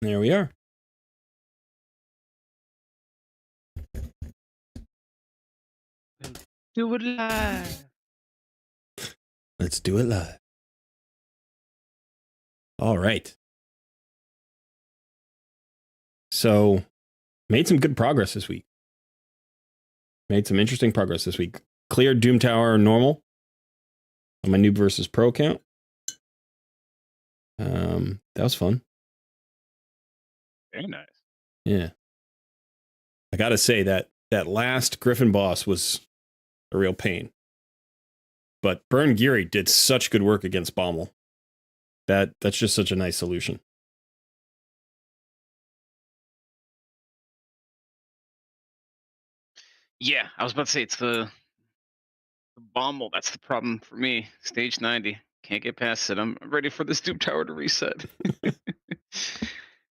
There we are. Do it live. Let's do it live. All right. So, made some good progress this week. Made some interesting progress this week. Cleared Doom Tower normal on my noob versus pro account. That was fun. Very nice. Yeah. I gotta say that last Griffin boss was a real pain. But Burn Geary did such good work against Bommel. That's just such a nice solution. Yeah, I was about to say it's the Bommel. That's the problem for me. Stage 90. Can't get past it. I'm ready for this Doom Tower to reset.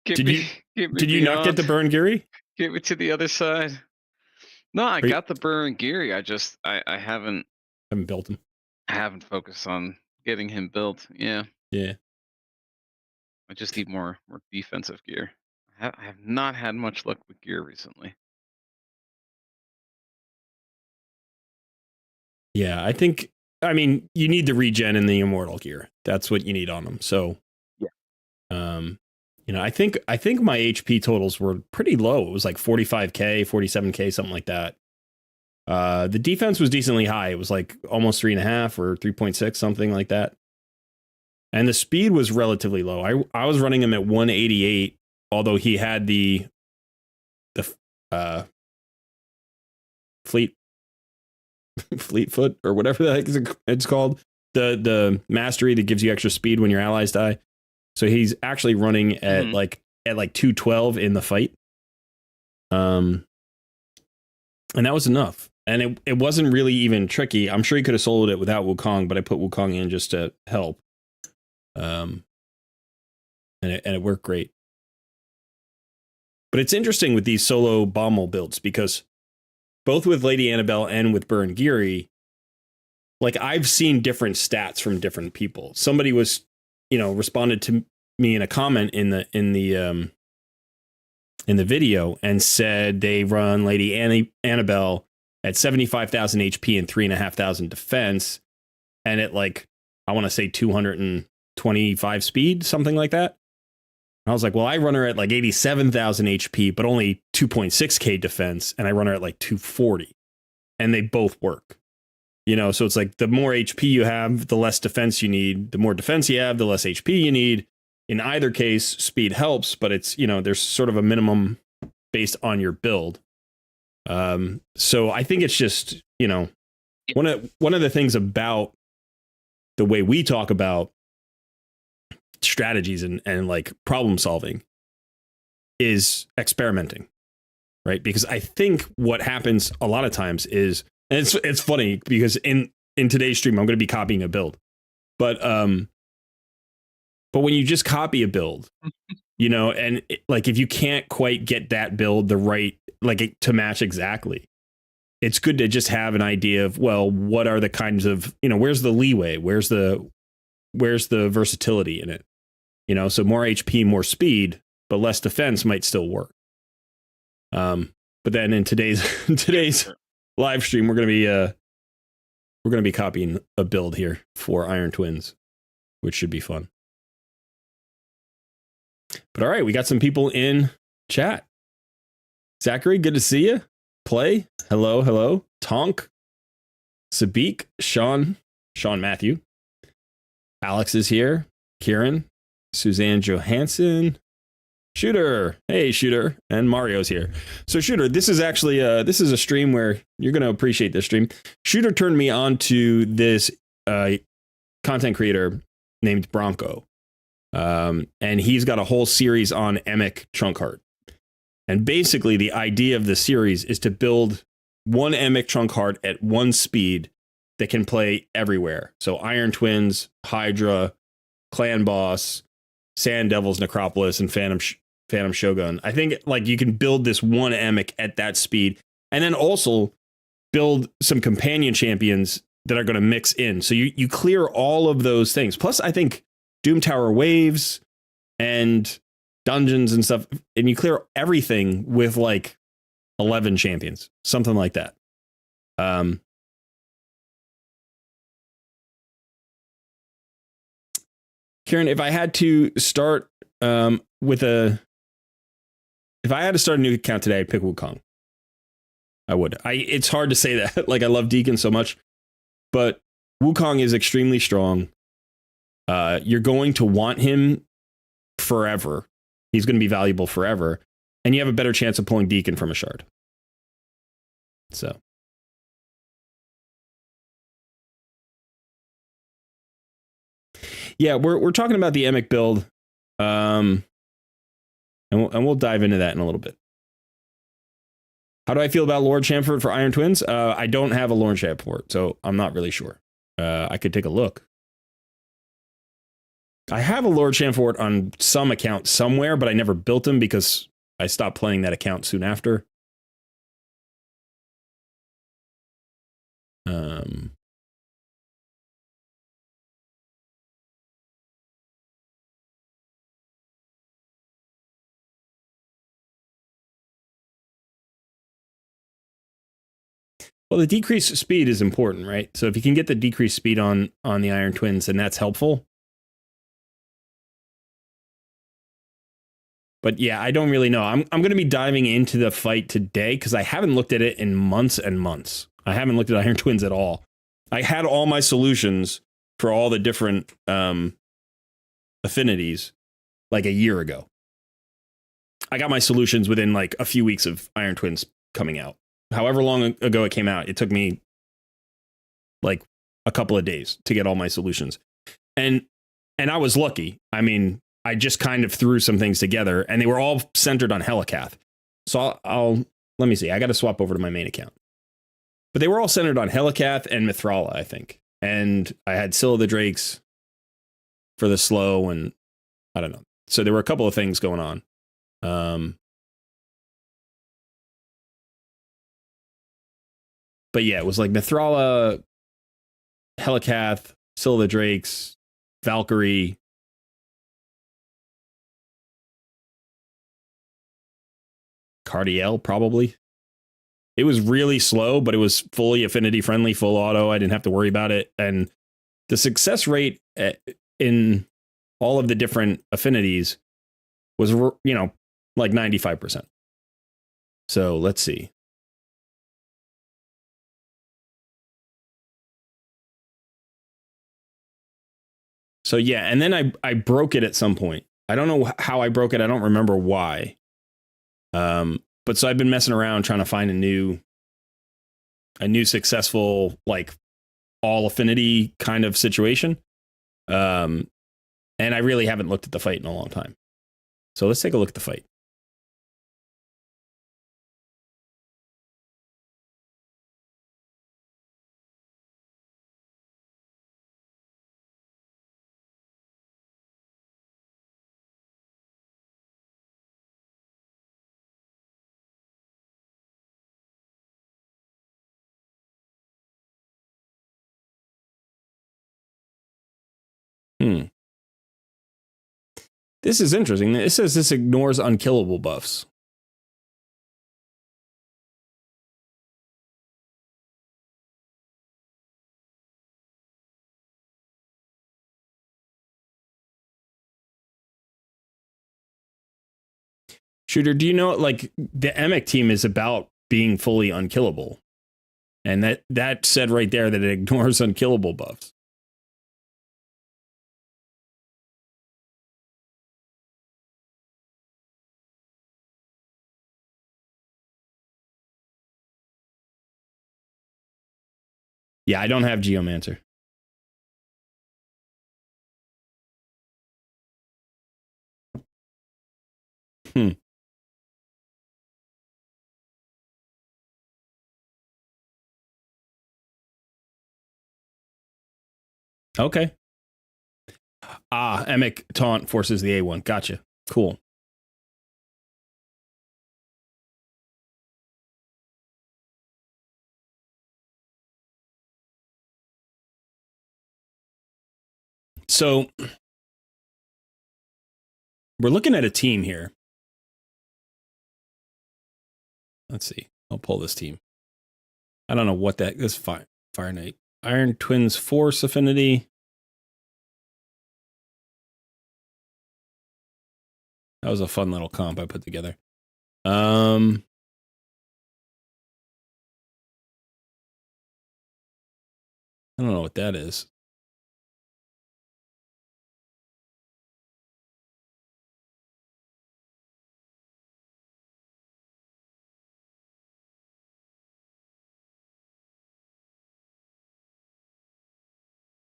Did you not get the Burn Geary? Get me to the other side. No, I got the Burn Geary. I haven't built him. I haven't focused on getting him built. Yeah. Yeah. I just need more defensive gear. I have not had much luck with gear recently. Yeah, I mean, you need the regen and the immortal gear. That's what you need on them. So, yeah. I think my HP totals were pretty low. It was like 45k, 47k, something like that. The defense was decently high. It was like almost 3.5 or 3.6, something like that. And the speed was relatively low. I was running him at 188, although he had the fleet foot or whatever the heck it's called, the mastery that gives you extra speed when your allies die. So he's actually running at like 212 in the fight. And that was enough. And it wasn't really even tricky. I'm sure he could have soloed it without Wukong, but I put Wukong in just to help. And it worked great. But it's interesting with these solo Bommel builds because both with Lady Annabelle and with Burn Geary, like I've seen different stats from different people. Somebody was, responded to me in a comment in the video and said they run Lady Annabelle at 75,000 HP and 3,500 defense, and at I want to say 225 speed, something like that. And I was like, well, I run her at 87,000 HP, but only 2.6k defense, and I run her at 240, and they both work. So it's the more HP you have, the less defense you need. The more defense you have, the less HP you need. In either case, speed helps, but it's, there's sort of a minimum based on your build. So I think it's just, one of the things about the way we talk about strategies and problem solving is experimenting, right? Because I think what happens a lot of times is, and it's funny because in today's stream I'm going to be copying a build, but when you just copy a build, and if you can't quite get that build the right to match exactly, it's good to just have an idea of, well, what are the kinds of, where's the leeway, where's the versatility in it. So more HP, more speed, but less defense might still work. But then in today's live stream, we're going to be copying a build here for Iron Twins, which should be fun. But all right, we got some people in chat. Zachary, good to see you. Play, hello. Tonk, Sabik, Sean Matthew. Alex is here. Kieran, Suzanne Johansson, Shooter, hey Shooter, and Mario's here. So Shooter, this is actually this is a stream where you're going to appreciate this stream. Shooter turned me on to this content creator named Bronko, and he's got a whole series on Emic Trunk Heart. And basically, the idea of the series is to build one Emic Trunk Heart at one speed that can play everywhere. So Iron Twins, Hydra, Clan Boss, Sand Devils, Necropolis, and Phantom Shogun. I think you can build this one Emic at that speed, and then also build some companion champions that are going to mix in. So you clear all of those things. Plus, I think Doom Tower waves and dungeons and stuff, and you clear everything with like 11 champions, something like that. Kieran, if I had to start if I had to start a new account today, I'd pick Wukong. I would. It's hard to say that. Like, I love Deacon so much, but Wukong is extremely strong. You're going to want him forever. He's going to be valuable forever, and you have a better chance of pulling Deacon from a shard. So. Yeah, we're talking about the Emic build, and we'll dive into that in a little bit. How do I feel about Lord Chamfort for Iron Twins? I don't have a Lord Chamfort, so I'm not really sure. I could take a look. I have a Lord Chamfort on some account somewhere, but I never built him because I stopped playing that account soon after. Well, the decreased speed is important, right? So if you can get the decreased speed on the Iron Twins, then that's helpful. But yeah, I don't really know. I'm going to be diving into the fight today because I haven't looked at it in months and months. I haven't looked at Iron Twins at all. I had all my solutions for all the different affinities like a year ago. I got my solutions within like a few weeks of Iron Twins coming out. However long ago it came out, it took me like a couple of days to get all my solutions. And I was lucky. I mean, I just kind of threw some things together and they were all centered on Helicath. So I'll let me see. I got to swap over to my main account. But they were all centered on Helicath and Mithrala, I think. And I had Scylla the Drakes for the slow, and I don't know. So there were a couple of things going on. But yeah, it was like Mithrala, Helicath, Scylla the Drakes, Valkyrie, Cardiel, probably. It was really slow, but it was fully affinity friendly, full auto. I didn't have to worry about it. And the success rate in all of the different affinities was, you know, like 95%. So let's see. So yeah, and then I broke it at some point. I don't know how I broke it. I don't remember why. But so I've been messing around trying to find a new successful, like, all affinity kind of situation. And I really haven't looked at the fight in a long time. So let's take a look at the fight. This is interesting. It says this ignores unkillable buffs. Shooter, do you know, like, the Emic team is about being fully unkillable? And that said right there that it ignores unkillable buffs. Yeah, I don't have Geomancer. Okay. Emic taunt forces the A1. Gotcha. Cool. So we're looking at a team here. Let's see. I'll pull this team. I don't know what that is. Fire Knight. Iron Twins Force Affinity. That was a fun little comp I put together. I don't know what that is.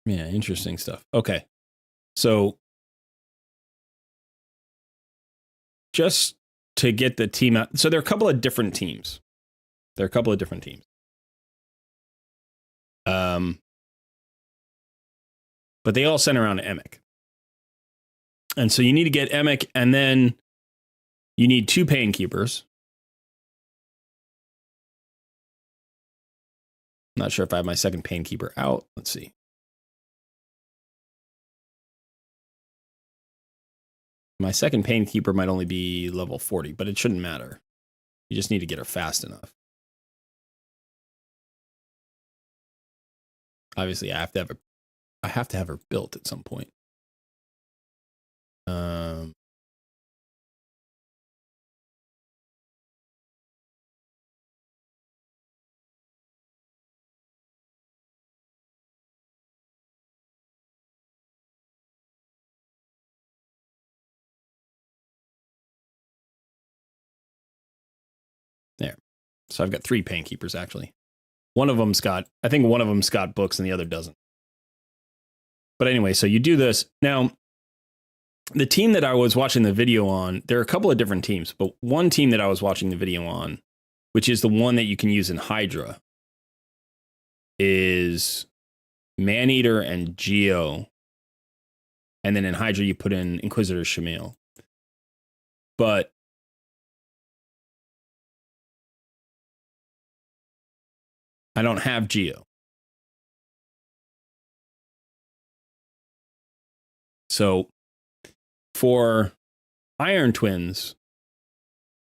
Yeah, interesting stuff. Okay. So just to get the team out. So there are a couple of different teams. But they all center around Emic. And so you need to get Emic, and then you need 2 Painkeepers. Not sure if I have my second Painkeeper out. Let's see. My second Painkeeper might only be level 40, but it shouldn't matter. You just need to get her fast enough. Obviously, I have to have her built at some point. There. So I've got 3 Painkeepers, actually. I think one of them's got books and the other doesn't. But anyway, so you do this. Now, the team that I was watching the video on, there are a couple of different teams, but one team that I was watching the video on, which is the one that you can use in Hydra, is Maneater and Geo. And then in Hydra, you put in Inquisitor Shamil. But I don't have Geo. So for Iron Twins,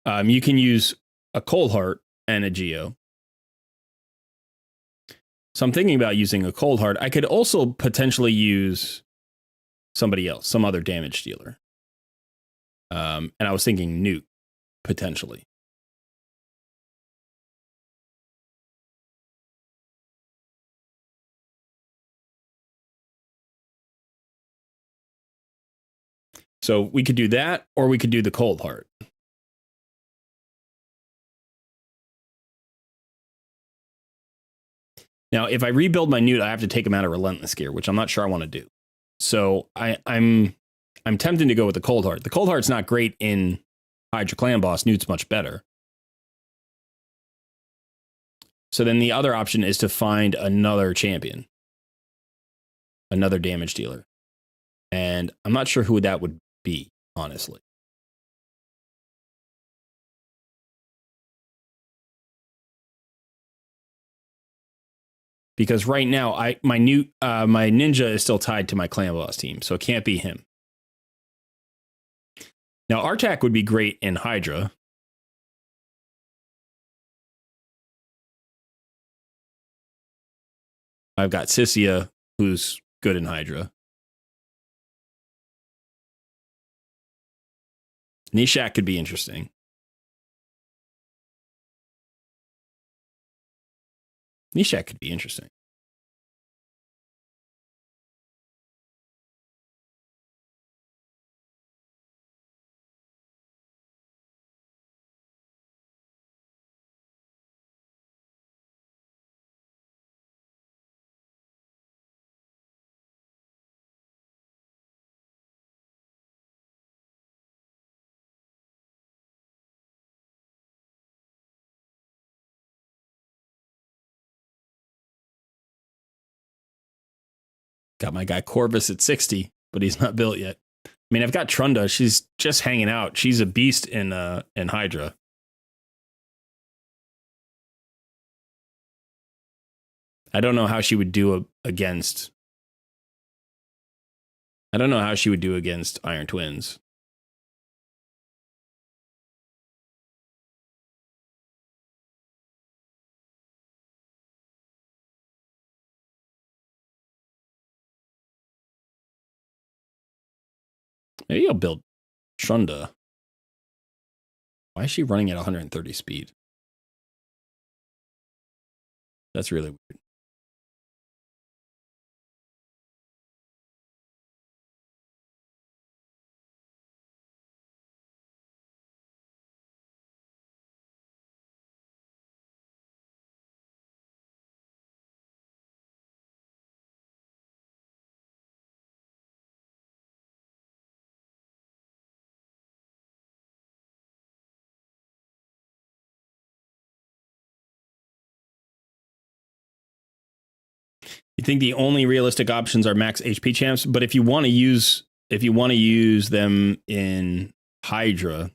you can use a Cold Heart and a Geo. So I'm thinking about using a Cold Heart. I could also potentially use somebody else, some other damage dealer. And I was thinking Nuke, potentially. So we could do that, or we could do the Cold Heart. Now, if I rebuild my Newt, I have to take him out of Relentless Gear, which I'm not sure I want to do. So I'm tempted to go with the Cold Heart. The Cold Heart's not great in Hydra Clan Boss. Newt's much better. So then the other option is to find another champion, another damage dealer. And I'm not sure who that would be, honestly. Because right now, my ninja is still tied to my clan boss team, so it can't be him. Now, Artak would be great in Hydra. I've got Sissia, who's good in Hydra. Nishak could be interesting. Nishak could be interesting. Got my guy Corvus at 60, but he's not built yet. I mean, I've got Trunda. She's just hanging out. She's a beast in Hydra. I don't know how she would do against. I don't know how she would do against Iron Twins. Maybe I'll build Shunda. Why is she running at 130 speed? That's really weird. You think the only realistic options are max HP champs, but if you want to use them in Hydra,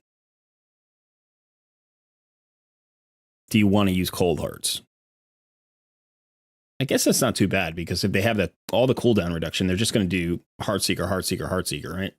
do you want to use Cold Hearts? I guess that's not too bad because if they have all the cooldown reduction, they're just going to do Heartseeker, Heartseeker, Heartseeker, right?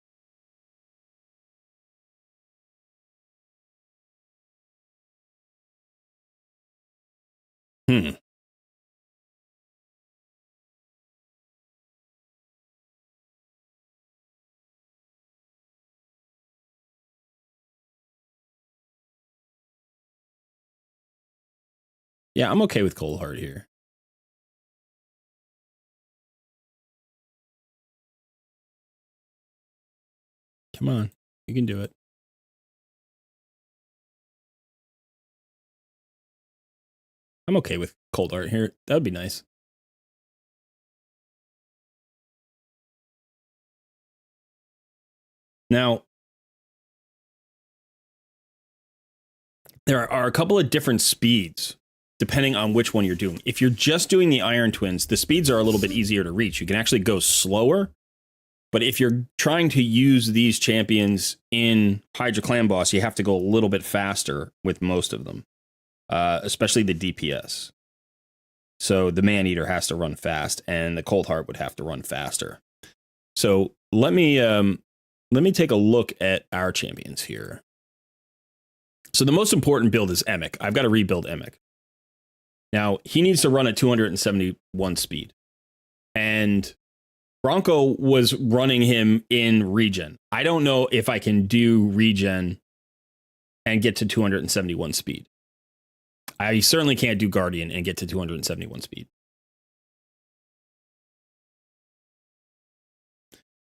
Yeah, I'm okay with Cold Heart here. Come on, you can do it. I'm okay with Cold Heart here. That would be nice. Now, there are a couple of different speeds depending on which one you're doing. If you're just doing the Iron Twins, the speeds are a little bit easier to reach. You can actually go slower. But if you're trying to use these champions in Hydra Clan Boss, you have to go a little bit faster with most of them, especially the DPS. So the Man-Eater has to run fast, and the Cold Heart would have to run faster. So let me take a look at our champions here. So the most important build is Emic. I've got to rebuild Emic. Now, he needs to run at 271 speed. And Bronko was running him in regen. I don't know if I can do regen and get to 271 speed. I certainly can't do Guardian and get to 271 speed.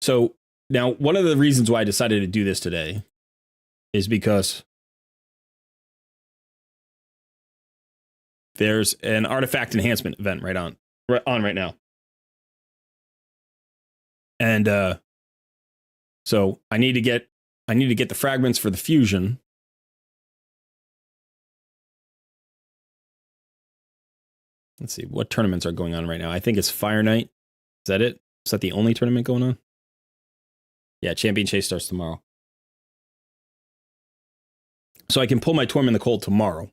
So now, one of the reasons why I decided to do this today is because there's an artifact enhancement event right now. And so I need to get the fragments for the fusion. Let's see what tournaments are going on right now. I think it's Fire Night. Is that it? Is that the only tournament going on? Yeah, Champion Chase starts tomorrow. So I can pull my Torm in the Cold tomorrow.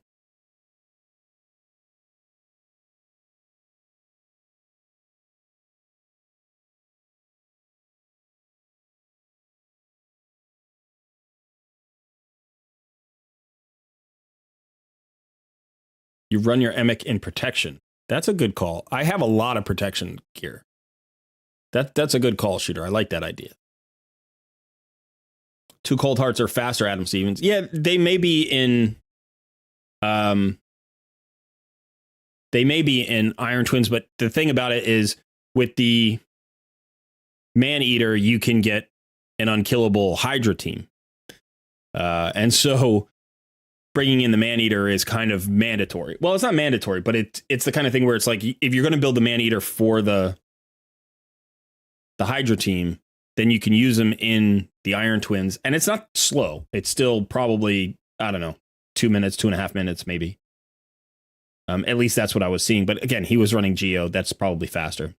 You run your Emic in protection. That's a good call. I have a lot of protection gear. That's a good call, Shooter. I like that idea. 2 Cold Hearts are faster, Adam Stevens. Yeah, they may be in Iron Twins, but the thing about it is with the Man-Eater, you can get an unkillable Hydra team. And so bringing in the Man-Eater is kind of mandatory. Well, it's not mandatory, but it's the kind of thing where it's like, if you're going to build the Man-Eater for the Hydra team, then you can use them in the Iron Twins. And it's not slow. It's still probably, I don't know, 2 minutes, 2.5 minutes, maybe. At least that's what I was seeing. But again, he was running Geo. That's probably faster.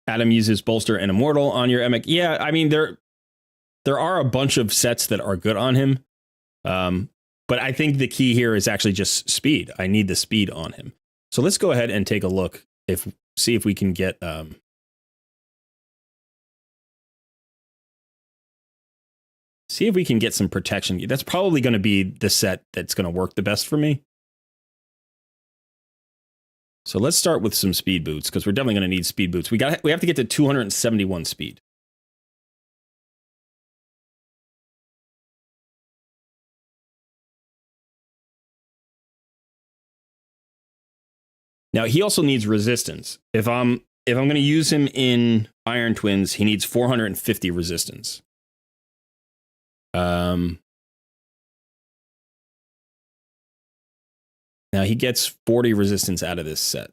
Adam uses Bolster and Immortal on your Emic. Yeah, I mean, there are a bunch of sets that are good on him. But I think the key here is actually just speed. I need the speed on him. So let's go ahead and take a look, see if we can get some protection. That's probably going to be the set that's going to work the best for me. So let's start with some speed boots, because we're definitely going to need speed boots. We have to get to 271 speed. Now he also needs resistance. If I'm going to use him in Iron Twins, he needs 450 resistance. Now he gets 40 resistance out of this set.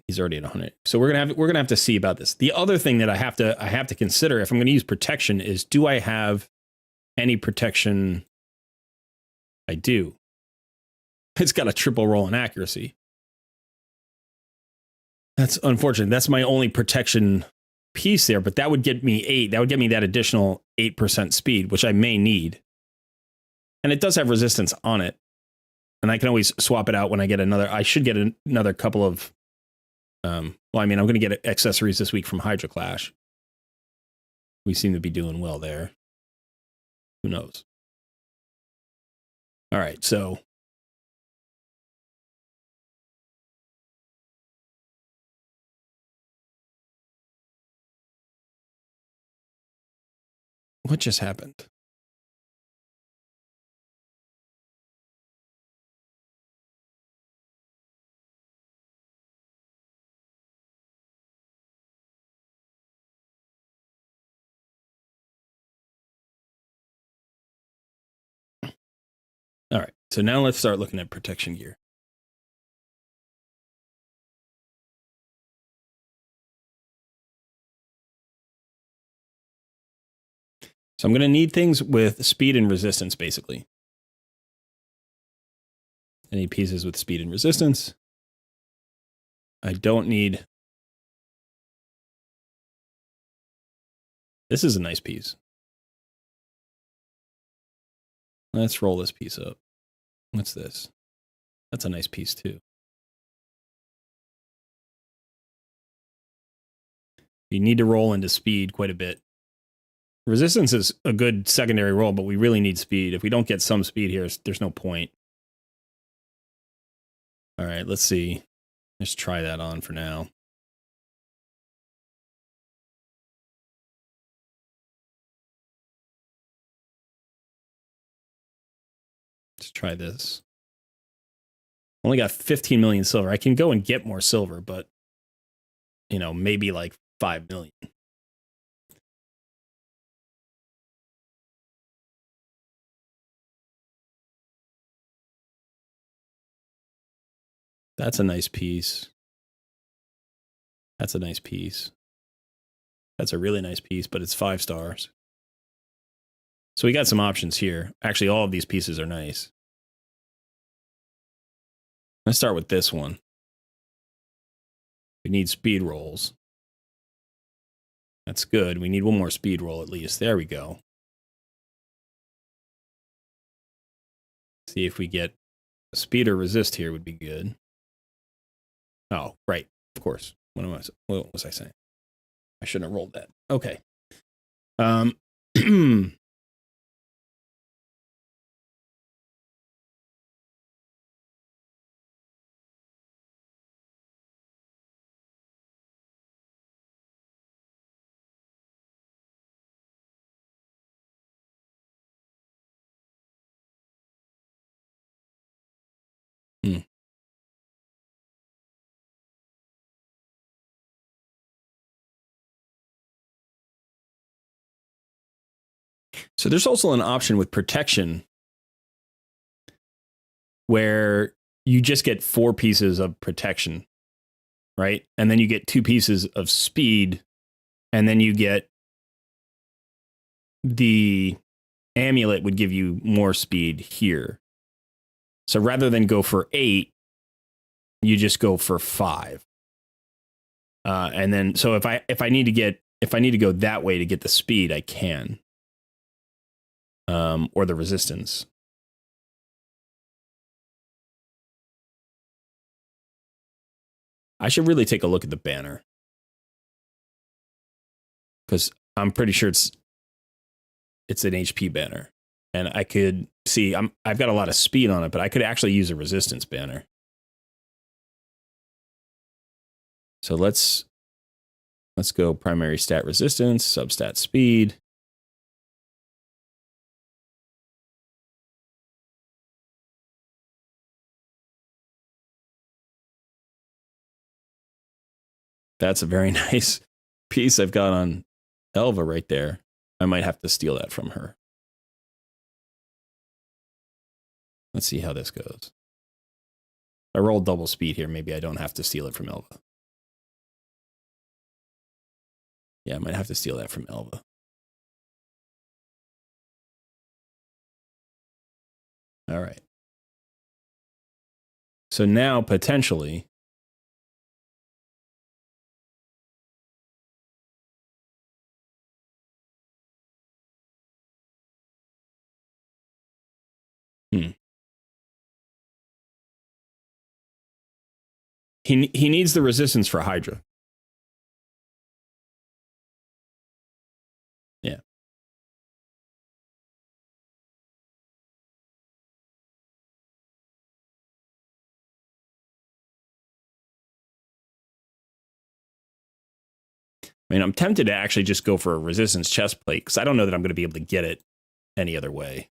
He's already at 100. So we're gonna have to see about this. The other thing that I have to consider if I'm going to use protection is, do I have any protection? I do. It's got a triple roll in accuracy. That's unfortunate. That's my only protection piece there, but that would get me 8. That would get me that additional 8% speed, which I may need. And it does have resistance on it. And I can always swap it out when I get another. I should get another couple of. Well, I mean, I'm going to get accessories this week from Hydra Clash. We seem to be doing well there. Who knows? All right, so. What just happened? All right, so now let's start looking at protection gear. So I'm going to need things with speed and resistance, basically. I need pieces with speed and resistance. I don't need... This is a nice piece. Let's roll this piece up. What's this? That's a nice piece, too. You need to roll into speed quite a bit. Resistance is a good secondary roll, but we really need speed. If we don't get some speed here, there's no point. All right, let's see. Let's try that on for now. Let's try this. Only got 15 million silver. I can go and get more silver, but, you know, maybe like 5 million. That's a nice piece. That's a nice piece. That's a really nice piece, but it's 5 stars. So we got some options here. Actually, all of these pieces are nice. Let's start with this one. We need speed rolls. That's good. We need one more speed roll at least. There we go. See if we get speed or resist here would be good. Oh, right. Of course. What was I saying? I shouldn't have rolled that. Okay. So there's also an option with protection where you just get 4 pieces of protection, right? And then you get 2 pieces of speed, and then you get the amulet would give you more speed here. So rather than go for 8, you just go for 5. And then, so if I need to go that way to get the speed, I can. Or the resistance. I should really take a look at the banner, because I'm pretty sure it's an HP banner. And I could see I've got a lot of speed on it, but I could actually use a resistance banner. So let's go primary stat resistance, substat speed. That's a very nice piece I've got on Elva right there. I might have to steal that from her. Let's see how this goes. I roll double speed here. Maybe I don't have to steal it from Elva. Yeah, I might have to steal that from Elva. All right. So now potentially he needs the resistance for Hydra. Yeah. I mean, I'm tempted to actually just go for a resistance chest plate because I don't know that I'm going to be able to get it any other way.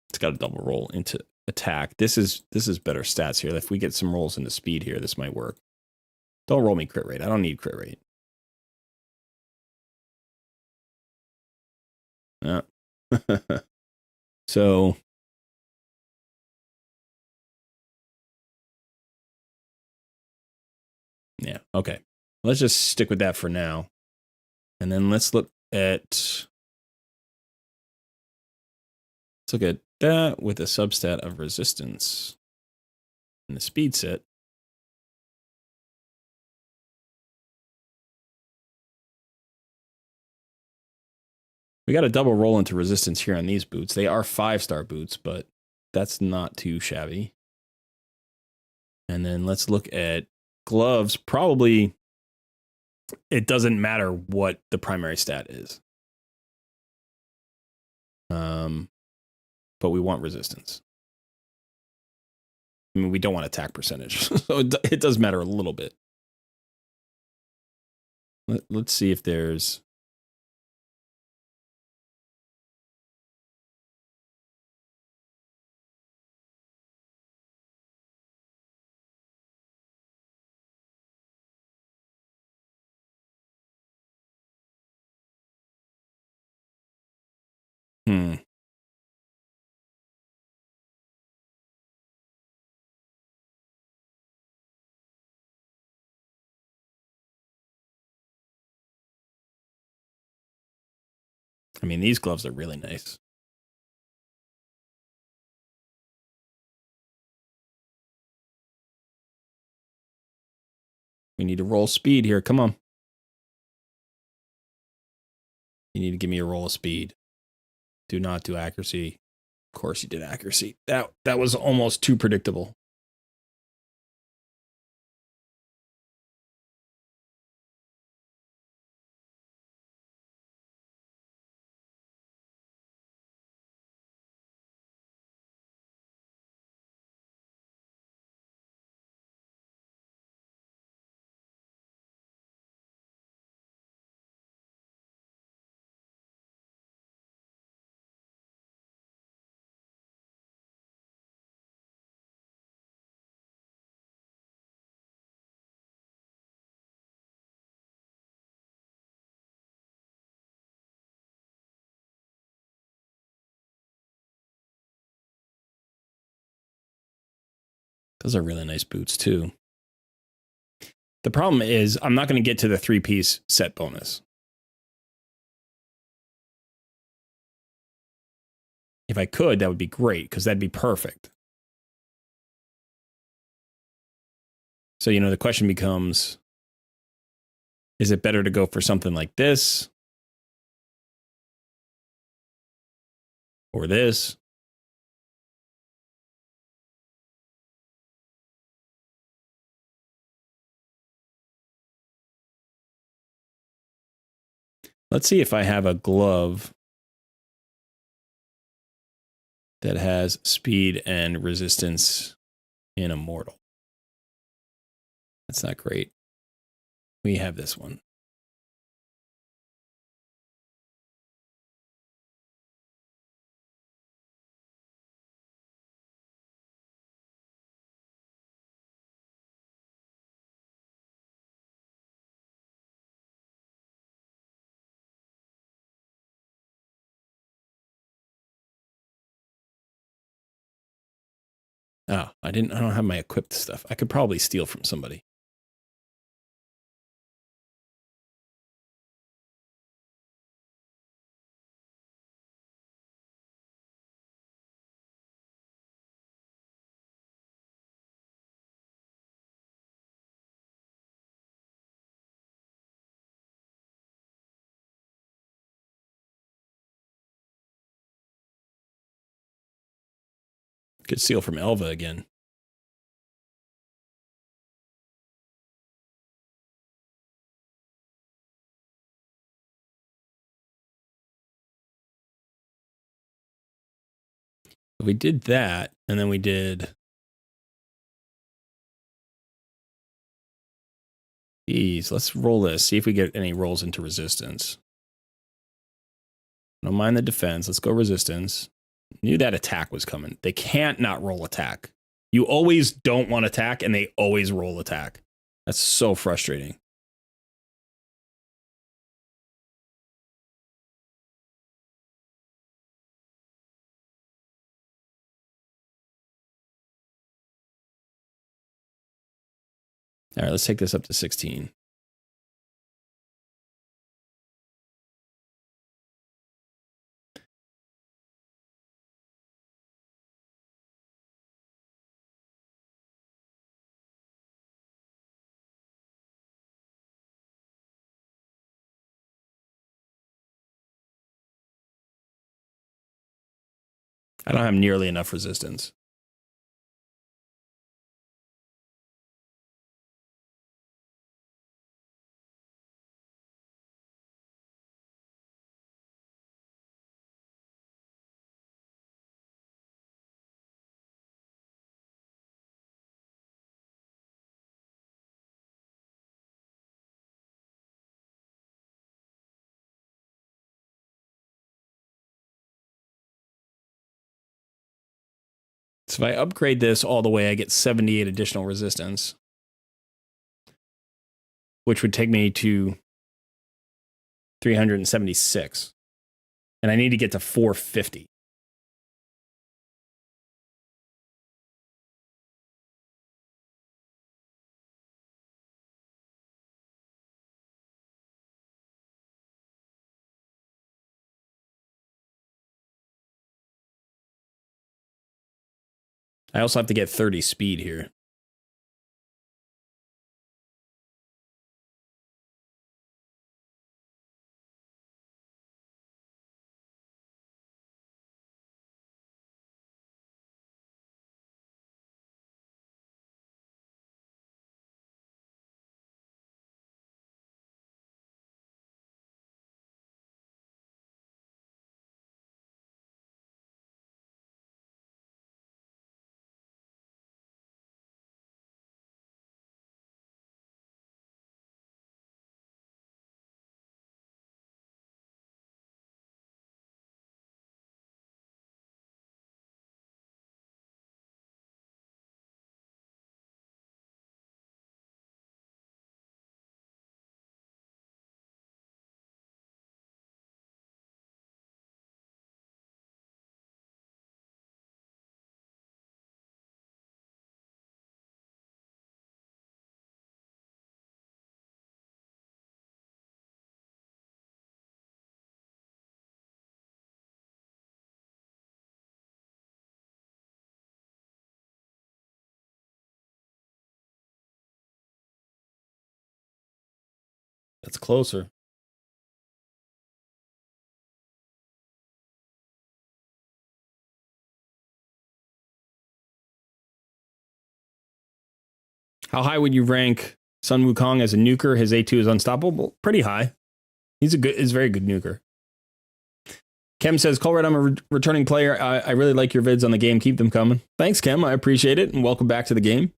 It's got a double roll into attack. This is better stats here. If we get some rolls into speed here, this might work. Don't roll me crit rate. I don't need crit rate. Yeah. So yeah, okay. Let's just stick with that for now. And then let's look at that with a substat of resistance and the speed set. We got a double roll into resistance here on these boots. They are 5-star boots, but that's not too shabby. And then let's look at gloves. Probably it doesn't matter what the primary stat is. But we want resistance. I mean, we don't want attack percentage. So it does matter a little bit. Let's see if there's... I mean, these gloves are really nice. We need to roll speed here. Come on. You need to give me a roll of speed. Do not do accuracy. Of course you did accuracy. That was almost too predictable. Those are really nice boots too. The problem is I'm not going to get to the 3-piece set bonus. If I could, that would be great because that'd be perfect. So, the question becomes, is it better to go for something like this? Or this? Let's see if I have a glove that has speed and resistance in Immortal. That's not great. We have this one. Oh, I don't have my equipped stuff. I could probably steal from somebody. Could steal from Elva again. We did that, and then we did these. Let's roll this. See if we get any rolls into resistance. Don't mind the defense. Let's go resistance. Knew that attack was coming. They can't not roll attack. You always don't want attack, and they always roll attack. That's so frustrating. All right, let's take this up to 16. I don't have nearly enough resistance. So if I upgrade this all the way, I get 78 additional resistance, which would take me to 376. And I need to get to 450. I also have to get 30 speed here. That's closer. How high would you rank Sun Wukong as a nuker? His A2 is unstoppable. Pretty high. He's very good nuker. Kem says, Colred, I'm a returning player. I really like your vids on the game. Keep them coming. Thanks, Kem. I appreciate it. And welcome back to the game.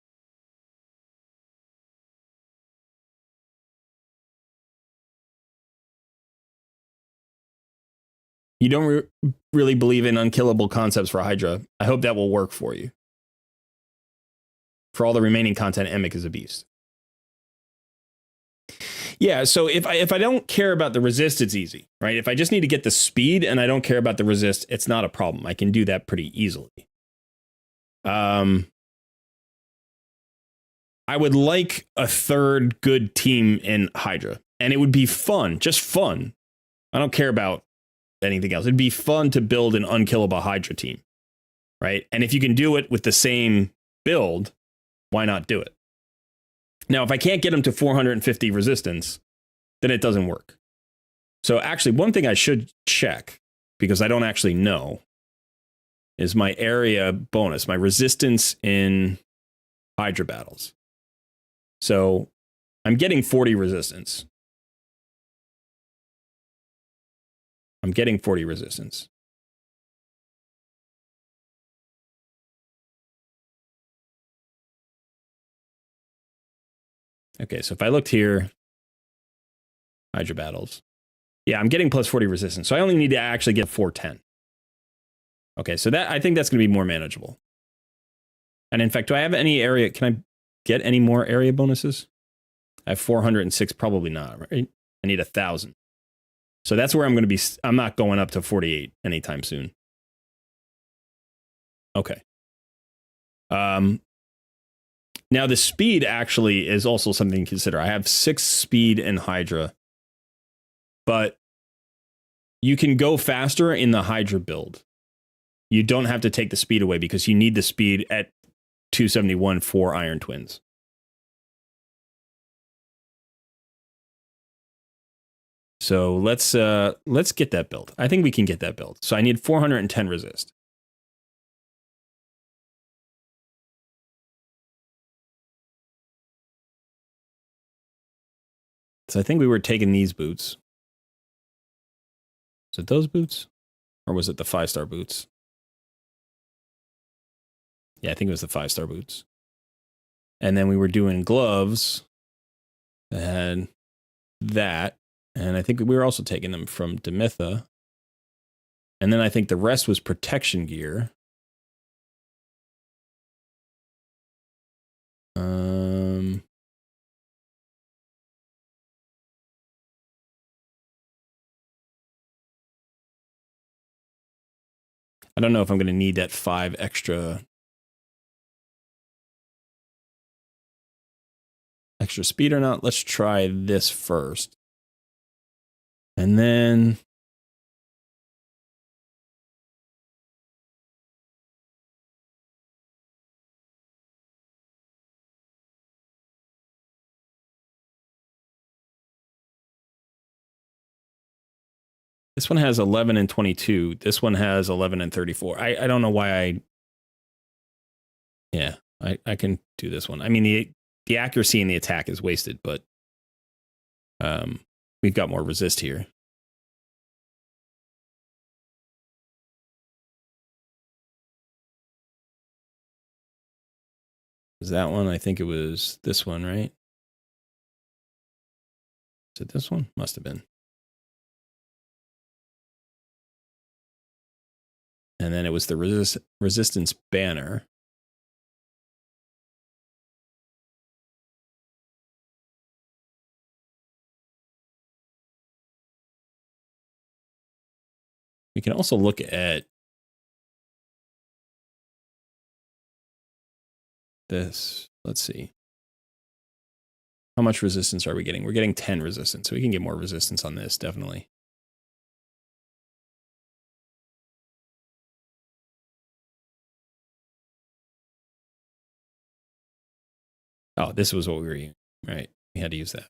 You don't really believe in unkillable concepts for Hydra. I hope that will work for you. For all the remaining content, Emic is a beast. Yeah, so if I don't care about the resist, it's easy, right? If I just need to get the speed and I don't care about the resist, it's not a problem. I can do that pretty easily. I would like a third good team in Hydra, and it would be fun, just fun. I don't care about anything else. It'd be fun to build an unkillable Hydra team, right? And if you can do it with the same build, why not do it? Now, if I can't get them to 450 resistance, then it doesn't work. So actually, one thing I should check, because I don't actually know, is my area bonus, my resistance in Hydra battles. So I'm getting 40 resistance. I'm getting 40 resistance. Okay, so if I looked here, Hydra battles. Yeah, I'm getting plus 40 resistance. So I only need to actually get 410. Okay, so that I think that's going to be more manageable. And in fact, do I have any area? Can I get any more area bonuses? I have 406, probably not, right? I need 1,000. So that's where I'm going to be. I'm not going up to 48 anytime soon. Okay. Now the speed actually is also something to consider. I have 6 speed in Hydra, but you can go faster in the Hydra build. You don't have to take the speed away because you need the speed at 271 for Iron Twins. So let's get that build. I think we can get that build. So I need 410 resist. So I think we were taking these boots. Was it those boots? Or was it the 5-star boots? Yeah, I think it was the 5-star boots. And then we were doing gloves. And that. And I think we were also taking them from Demitha. And then I think the rest was protection gear. I don't know if I'm going to need that 5 extra speed or not. Let's try this first. And then this one has 11 and 22. This one has 11 and 34. I don't know why I can do this one. I mean, the accuracy in the attack is wasted, but we've got more resist here. Is that one? I think it was this one, right? Is it this one? Must have been. And then it was the resistance banner. We can also look at this. Let's see. How much resistance are we getting? We're getting 10 resistance, so we can get more resistance on this, definitely. Oh, this was what we were using, right? We had to use that.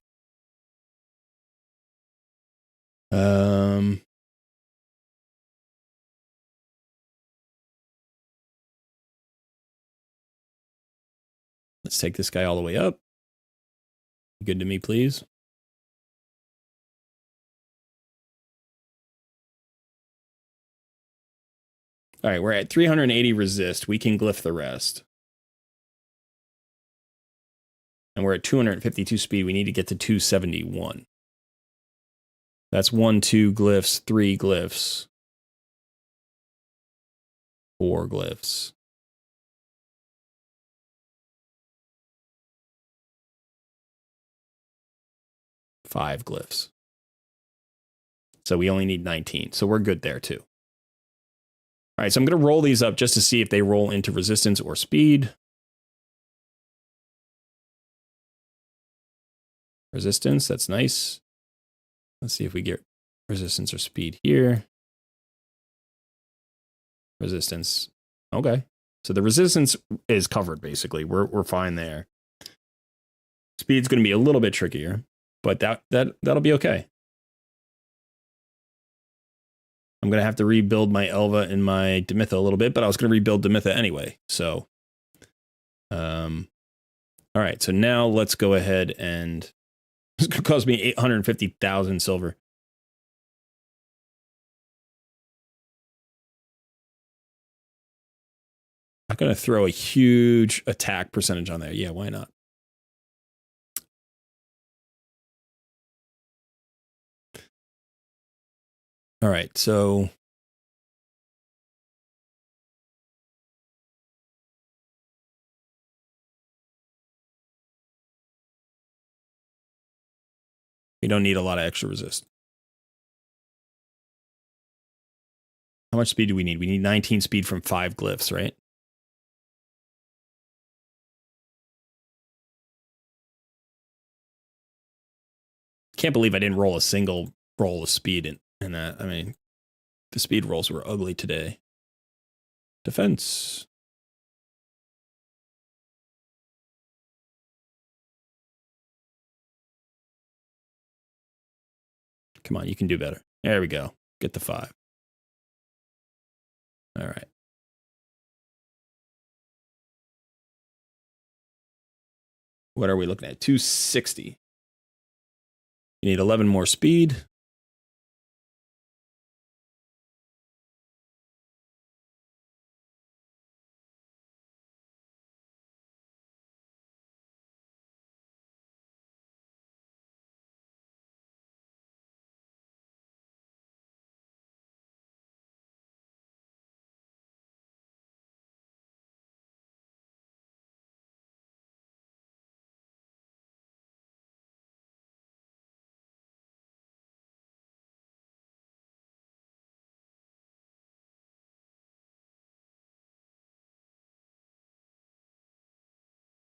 Let's take this guy all the way up. Good to me, please. All right, we're at 380 resist. We can glyph the rest. And we're at 252 speed. We need to get to 271. That's 1, 2 glyphs, 3 glyphs, 4 glyphs. Five glyphs. So we only need 19. So we're good there too. All right, so I'm going to roll these up just to see if they roll into resistance or speed. Resistance, that's nice. Let's see if we get resistance or speed here. Resistance. Okay. So the resistance is covered basically. We're fine there. Speed's going to be a little bit trickier, but that'll be okay. I'm going to have to rebuild my Elva and my Demitha a little bit, but I was going to rebuild Demitha anyway. So, all right. So now let's go ahead and it's going to cost me 850,000 silver. I'm going to throw a huge attack percentage on there. Yeah, why not? All right, so we don't need a lot of extra resist. How much speed do we need? We need 19 speed from 5 glyphs, right? Can't believe I didn't roll a single roll of speed in that. I mean, the speed rolls were ugly today. Defense. Come on, you can do better. There we go. Get the 5. All right. What are we looking at? 260. You need 11 more speed.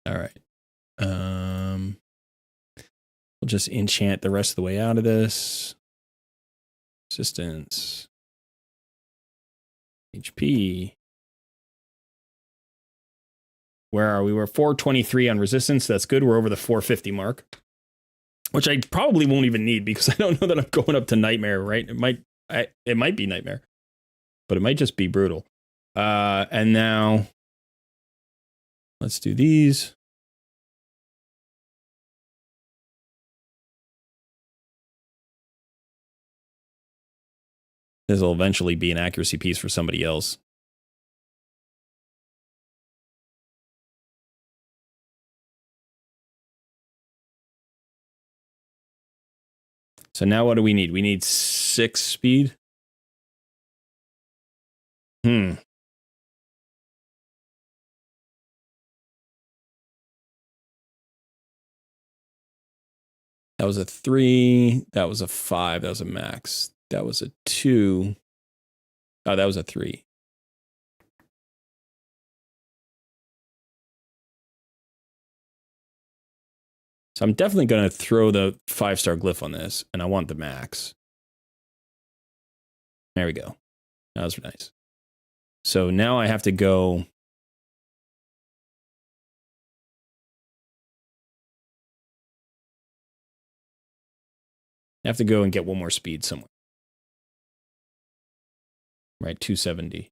All right. We'll just enchant the rest of the way out of this. Resistance. HP. Where are we? We're 423 on resistance. That's good. We're over the 450 mark, which I probably won't even need because I don't know that I'm going up to nightmare, right? It might be nightmare, but it might just be brutal. And now let's do these. This will eventually be an accuracy piece for somebody else. So now what do we need? We need 6 speed. That was a 3. That was a 5. That was a max. That was a 2. Oh, that was a 3. So I'm definitely going to throw the 5-star glyph on this, and I want the max. There we go. That was nice. So now I have to go. I have to go and get one more speed somewhere. Right, 270.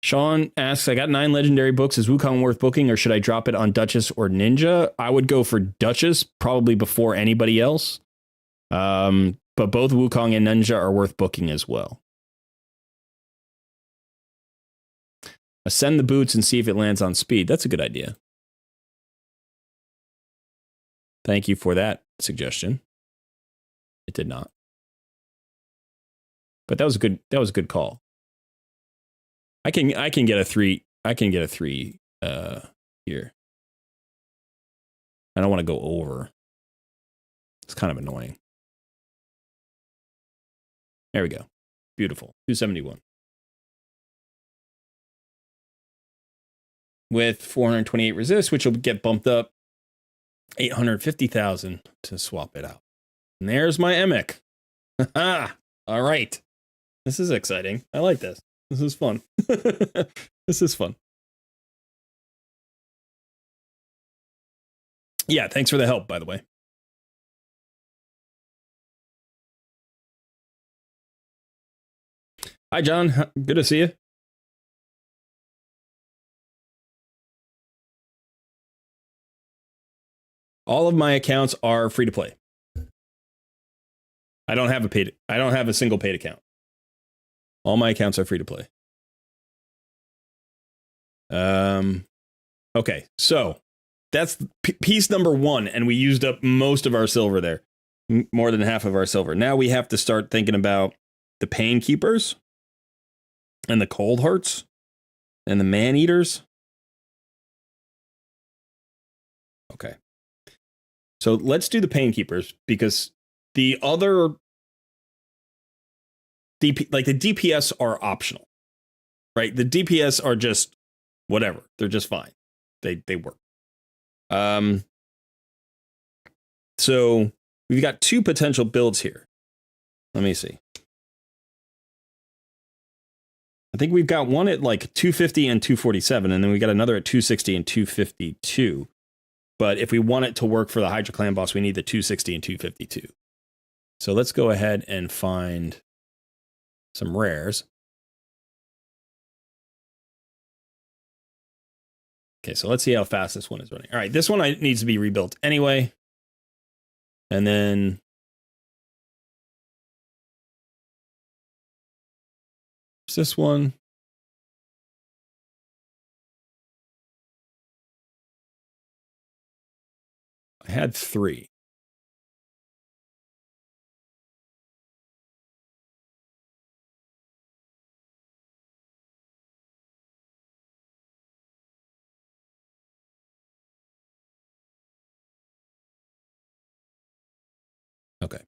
Sean asks, I got 9 legendary books. Is Wukong worth booking, or should I drop it on Duchess or Ninja? I would go for Duchess probably before anybody else. But both Wukong and Ninja are worth booking as well. Ascend the boots and see if it lands on speed. That's a good idea. Thank you for that suggestion. It did not. But that was a good call. I can get a 3. I can get a 3 here. I don't want to go over. It's kind of annoying. There we go. Beautiful. 271. With 428 resist, which will get bumped up 850,000 to swap it out. And there's my Emic. All right. This is exciting. I like this. This is fun. This is fun. Yeah, thanks for the help, by the way. Hi, John. Good to see you. All of my accounts are free to play. I don't have a single paid account. All my accounts are free to play. Okay, so that's piece number 1, and we used up most of our silver there, more than half of our silver. Now we have to start thinking about the Pain Keepers, and the Cold Hearts, and the Man Eaters. Okay, so let's do the Pain Keepers, because the other the DPS are optional, right? The DPS are just whatever. They're just fine. They work. So we've got 2 potential builds here. Let me see. I think we've got one at like 250 and 247, and then we got another at 260 and 252. But if we want it to work for the Hydra Clan boss, we need the 260 and 252. So let's go ahead and find some rares. Okay, so let's see how fast this one is running. All right, this one needs to be rebuilt anyway. And then this one. I had 3. Okay.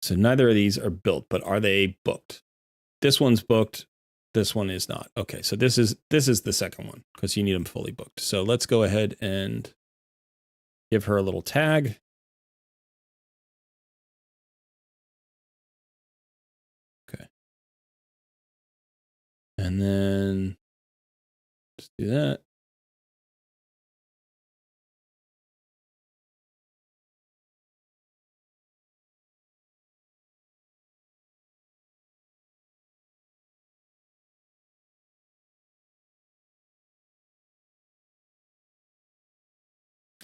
So neither of these are built, but are they booked? This one's booked. This one is not. Okay, so this is the second one, because you need them fully booked. So let's go ahead and give her a little tag. Okay. And then just do that.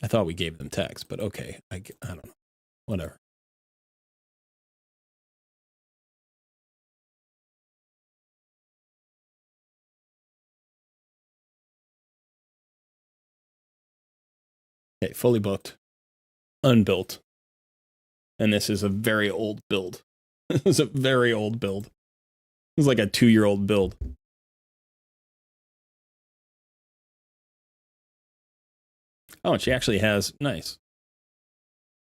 I thought we gave them tags, but okay. I don't know. Whatever. Okay, fully booked. Unbuilt. And this is a very old build. This is a very old build. This is like a 2-year-old build. Oh, and she actually has, nice.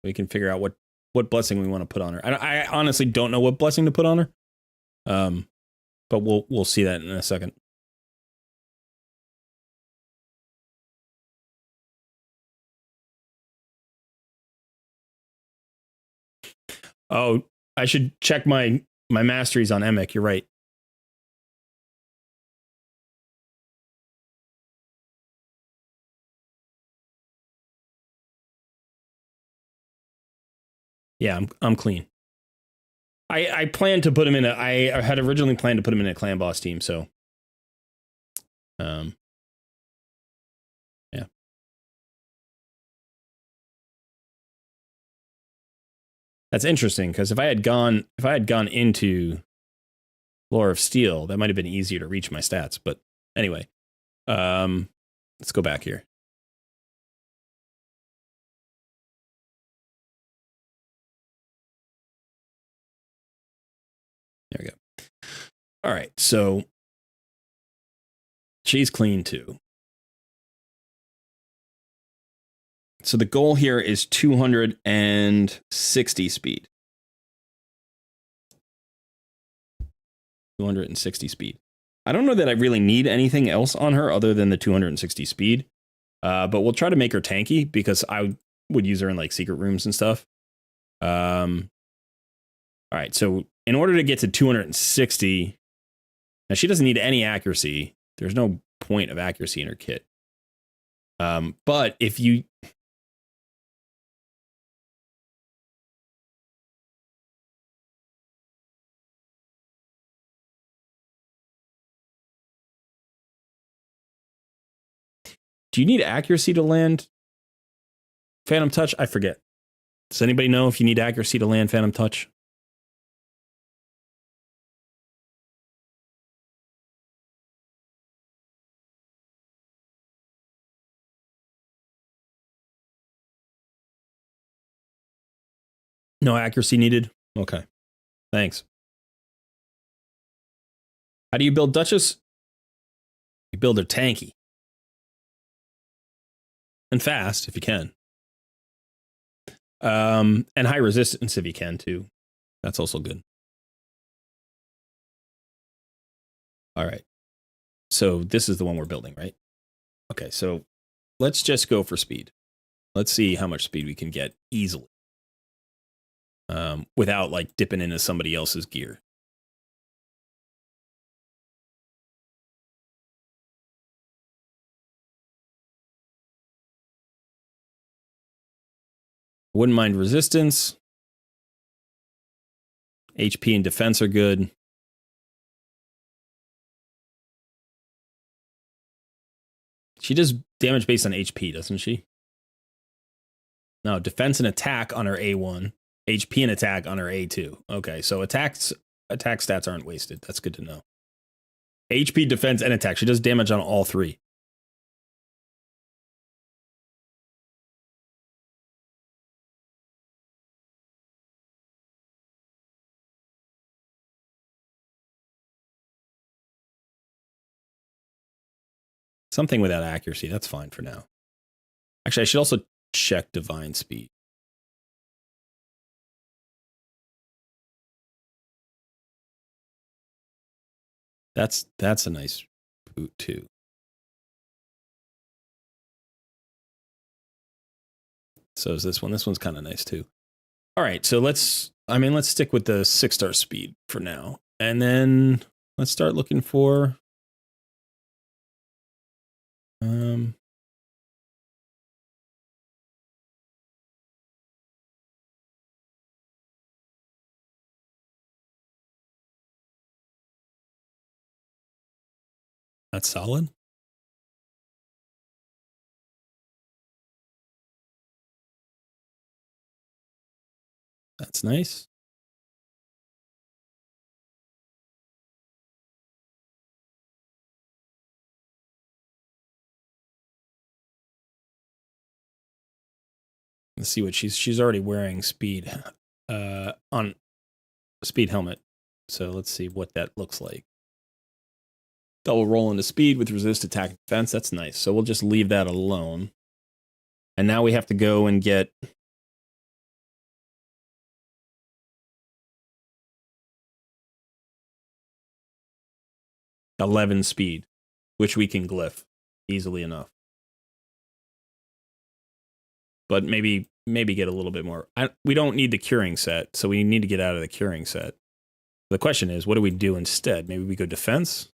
We can figure out what blessing we want to put on her. I honestly don't know what blessing to put on her. But we'll see that in a second. Oh, I should check my masteries on Emic. You're right. Yeah, I'm clean. I planned to put him in I had originally planned to put him in a clan boss team, so yeah. That's interesting, because if I had gone into Lore of Steel, that might have been easier to reach my stats. But anyway, let's go back here. There we go. All right, so she's clean too. So the goal here is 260 speed. 260 speed. I don't know that I really need anything else on her other than the 260 speed. But we'll try to make her tanky, because I would use her in like secret rooms and stuff. All right, so in order to get to 260, now she doesn't need any accuracy. There's no point of accuracy in her kit. But if you... Do you need accuracy to land Phantom Touch? I forget. Does anybody know if you need accuracy to land Phantom Touch? No accuracy needed? Okay. Thanks. How do you build Duchess? You build her tanky. And fast, if you can. And high resistance, if you can, too. That's also good. All right. So this is the one we're building, right? Okay, so let's just go for speed. Let's see how much speed we can get easily. Without, like, dipping into somebody else's gear. Wouldn't mind resistance. HP and defense are good. She does damage based on HP, doesn't she? No, defense and attack on her A1. HP and attack on her A2. Okay, so attack stats aren't wasted. That's good to know. HP, defense, and attack. She does damage on all three. Something without accuracy. That's fine for now. Actually, I should also check divine speed. That's a nice boot too. So is this one. This one's kind of nice too. All right, so let's stick with the 6-star speed for now. And then let's start looking for that's solid. That's nice. Let's see what she's already wearing speed on speed helmet. So let's see what that looks like. Double roll into speed with resist, attack, and defense. That's nice. So we'll just leave that alone. And now we have to go and get 11 speed, which we can glyph easily enough. But maybe get a little bit more. We don't need the curing set, so we need to get out of the curing set. The question is, what do we do instead? Maybe we go defense?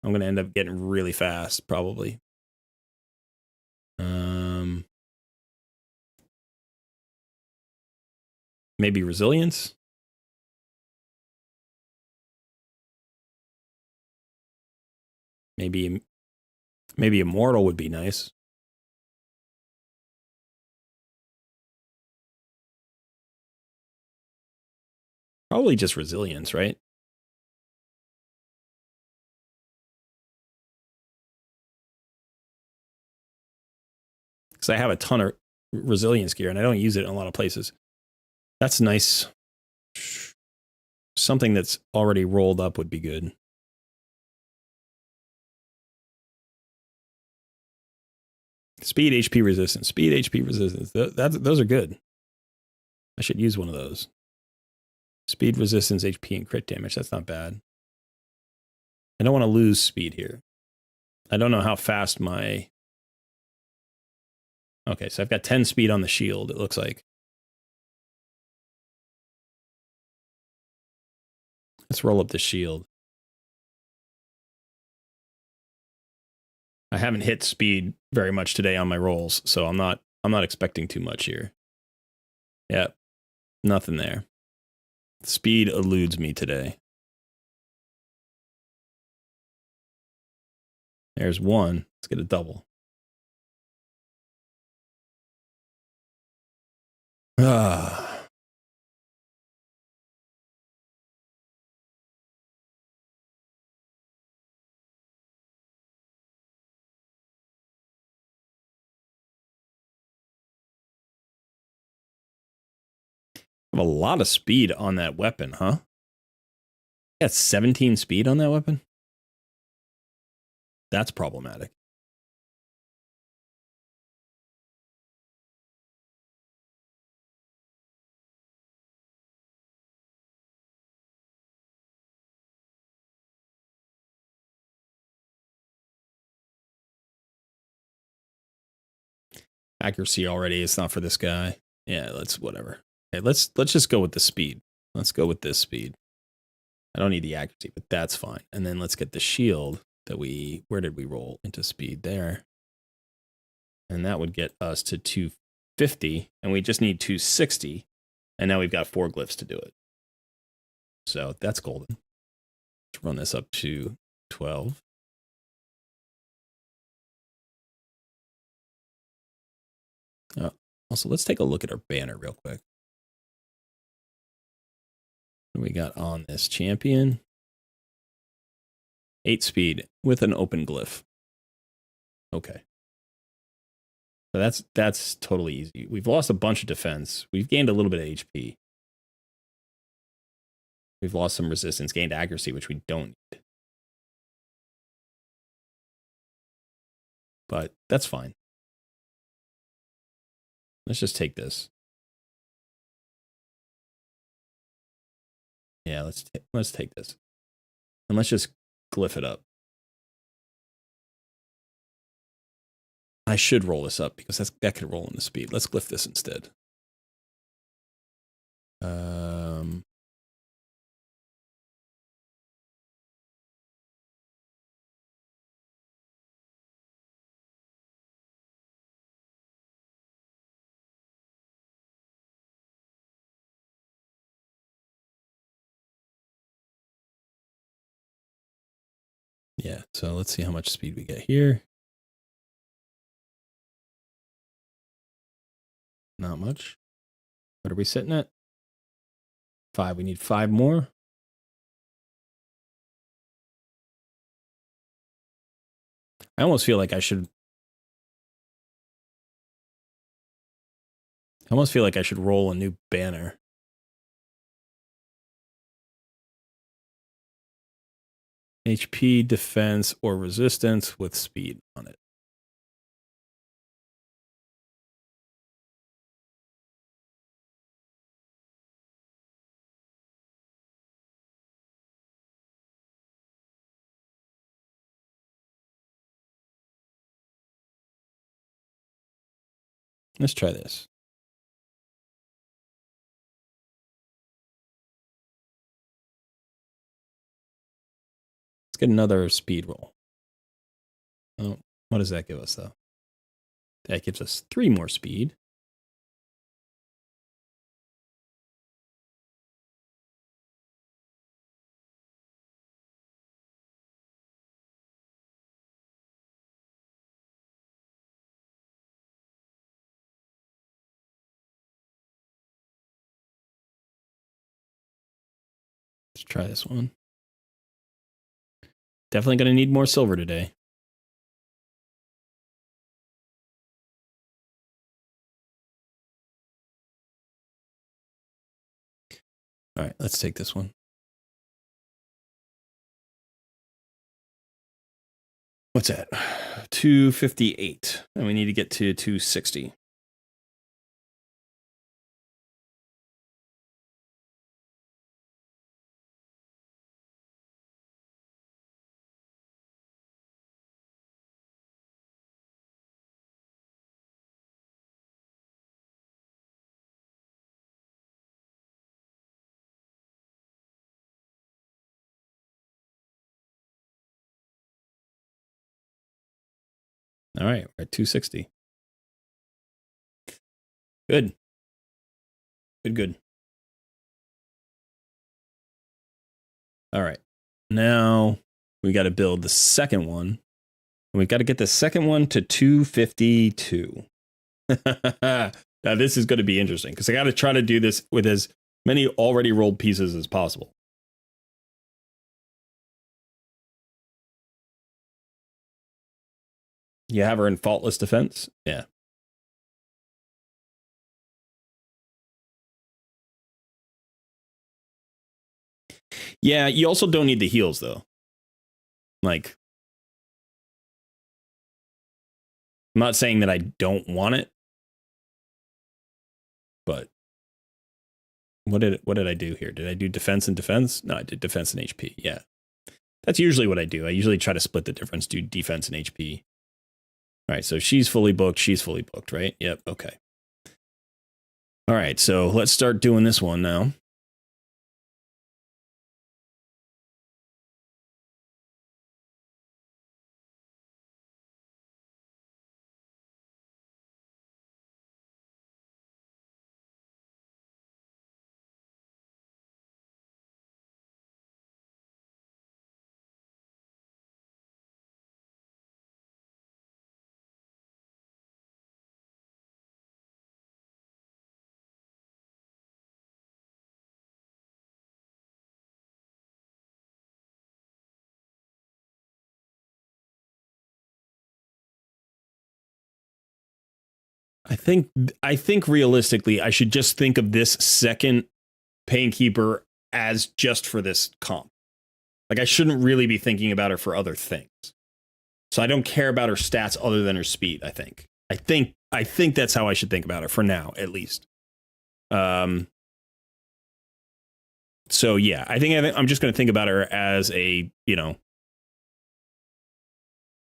I'm going to end up getting really fast, probably. Maybe resilience? Maybe immortal would be nice. Probably just resilience, right? Because I have a ton of resilience gear and I don't use it in a lot of places. That's nice. Something that's already rolled up would be good. Speed, HP resistance. Speed, HP resistance. Those are good. I should use one of those. Speed, resistance, HP, and crit damage. That's not bad. I don't want to lose speed here. I don't know how fast my... Okay, so I've got 10 speed on the shield, it looks like. Let's roll up the shield. I haven't hit speed very much today on my rolls, so I'm not expecting too much here. Yep. Nothing there. Speed eludes me today. There's one. Let's get a double. Ah. I have a lot of speed on that weapon, huh? I got 17 speed on that weapon? That's problematic. Accuracy already. It's not for this guy. Yeah, whatever. Okay, let's just go with the speed. Let's go with this speed. I don't need the accuracy, but that's fine. And then let's get the shield that where did we roll into speed there? And that would get us to 250, and we just need 260. And now we've got 4 glyphs to do it. So that's golden. Let's run this up to 12. Also, let's take a look at our banner real quick. What do we got on this champion? 8 speed with an open glyph. Okay. So that's totally easy. We've lost a bunch of defense. We've gained a little bit of HP. We've lost some resistance, gained accuracy, which we don't need. But that's fine. Let's just take this. Yeah, let's take this. And let's just glyph it up. I should roll this up because that could roll into speed. Let's glyph this instead. Yeah, so let's see how much speed we get here. Not much. What are we sitting at? 5. We need 5 more. I almost feel like I should roll a new banner. HP, defense, or resistance with speed on it. Let's try this. Let's get another speed roll. Oh, what does that give us, though? That gives us 3 more speed. Let's try this one. Definitely going to need more silver today. All right, let's take this one. What's that? 258. And we need to get to 260. All right, we're at 260. Good. Good. All right. Now we got to build the second one. And we've got to get the second one to 252. Now this is going to be interesting because I got to try to do this with as many already rolled pieces as possible. You have her in faultless defense? Yeah. Yeah, you also don't need the heals, though. Like, I'm not saying that I don't want it, but what did I do here? Did I do defense and defense? No, I did defense and HP. Yeah. That's usually what I do. I usually try to split the difference, do defense and HP. All right, so she's fully booked, right? Yep, okay. All right, so let's start doing this one now. I think realistically, I should just think of this second Painkeeper as just for this comp. Like I shouldn't really be thinking about her for other things. So I don't care about her stats other than her speed, I think. I think that's how I should think about her for now, at least. So yeah, I think I'm just going to think about her as a,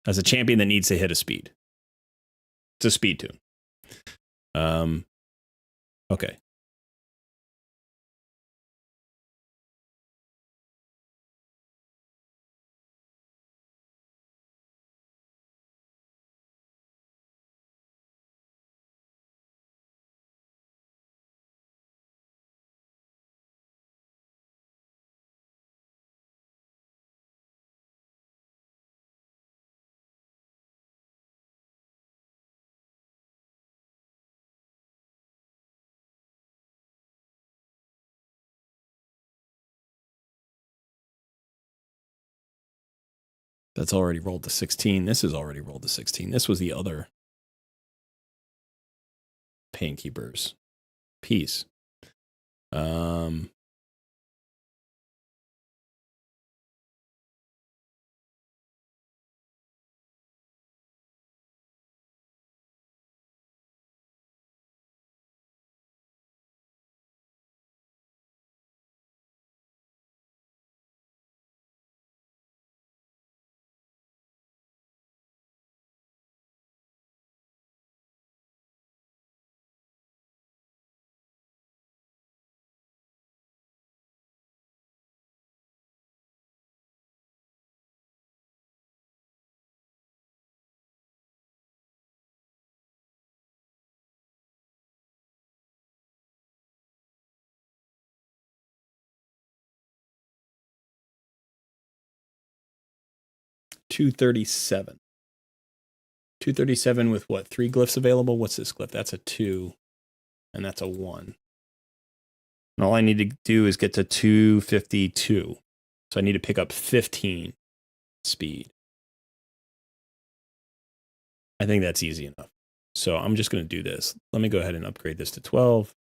as a champion that needs to hit a speed. It's a speed tune. Okay. That's already rolled to 16. This is already rolled to 16. This was the other Painkeeper's piece. $237. 237 with what? 3 glyphs available? What's this glyph? That's a 2. And that's a 1. And all I need to do is get to 252. So I need to pick up 15 speed. I think that's easy enough. So I'm just going to do this. Let me go ahead and upgrade this to 12.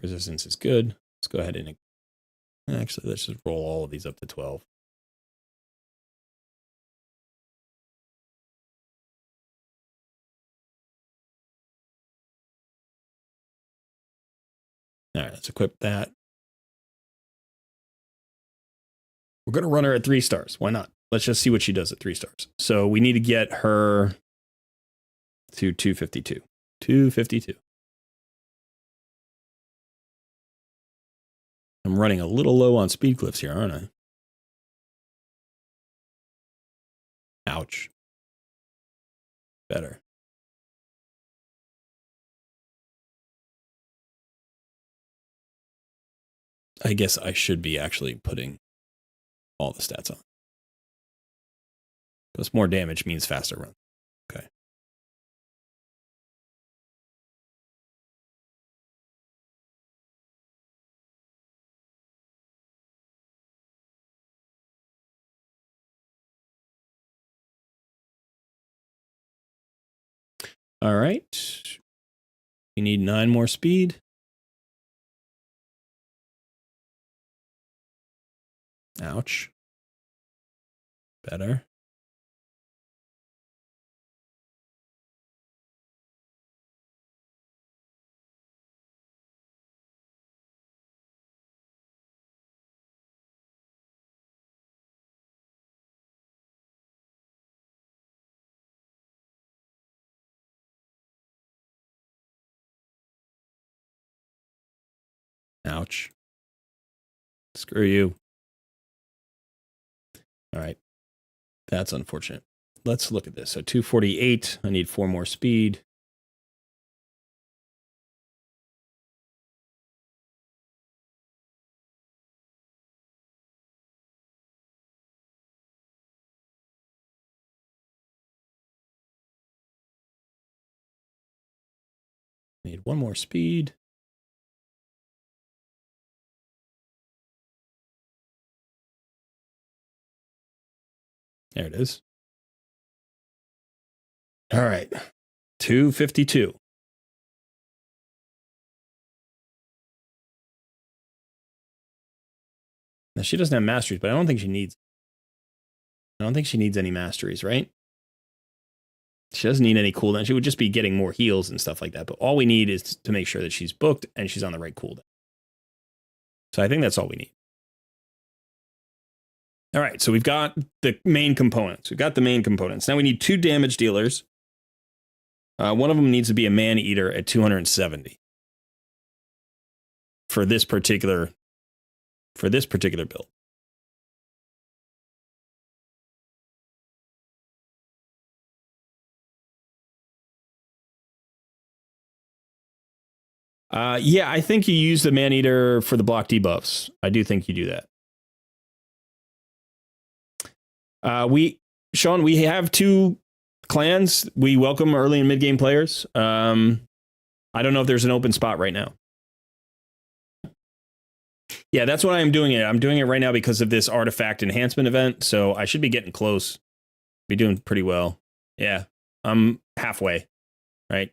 Resistance is good. Let's go ahead and actually, let's just roll all of these up to 12. All right, let's equip that. We're going to run her at 3 stars. Why not? Let's just see what she does at 3 stars. So we need to get her to 252. 252. I'm running a little low on speed glyphs here, aren't I? Ouch. Better. I guess I should be actually putting all the stats on. Because more damage means faster run. Okay. All right. We need 9 more speed. Ouch. Better. Ouch. Screw you. All right. That's unfortunate. Let's look at this. So 248. I need 4 more speed. Need 1 more speed. There it is. All right. 252. Now she doesn't have masteries, but I don't think she needs any masteries, right? She doesn't need any cooldown. She would just be getting more heals and stuff like that. But all we need is to make sure that she's booked and she's on the right cooldown. So I think that's all we need. All right, so we've got the main components. We've got the main components. Now we need 2 damage dealers. One of them needs to be a man-eater at 270 for this particular build. Yeah, I think you use the man-eater for the block debuffs. I do think you do that. Sean, we have 2 clans. We welcome early and mid-game players. I don't know if there's an open spot right now. Yeah, that's what I'm doing it. I'm doing it right now because of this artifact enhancement event. So I should be getting close. Be doing pretty well. Yeah, I'm halfway, right?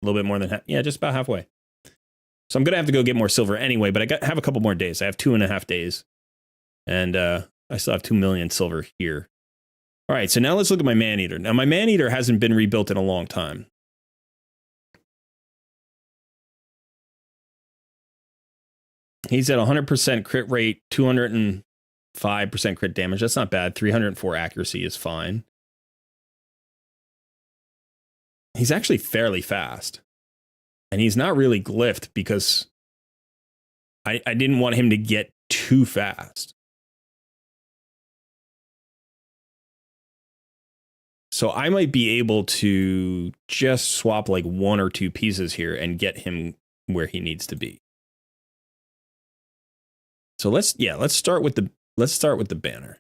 A little bit more than half. Yeah, just about halfway. So I'm going to have to go get more silver anyway, but I have a couple more days. I have 2.5 days. And I still have 2 million silver here. All right, so now let's look at my man-eater. Now, my man-eater hasn't been rebuilt in a long time. He's at 100% crit rate, 205% crit damage. That's not bad. 304 accuracy is fine. He's actually fairly fast. And he's not really glyphed because I didn't want him to get too fast. So I might be able to just swap like 1 or 2 pieces here and get him where he needs to be. So let's start with the banner.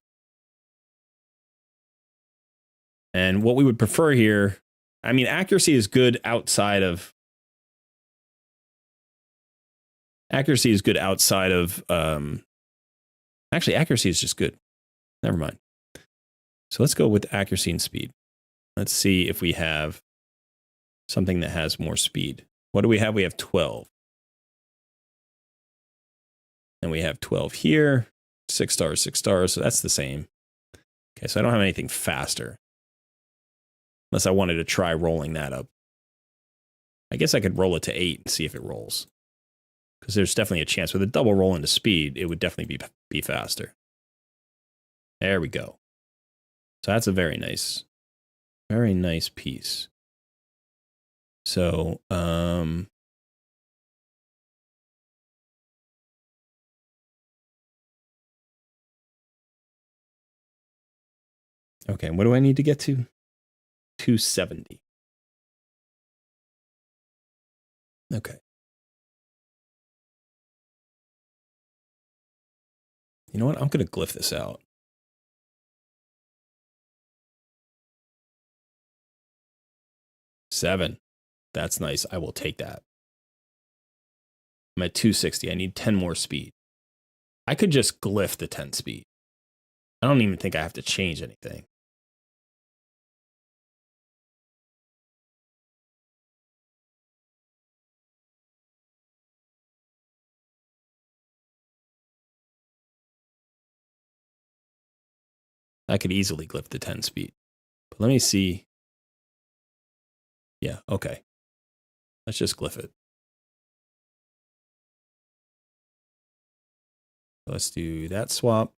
And what we would prefer here, I mean, accuracy is good outside of Accuracy is good outside of... actually, accuracy is just good. Never mind. So let's go with accuracy and speed. Let's see if we have something that has more speed. What do we have? We have 12. And we have 12 here. 6 stars, 6 stars. So that's the same. Okay, so I don't have anything faster. Unless I wanted to try rolling that up. I guess I could roll it to 8 and see if it rolls. Because there's definitely a chance with a double roll into speed, it would definitely be faster. There we go. So that's a very nice piece. So, okay, what do I need to get to? 270. Okay. You know what? I'm going to glyph this out. Seven. That's nice. I will take that. I'm at 260. I need 10 more speed. I could just glyph the 10 speed. I don't even think I have to change anything. I could easily glyph the 10 speed. But let me see. Yeah, okay. Let's just glyph it. Let's do that swap.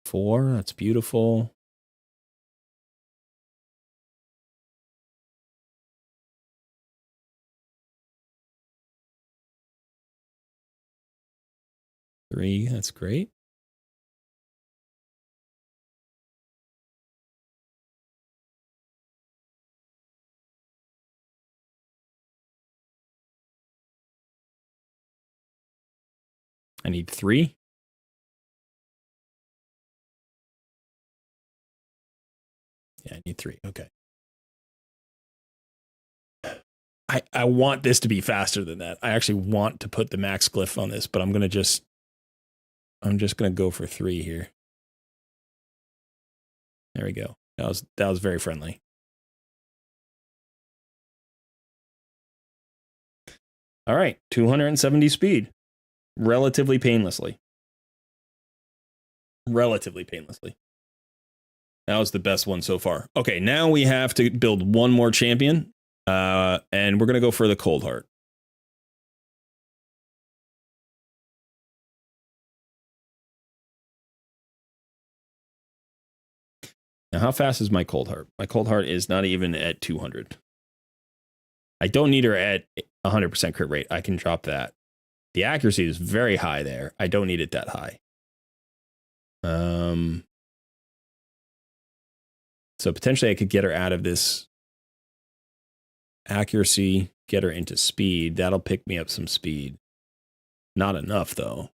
Four, that's beautiful. Three, that's great. I need 3. Yeah, I need 3. Okay. I want this to be faster than that. I actually want to put the max glyph on this, but I'm just gonna go for 3 here. There we go. That was very friendly. All right, 270 speed. Relatively painlessly. Relatively painlessly. That was the best one so far. Okay, now we have to build one more champion. And we're going to go for the Cold Heart. Now, how fast is my Cold Heart? My Cold Heart is not even at 200. I don't need her at 100% crit rate. I can drop that. The accuracy is very high there. I don't need it that high. So potentially I could get her out of this accuracy, get her into speed. That'll pick me up some speed. Not enough, though.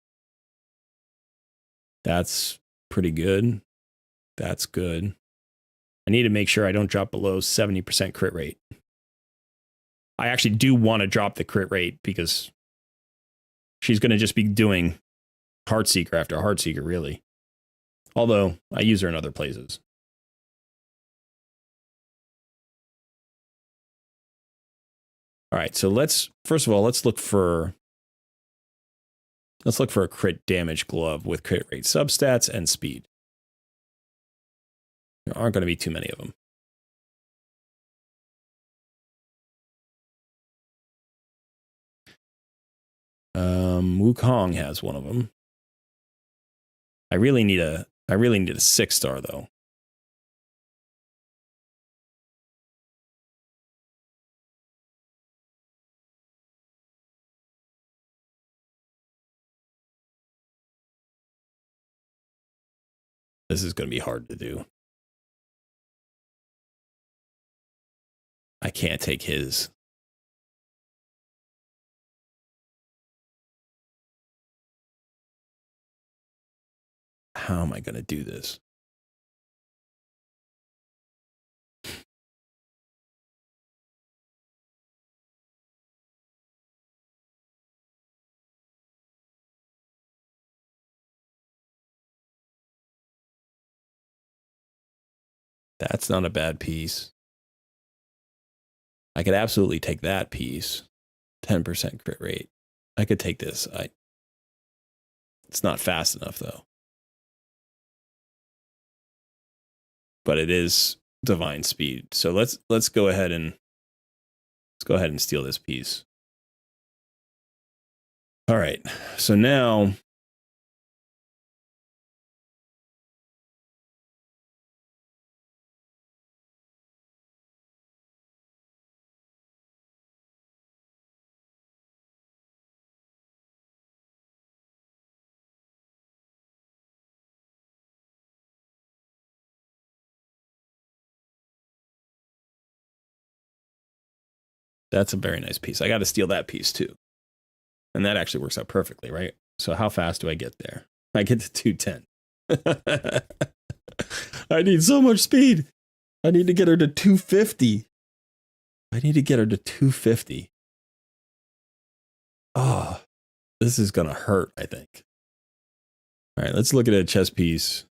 That's pretty good. That's good. I need to make sure I don't drop below 70% crit rate. I actually do want to drop the crit rate because she's going to just be doing Heartseeker after Heartseeker, really. Although I use her in other places. All right, so first of all, let's look for a crit damage glove with crit rate substats and speed. There aren't going to be too many of them. Wukong has one of them. I really need a 6-star though. This is going to be hard to do. I can't take his. How am I going to do this? That's not a bad piece. I could absolutely take that piece. 10% crit rate. I could take this. It's not fast enough though. But it is divine speed. So let's go ahead and steal this piece. All right. So now that's a very nice piece. I got to steal that piece too. And that actually works out perfectly, right? So how fast do I get there? I get to 210. I need so much speed. I need to get her to 250. I need to get her to 250. Oh, this is going to hurt, I think. All right, let's look at a chess piece.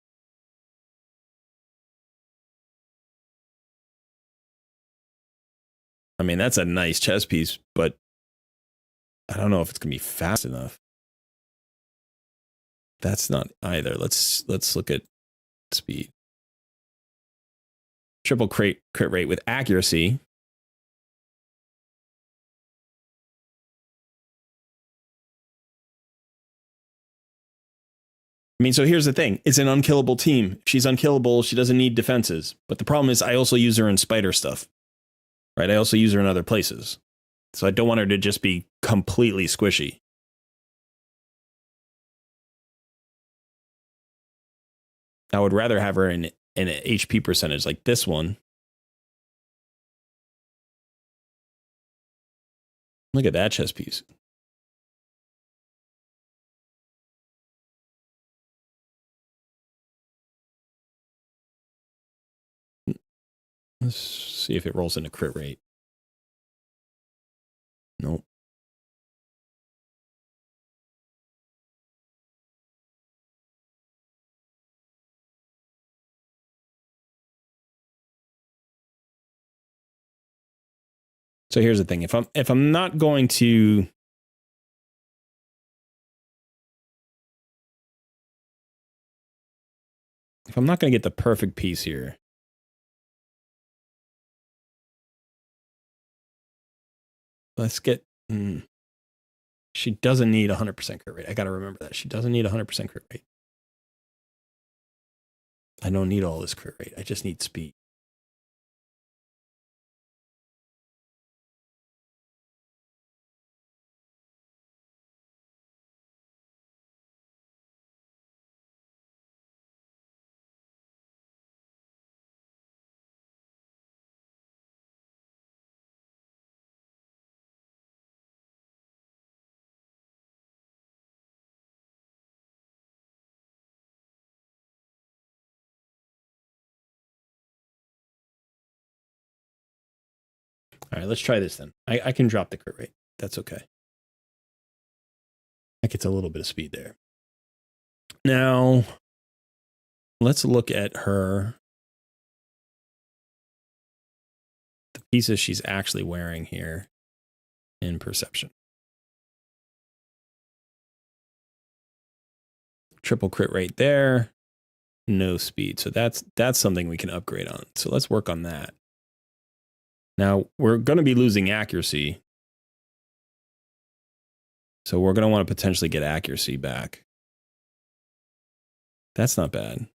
I mean, that's a nice chess piece, but I don't know if it's going to be fast enough. That's not either. Let's look at speed. Triple crit rate with accuracy. I mean, so here's the thing. It's an unkillable team. She's unkillable. She doesn't need defenses. But the problem is I also use her in spider stuff. Right? I also use her in other places. So I don't want her to just be completely squishy. I would rather have her in an HP percentage like this one. Look at that chess piece. Let's see if it rolls into crit rate. Nope. So here's the thing. If I'm not going to get the perfect piece here, let's get she doesn't need 100% crit rate. I got to remember that. She doesn't need 100% crit rate. I don't need all this crit rate. I just need speed. All right, let's try this then. I can drop the crit rate. That's okay. That gets a little bit of speed there. Now, let's look at her. The pieces she's actually wearing here in perception. Triple crit rate there. No speed. So that's something we can upgrade on. So let's work on that. Now, we're going to be losing accuracy. So we're going to want to potentially get accuracy back. That's not bad.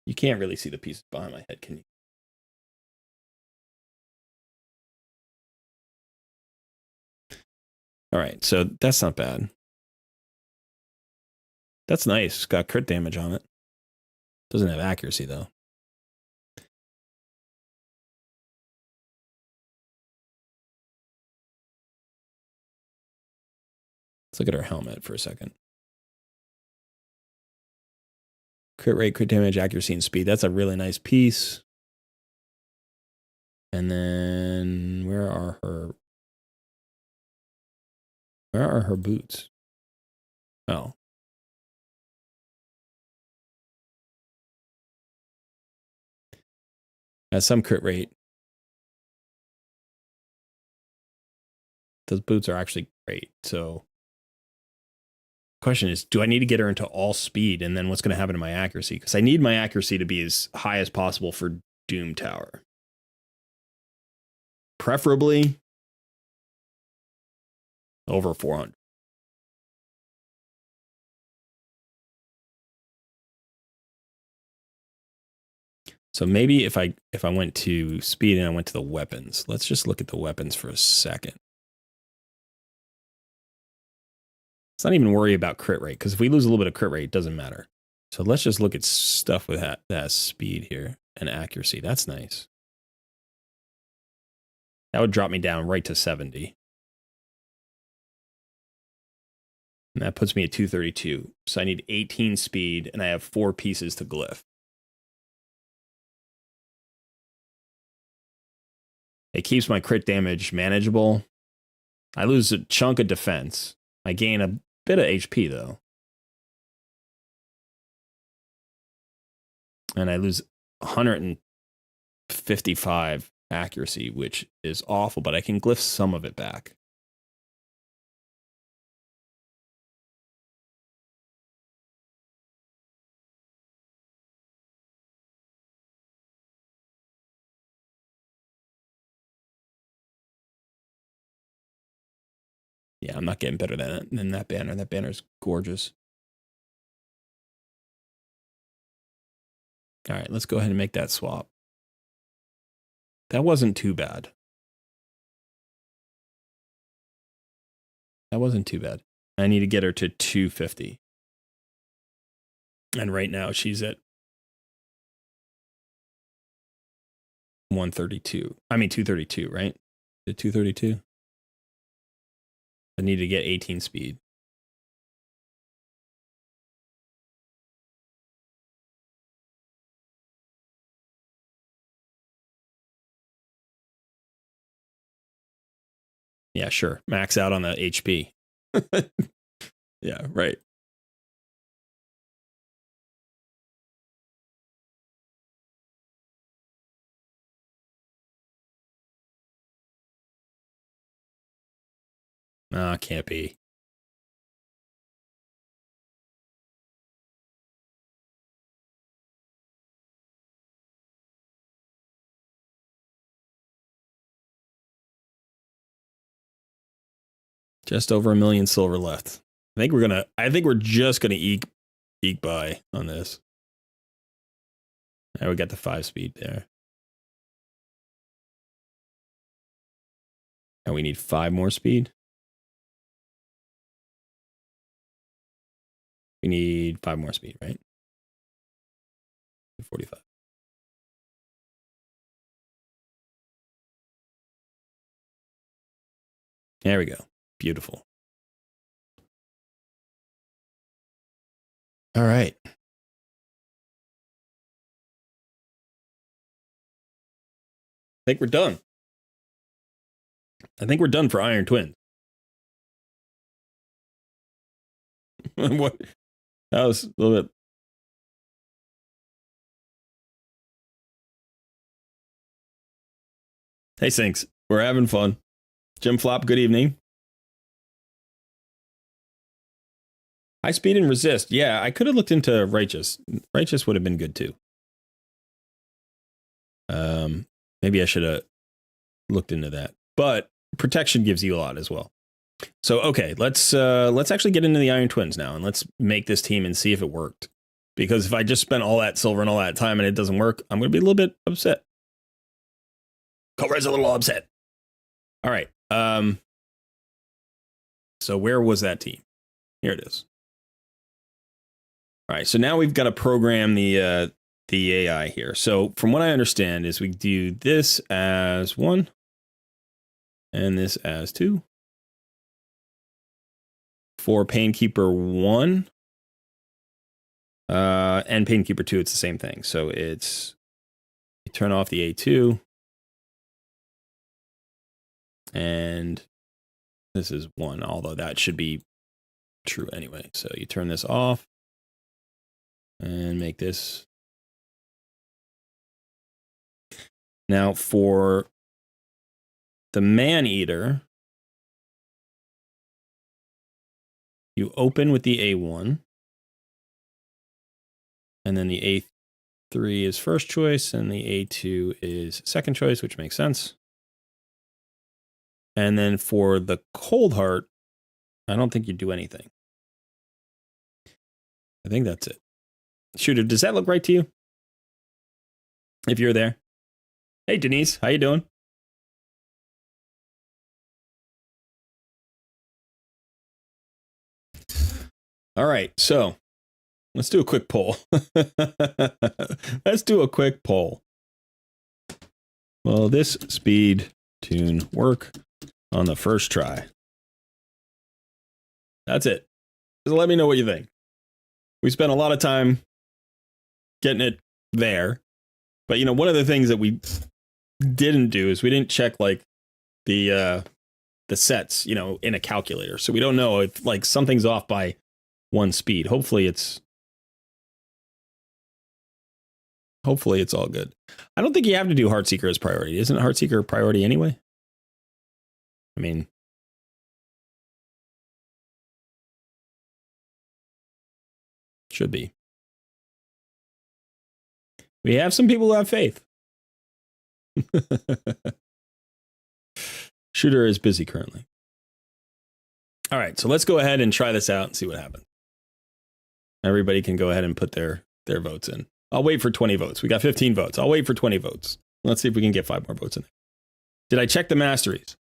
You can't really see the pieces behind my head, can you? All right, so that's not bad. That's nice. It's got crit damage on it. Doesn't have accuracy, though. Let's look at her helmet for a second. Crit rate, crit damage, accuracy, and speed. That's a really nice piece. And then where are her boots? Oh. Has some crit rate. Those boots are actually great. So question is, do I need to get her into all speed? And then what's going to happen to my accuracy? Because I need my accuracy to be as high as possible for Doom Tower. Preferably over 400. So maybe if I went to speed and I went to the weapons, let's just look at the weapons for a second. Let's not even worry about crit rate, because if we lose a little bit of crit rate, it doesn't matter. So let's just look at stuff with that has speed here and accuracy. That's nice. That would drop me down right to 70. And that puts me at 232. So I need 18 speed, and I have 4 pieces to glyph. It keeps my crit damage manageable. I lose a chunk of defense. I gain a bit of HP, though. And I lose 155 accuracy, which is awful, but I can glyph some of it back. Yeah, I'm not getting better than that banner. That banner's gorgeous. All right, let's go ahead and make that swap. That wasn't too bad. That wasn't too bad. I need to get her to 250. And right now she's at 132. I mean 232, right? Is it 232? I need to get 18 speed. Yeah, sure. Max out on the HP. Yeah, right. Nah, can't be. Just over 1 million silver left. I think we're just gonna eke by on this. Now we got the 5 speed there. And we need 5 more speed. We need 5 more speed, right? 45. There we go. Beautiful. All right. I think we're done. I think we're done for Iron Twins. What? That was a little bit. Hey, Sinks. We're having fun. Jim Flop, good evening. High speed and resist. Yeah, I could have looked into Righteous. Righteous would have been good too. Maybe I should have looked into that. But protection gives you a lot as well. So okay, let's actually get into the Iron Twins now, and let's make this team and see if it worked. Because if I just spent all that silver and all that time and it doesn't work, I'm going to be a little bit upset. Cobra's a little upset. All right. So where was that team? Here it is. All right. So now we've got to program the AI here. So from what I understand is we do this as 1 and this as 2. For Painkeeper 1 and Painkeeper 2, it's the same thing. So it's you turn off the A2 and this is 1, although that should be true anyway. So you turn this off and make this. Now for the man-eater, you open with the A1, and then the A3 is first choice, and the A2 is second choice, which makes sense. And then for the cold heart, I don't think you do anything. I think that's it. Shooter, does that look right to you? If you're there. Hey, Denise, how you doing? All right, so let's do a quick poll. Let's do a quick poll. Will this speed tune work on the first try? That's it. Just let me know what you think. We spent a lot of time getting it there. But, you know, one of the things that we didn't do is we didn't check, like, the sets, you know, in a calculator. So we don't know if, like, something's off by one speed. Hopefully it's all good. I don't think you have to do Heartseeker as priority. Isn't Heartseeker a priority anyway? I mean, should be. We have some people who have faith. Shooter is busy currently. All right, so let's go ahead and try this out and see what happens. Everybody can go ahead and put their votes in. I'll wait for 20 votes. We got 15 votes. I'll wait for 20 votes. Let's see if we can get 5 more votes in there. Did I check the masteries?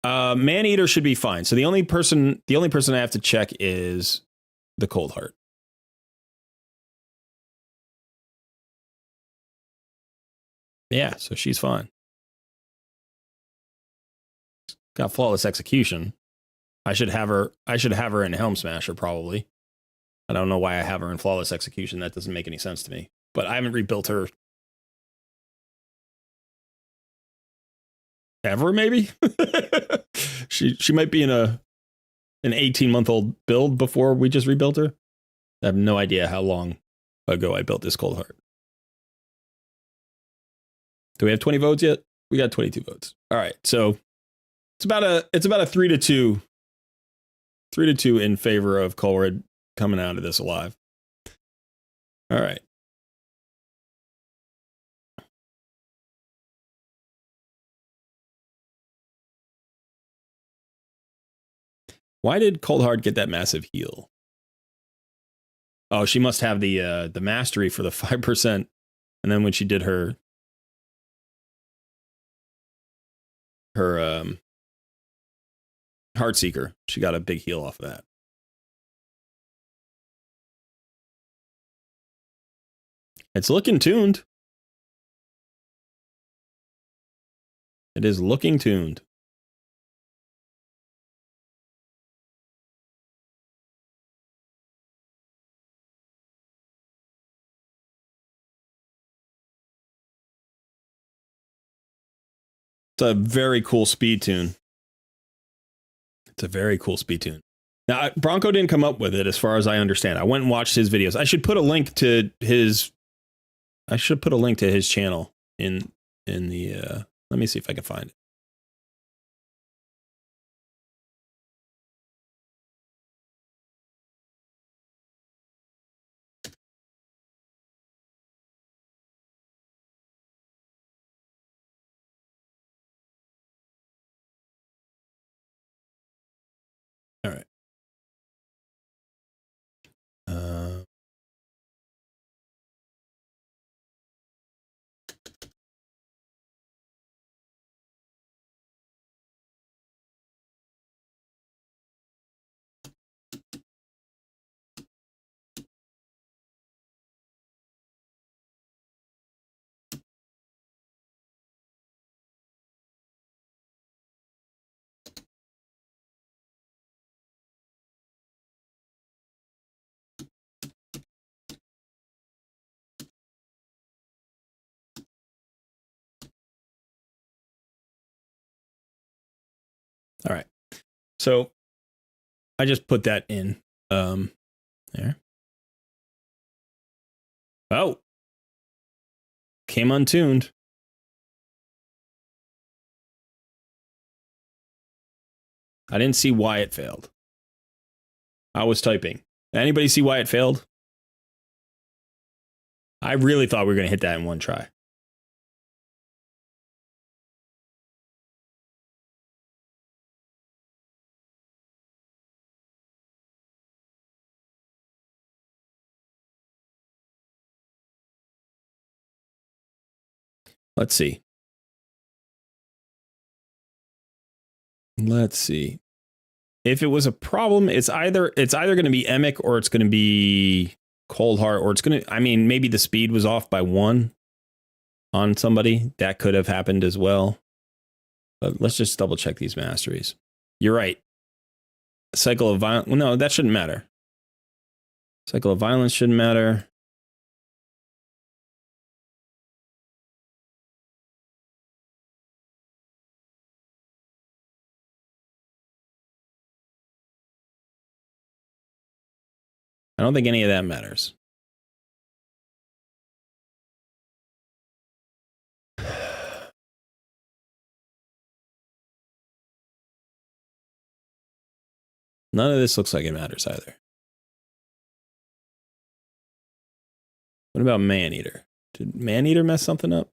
Man-eater should be fine. So the only person I have to check is the cold heart. Yeah, so she's fine. Got flawless execution. I should have her in Helm Smasher probably. I don't know why I have her in flawless execution. That doesn't make any sense to me. But I haven't rebuilt her ever, maybe. she might be in an 18-month-old build before we just rebuilt her. I have no idea how long ago I built this cold heart. Do we have 20 votes yet? We got 22 votes. All right, so it's about a 3-2. 3-2 in favor of Colered coming out of this alive. All right. Why did Cold Hard get that massive heal? Oh, she must have the mastery for the 5%. And then when she did her Heartseeker, she got a big heal off of that. It's looking tuned. It is looking tuned. It's a very cool speed tune. It's a very cool speed tune. Now, Bronko didn't come up with it, as far as I understand. I went and watched his videos. I should put a link to his channel in the. Let me see if I can find it. All right. All right. So I just put that in there. Oh. Came untuned. I didn't see why it failed. I was typing. Anybody see why it failed? I really thought we were going to hit that in one try. Let's see. Let's see. If it was a problem, it's either going to be Emic or it's going to be Cold Heart, or it's going to, I mean, maybe the speed was off by 1 on somebody. That could have happened as well. But let's just double check these masteries. You're right. Cycle of Violence. Well, no, that shouldn't matter. Cycle of Violence shouldn't matter. I don't think any of that matters. None of this looks like it matters either. What about Maneater? Did Maneater mess something up?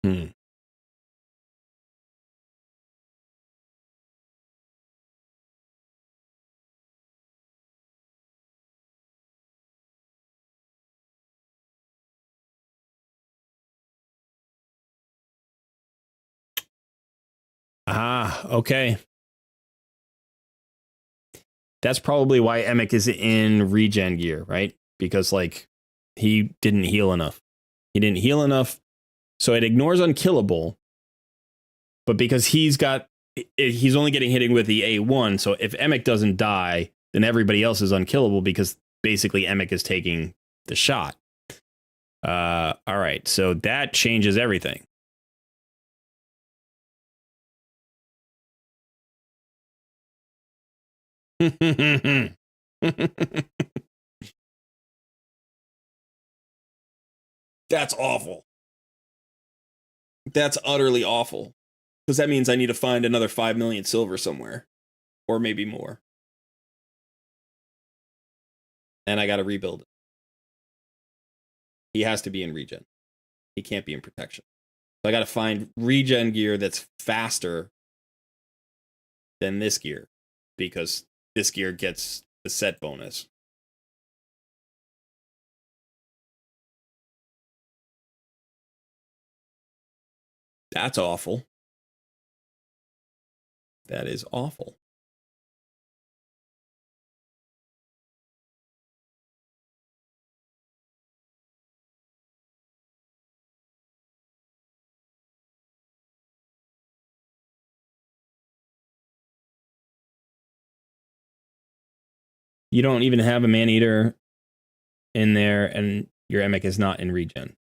Hmm. Ah, okay. That's probably why Emic is in regen gear, right? Because like he didn't heal enough. He didn't heal enough, so it ignores unkillable. But because he's only getting hit with the A1, so if Emic doesn't die, then everybody else is unkillable because basically Emic is taking the shot. All right, so that changes everything. That's awful. That's utterly awful. Because that means I need to find another 5 million silver somewhere. Or maybe more. And I got to rebuild it. He has to be in regen. He can't be in protection. So I got to find regen gear that's faster than this gear. Because this gear gets the set bonus. That's awful. That is awful. You don't even have a Maneater in there, and your Emic is not in regen.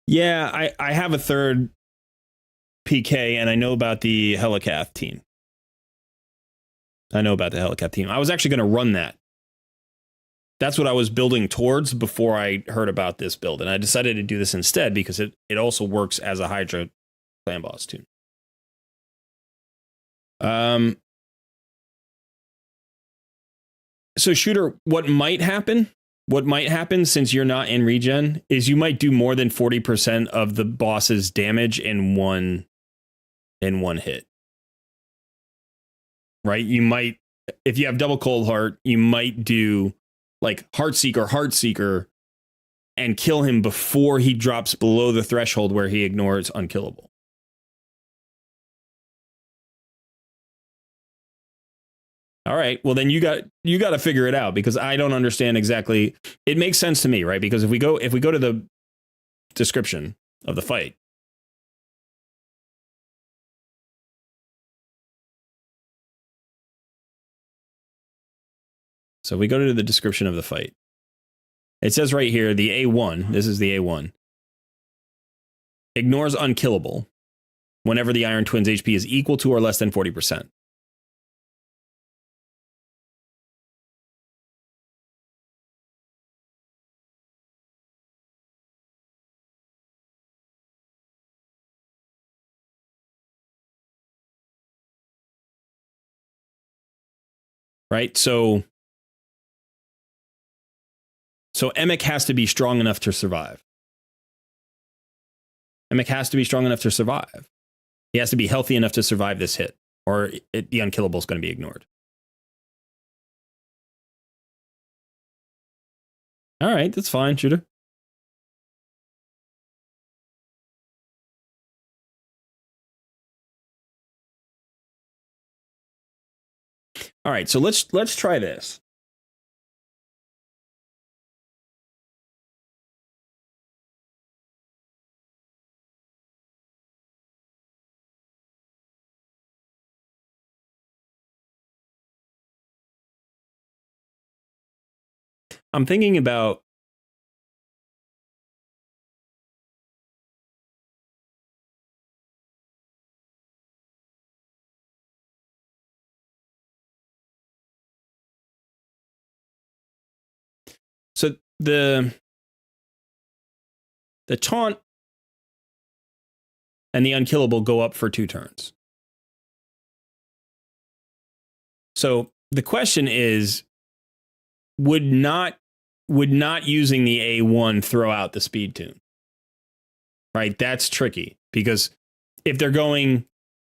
Yeah, I have a third PK, and I know about the Helicath team. I was actually going to run that. That's what I was building towards before I heard about this build, and I decided to do this instead because it also works as a Hydra clan boss tune. So, Shooter, what might happen what might happen since you're not in regen is you might do more than 40% of the boss's damage in one hit. Right? You might, if you have double cold heart, you might do like Heartseeker, and kill him before he drops below the threshold where he ignores unkillable. All right, well then you got to figure it out, because I don't understand exactly. It makes sense to me, right? Because if we go to the description of the fight, so we go to the description of the fight. It says right here, the A1, this is the A1, ignores unkillable whenever the Iron Twin's HP is equal to or less than 40%. Right? So Emic has to be strong enough to survive. Emic has to be strong enough to survive. He has to be healthy enough to survive this hit, or the unkillable is going to be ignored. All right, that's fine, shooter. All right, so let's try this. I'm thinking about so the taunt and the unkillable go up for 2 turns. So the question is, would not using the A1 throw out the speed tune? Right? That's tricky, because if they're going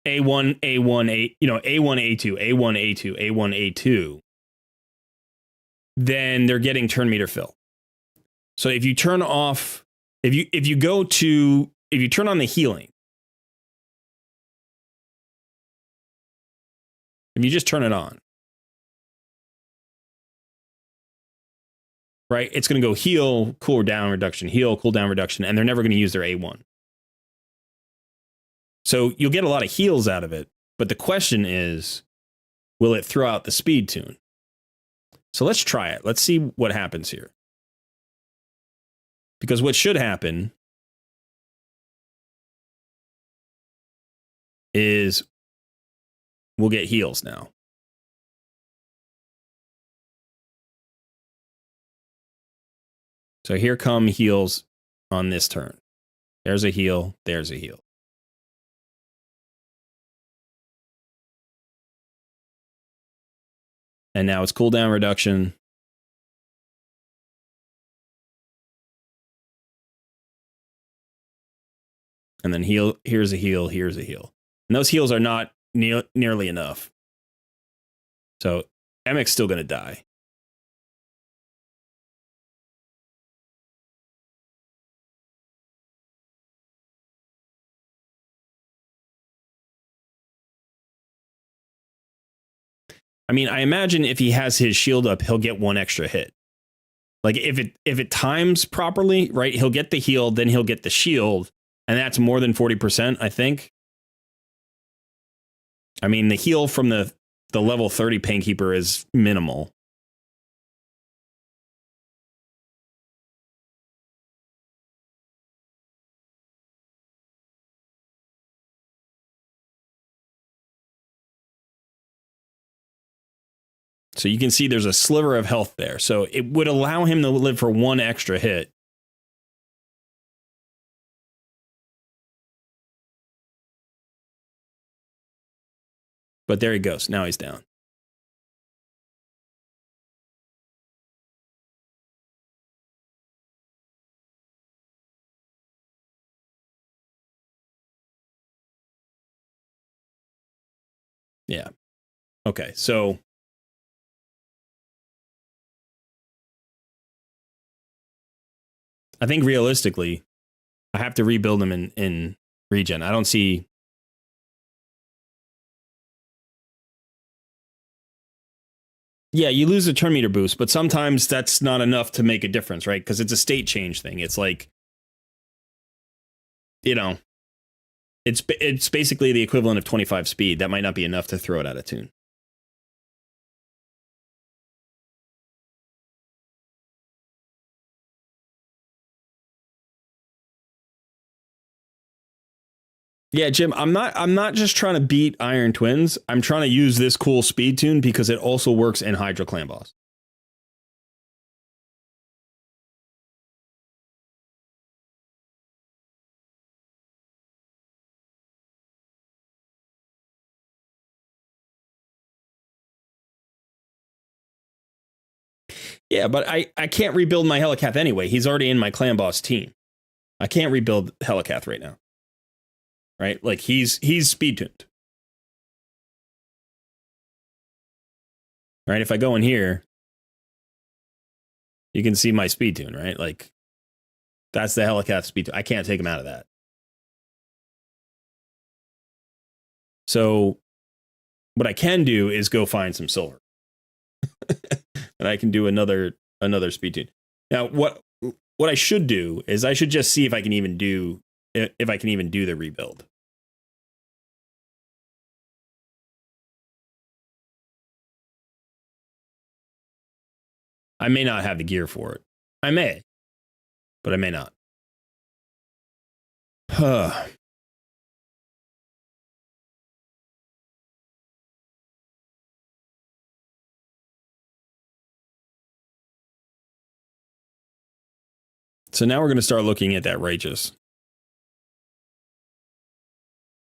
A1, A1, A1, A2, A1, A2, A1, A2, then they're getting turn meter fill. So if you turn off, if you turn on the healing, if you just turn it on, right, it's going to go heal, cooldown reduction, heal, cooldown reduction, and they're never going to use their A1. So you'll get a lot of heals out of it, but the question is, will it throw out the speed tune? So let's try it. Let's see what happens here. Because what should happen is we'll get heals now. So here come heals on this turn. There's a heal. There's a heal. And now it's cooldown reduction. And then heal. Here's a heal. Here's a heal. And those heals are not nearly enough. So Emic's still going to die. I mean, I imagine if he has his shield up, he'll get 1 extra hit. Like if it times properly, right, he'll get the heal, then he'll get the shield, and that's more than 40%, I think. I mean, the heal from the level 30 Painkeeper is minimal. So you can see there's a sliver of health there. So it would allow him to live for 1 extra hit. But there he goes. Now he's down. Yeah. Okay, so I think realistically, I have to rebuild him in regen. I don't see. Yeah, you lose a turn meter boost, but sometimes that's not enough to make a difference, right? Because it's a state change thing. It's like, you know, it's basically the equivalent of 25 speed. That might not be enough to throw it out of tune. Yeah, Jim, I'm not just trying to beat Iron Twins. I'm trying to use this cool speed tune because it also works in Hydra Clan Boss. Yeah, but I can't rebuild my Helicath anyway. He's already in my Clan Boss team. I can't rebuild Helicath right now. Right? Like he's speed tuned. Right? If I go in here, you can see my speed tune, right? Like that's the Helicath speed tune. I can't take him out of that. So what I can do is go find some silver. And I can do another speed tune. Now what I should do is I should just see if I can even do the rebuild. I may not have the gear for it. I may, but I may not. So now we're going to start looking at that righteous.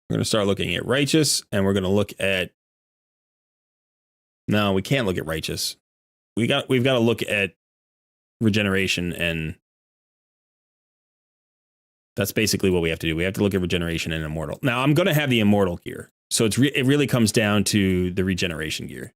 We're going to start looking at righteous, and we're going to look at. No, we can't look at righteous. We've got to look at regeneration, and that's basically what we have to do. We have to look at regeneration and immortal. Now I'm going to have the immortal gear, so it really comes down to the regeneration gear.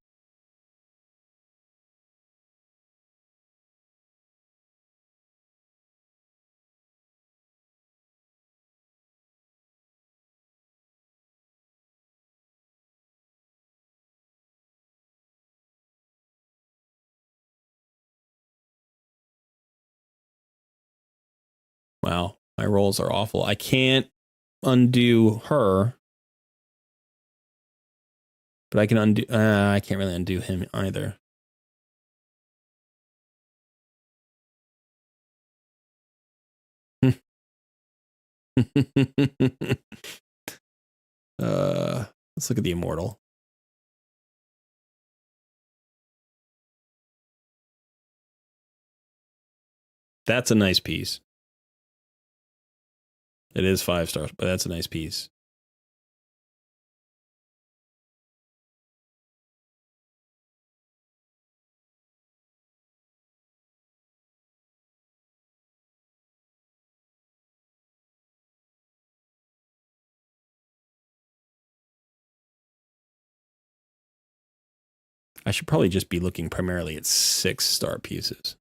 Wow, my rolls are awful. I can't undo her, but I can undo. I can't really undo him either. Let's look at the immortal. That's a nice piece. It is 5 stars, but that's a nice piece. I should probably just be looking primarily at 6-star pieces.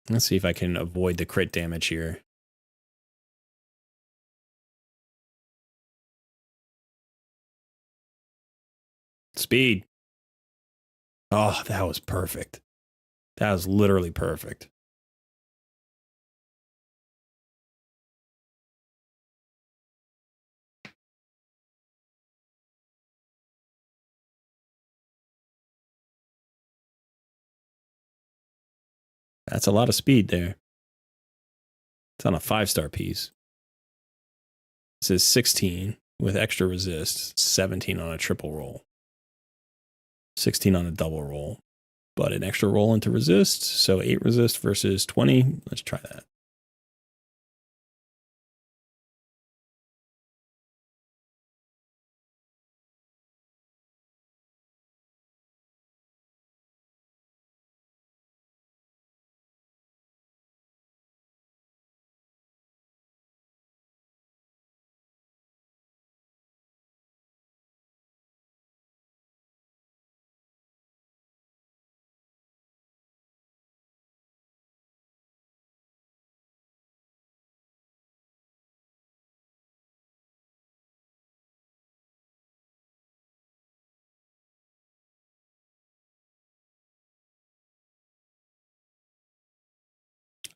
Let's see if I can avoid the crit damage here. Speed. Oh, that was perfect. That was literally perfect. That's a lot of speed there. It's on a 5-star piece. This is 16 with extra resist, 17 on a triple roll, 16 on a double roll, but an extra roll into resist. So 8 resist versus 20. Let's try that.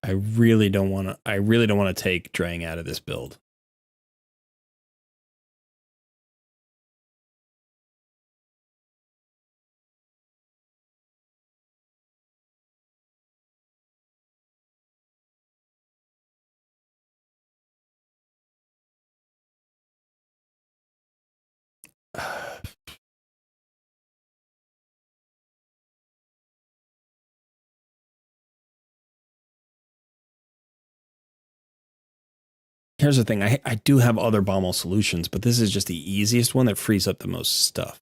I really don't want to take Drang out of this build. Here's the thing. I do have other Bommel solutions, but this is just the easiest one that frees up the most stuff.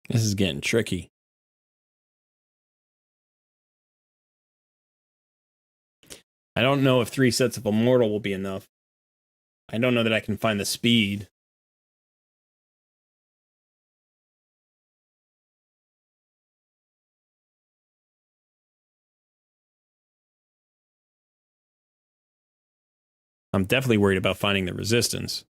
This is getting tricky. I don't know if 3 sets of Immortal will be enough. I don't know that I can find the speed. I'm definitely worried about finding the resistance.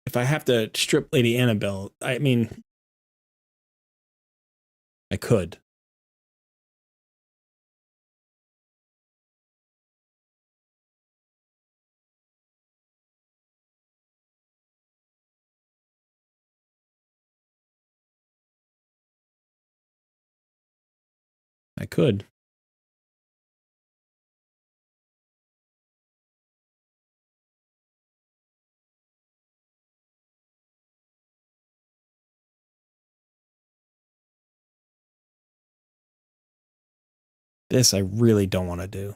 If I have to strip Lady Annabelle, I mean, I could. I could. This I really don't want to do.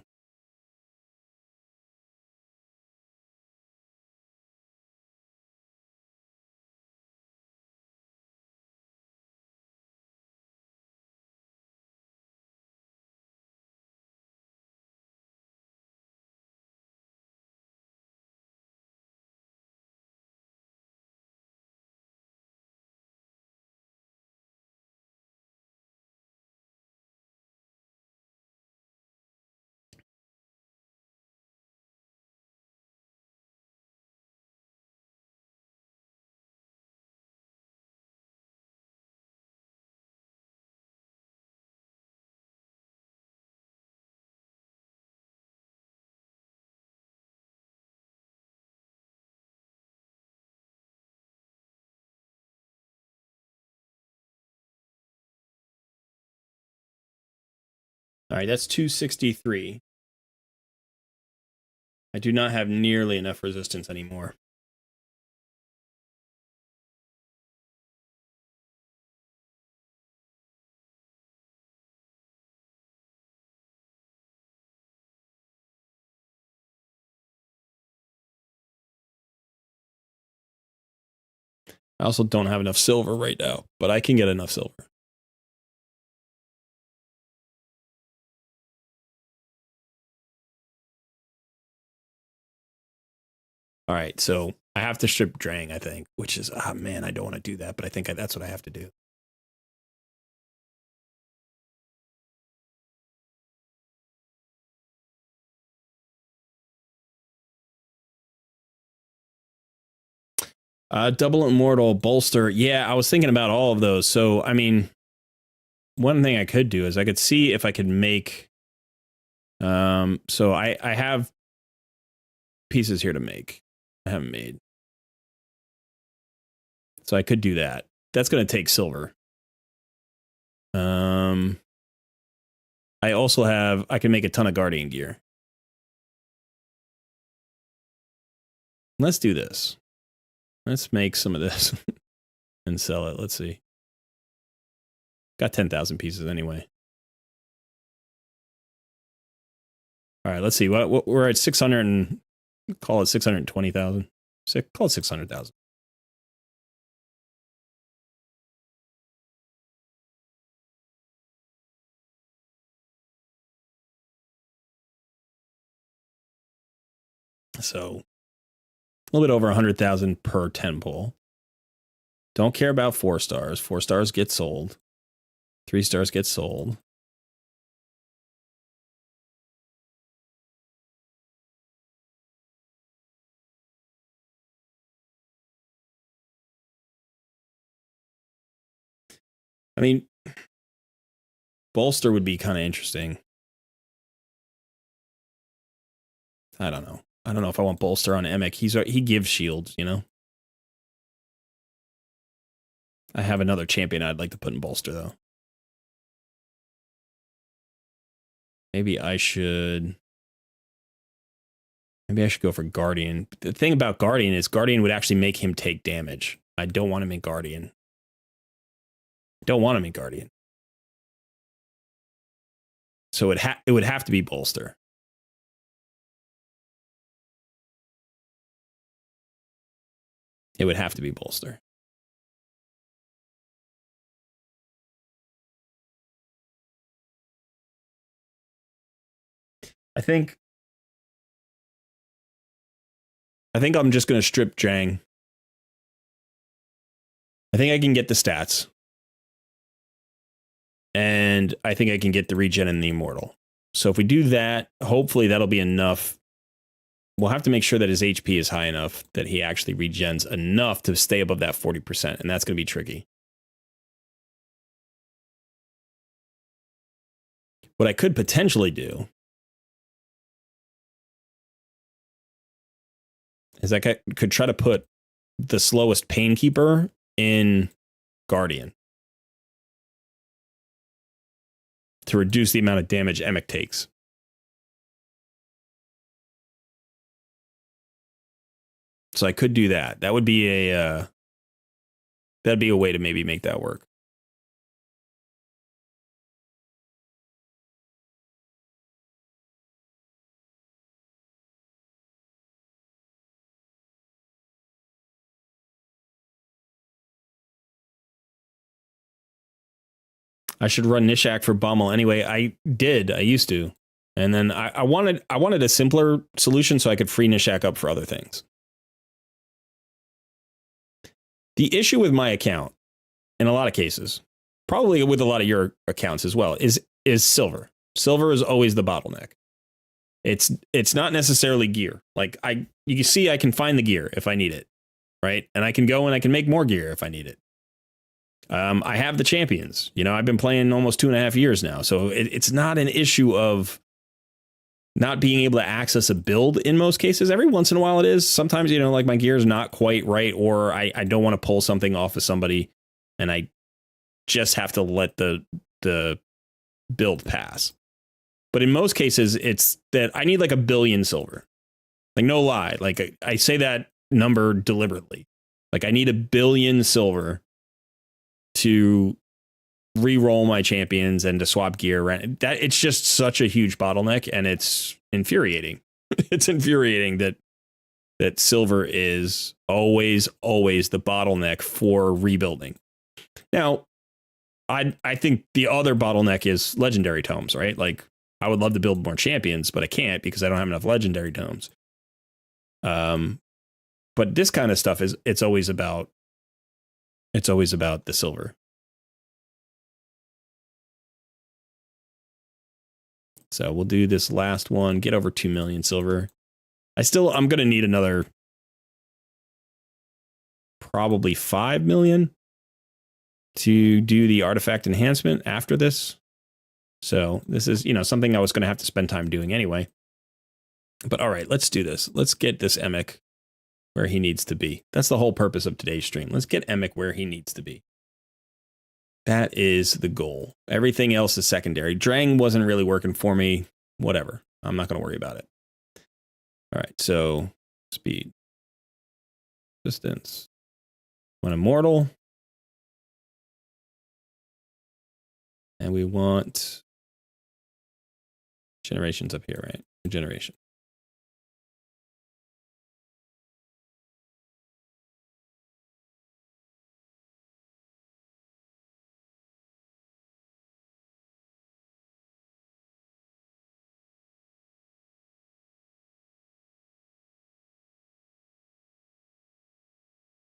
All right, that's 263. I do not have nearly enough resistance anymore. I also don't have enough silver right now, but I can get enough silver. All right, so I have to strip Drang, I think, which is, man, I don't want to do that, but I think that's what I have to do. Double Immortal, Bolster. Yeah, I was thinking about all of those. So, I mean, one thing I could do is I could see if I could make... so I have pieces here to make. I haven't made. So I could do that. That's going to take silver. I also have... I can make a ton of Guardian gear. Let's do this. Let's make some of this and sell it. Let's see. Got 10,000 pieces anyway. All right, let's see. What we're at 600 and call it 620,000. Call it 600,000. So a little bit over 100,000 per 10 pull. Don't care about 4 stars. 4 stars get sold. 3 stars get sold. I mean, Bolster would be kind of interesting. I don't know. I don't know if I want Bolster on Emek. He gives shields, you know? I have another champion I'd like to put in Bolster, though. Maybe I should go for Guardian. The thing about Guardian is Guardian would actually make him take damage. I don't want him in Guardian. Don't want him in Guardian. So it would have to be Bolster. It would have to be Bolster. I think I'm just going to strip Jang. I think I can get the stats. And I think I can get the regen and the immortal. So if we do that, hopefully that'll be enough. We'll have to make sure that his HP is high enough that he actually regens enough to stay above that 40%. And that's going to be tricky. What I could potentially do is I could try to put the slowest Painkeeper in Guardian to reduce the amount of damage Emek takes. So I could do that. That would be that'd be a way to maybe make that work. I should run Nishak for Bommel anyway. I used to. And then I wanted a simpler solution so I could free Nishak up for other things. The issue with my account, in a lot of cases, probably with a lot of your accounts as well, is silver. Silver is always the bottleneck. It's not necessarily gear. Like you can see I can find the gear if I need it, right? And I can go and I can make more gear if I need it. I have the champions. You know, I've been playing almost 2.5 years now, so it's not an issue of not being able to access a build in most cases. Every once in a while it is. Sometimes, you know, like my gear is not quite right, or I don't want to pull something off of somebody and I just have to let the build pass. But in most cases, it's that I need like 1 billion silver. Like, no lie. Like I say that number deliberately. Like I need 1 billion silver to re-roll my champions and to swap gear. That it's just such a huge bottleneck, and it's infuriating. It's infuriating that that silver is always the bottleneck for rebuilding. Now, I think the other bottleneck is legendary tomes, right? Like, I would love to build more champions, but I can't because I don't have enough legendary tomes. But this kind of stuff it's always about the silver. So we'll do this last one, get over 2 million silver. I'm going to need another probably 5 million to do the artifact enhancement after this. So this is, something I was going to have to spend time doing anyway. But all right, let's do this. Let's get this Emic where he needs to be. That's the whole purpose of today's stream. Let's get Emic where he needs to be. That is the goal. Everything else is secondary. Drang wasn't really working for me. Whatever. I'm not going to worry about it. All right, so speed, distance. Want immortal. And we want generations up here, right? Generation.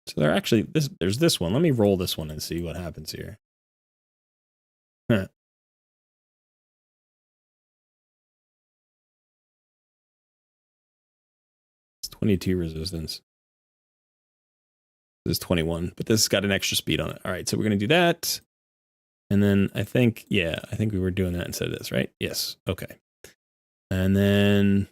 So there's this one. Let me roll this one and see what happens here. Huh. It's 22 resistance. This is 21, but this has got an extra speed on it. All right, so we're going to do that. And then I think we were doing that instead of this, right? Yes. Okay. And then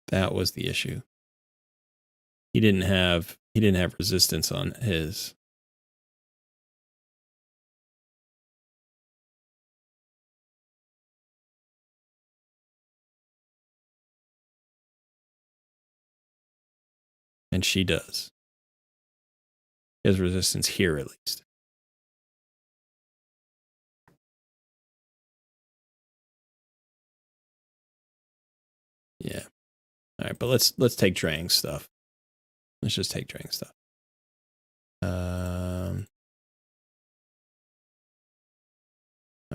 that was the issue. He didn't have resistance on his. And she does. He has resistance here at least. Yeah. All right, but let's take Drang's stuff. Let's just take Drang's stuff. All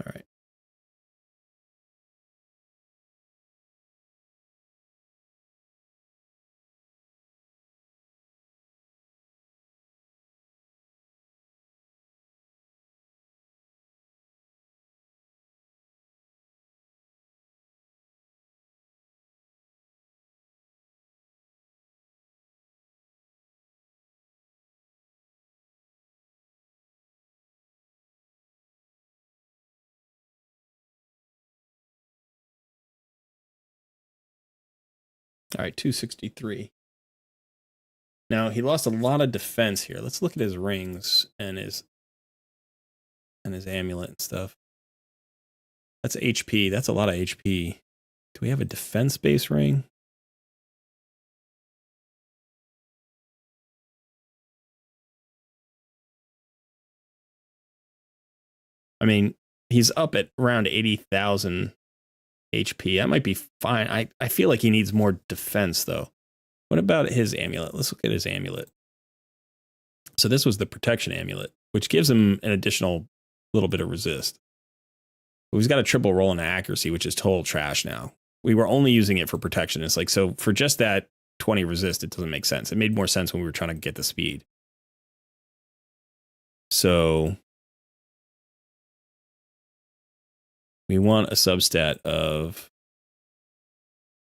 right. All right, 263. Now, he lost a lot of defense here. Let's look at his rings and his amulet and stuff. That's HP. That's a lot of HP. Do we have a defense base ring? I mean, he's up at around 80,000 HP. That might be fine. I feel like he needs more defense, though. What about his amulet? Let's look at his amulet. So this was the protection amulet, which gives him an additional little bit of resist. But he's got a triple roll in accuracy, which is total trash now. We were only using it for protection. It's like, so for just that 20 resist, it doesn't make sense. It made more sense when we were trying to get the speed. So we want a substat of,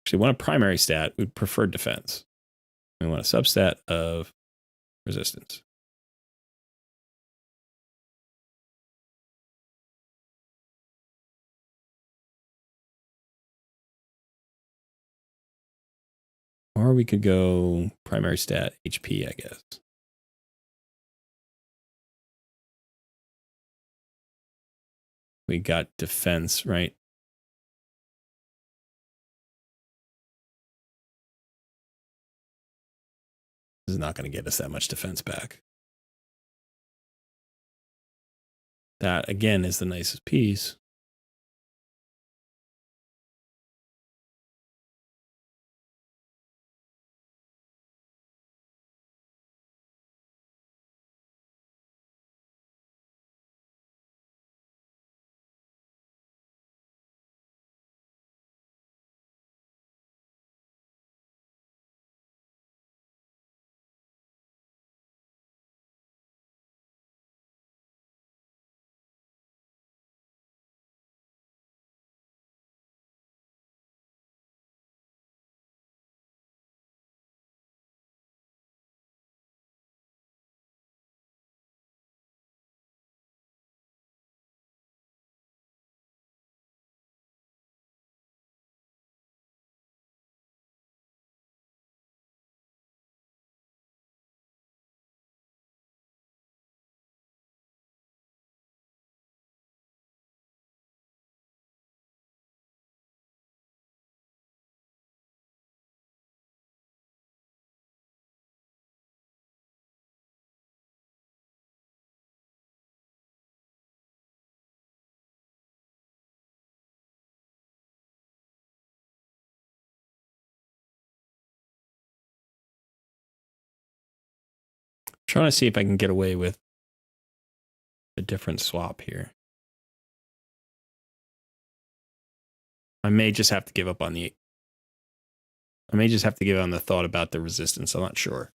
actually want a primary stat. We'd prefer defense. We want a substat of resistance. Or we could go primary stat HP, I guess. We got defense, right? This is not going to get us that much defense back. That, again, is the nicest piece. Trying to see if I can get away with a different swap here. I may just have to give up on the... I may just have to give on the thought about the resistance. I'm not sure.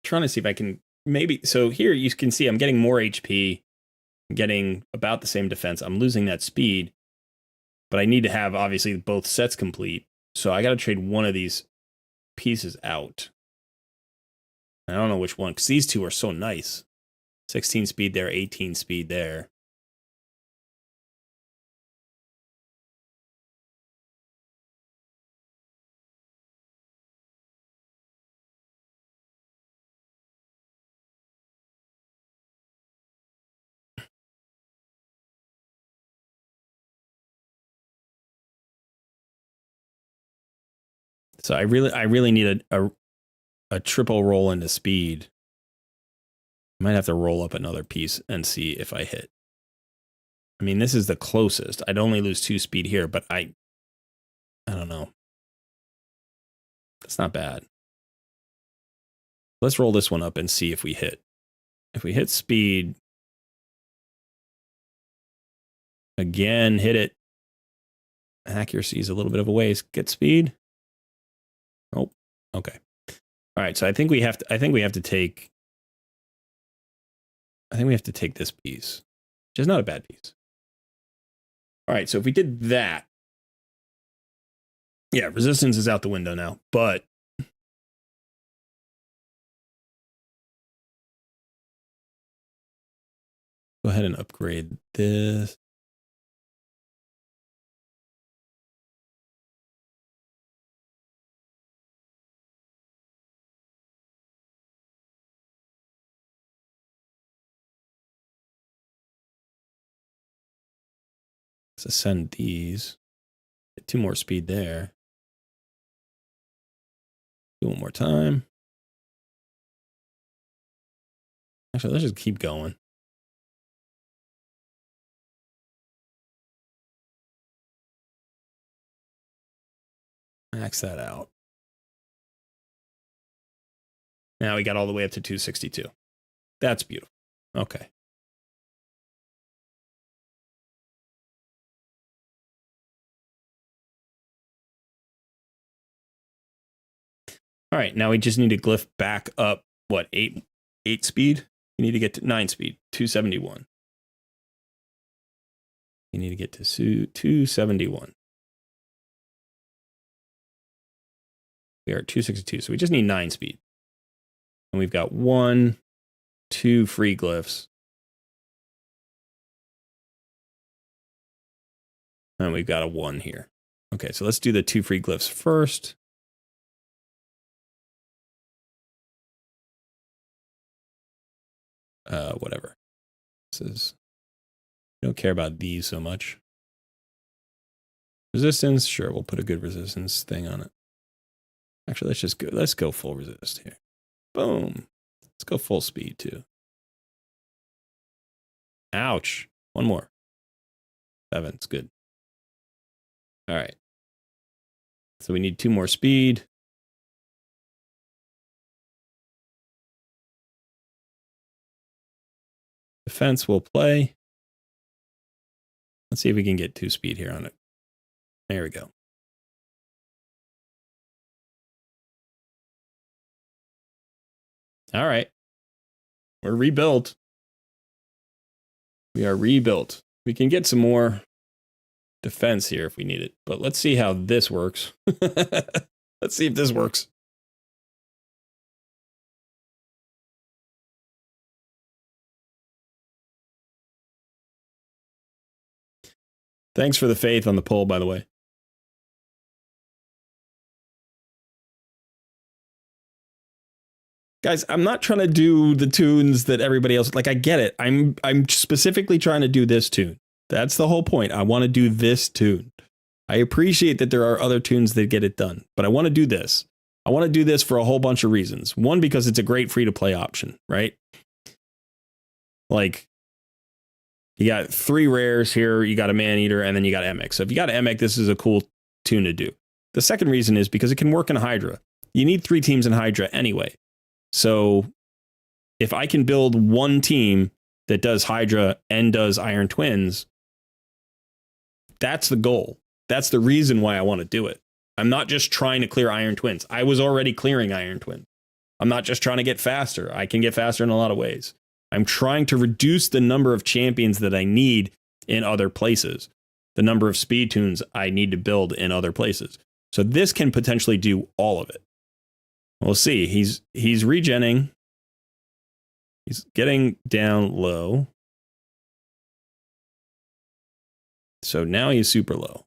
Trying to see if I can maybe... So here you can see I'm getting more HP. I'm getting about the same defense. I'm losing that speed. But I need to have, obviously, both sets complete. So I got to trade one of these pieces out. I don't know which one, because these two are so nice. 16 speed there, 18 speed there. So I really need a triple roll into speed. I might have to roll up another piece and see if I hit. I mean, this is the closest. I'd only lose 2 speed here, but I don't know. That's not bad. Let's roll this one up and see if we hit. If we hit speed, again, hit it. Accuracy is a little bit of a ways. Get speed. Oh, okay. All right, so I think we have to take this piece, which is not a bad piece. All right, so if we did that, yeah, resistance is out the window now, but go ahead and upgrade this. Let's ascend these. Get 2 more speed there. Do one more time. Actually, let's just keep going. Max that out. Now we got all the way up to 262. That's beautiful. Okay. All right, now we just need to glyph back up, what, 8 speed? You need to get to 9 speed, 271. You need to get to 271. We are at 262, so we just need 9 speed. And we've got 1, 2 free glyphs. And we've got a 1 here. Okay, so let's do the 2 free glyphs first. Whatever. This is, I don't care about these so much. Resistance, sure, we'll put a good resistance thing on it. Actually, let's go full resist here. Boom. Let's go full speed too. Ouch. 1 more. 7, it's good. All right. So we need 2 more speed. Defense will play. Let's see if we can get 2 speed here on it. There we go. All right. We're rebuilt. We are rebuilt. We can get some more defense here if we need it. But let's see how this works. Let's see if this works. Thanks for the faith on the poll, by the way. Guys, I'm not trying to do the tunes that everybody else, like, I get it. I'm specifically trying to do this tune. That's the whole point. I want to do this tune. I appreciate that there are other tunes that get it done, but I want to do this. I want to do this for a whole bunch of reasons. One, because it's a great free-to-play option, right? Like, you got 3 rares here, you got a Man-Eater, and then you got Emic. So if you got Emic, this is a cool tune to do. The second reason is because it can work in Hydra. You need 3 teams in Hydra anyway. So if I can build 1 team that does Hydra and does Iron Twins, that's the goal. That's the reason why I want to do it. I'm not just trying to clear Iron Twins. I was already clearing Iron Twins. I'm not just trying to get faster. I can get faster in a lot of ways. I'm trying to reduce the number of champions that I need in other places, the number of speed tunes I need to build in other places. So this can potentially do all of it. We'll see. He's regenning. He's getting down low. So now he's super low.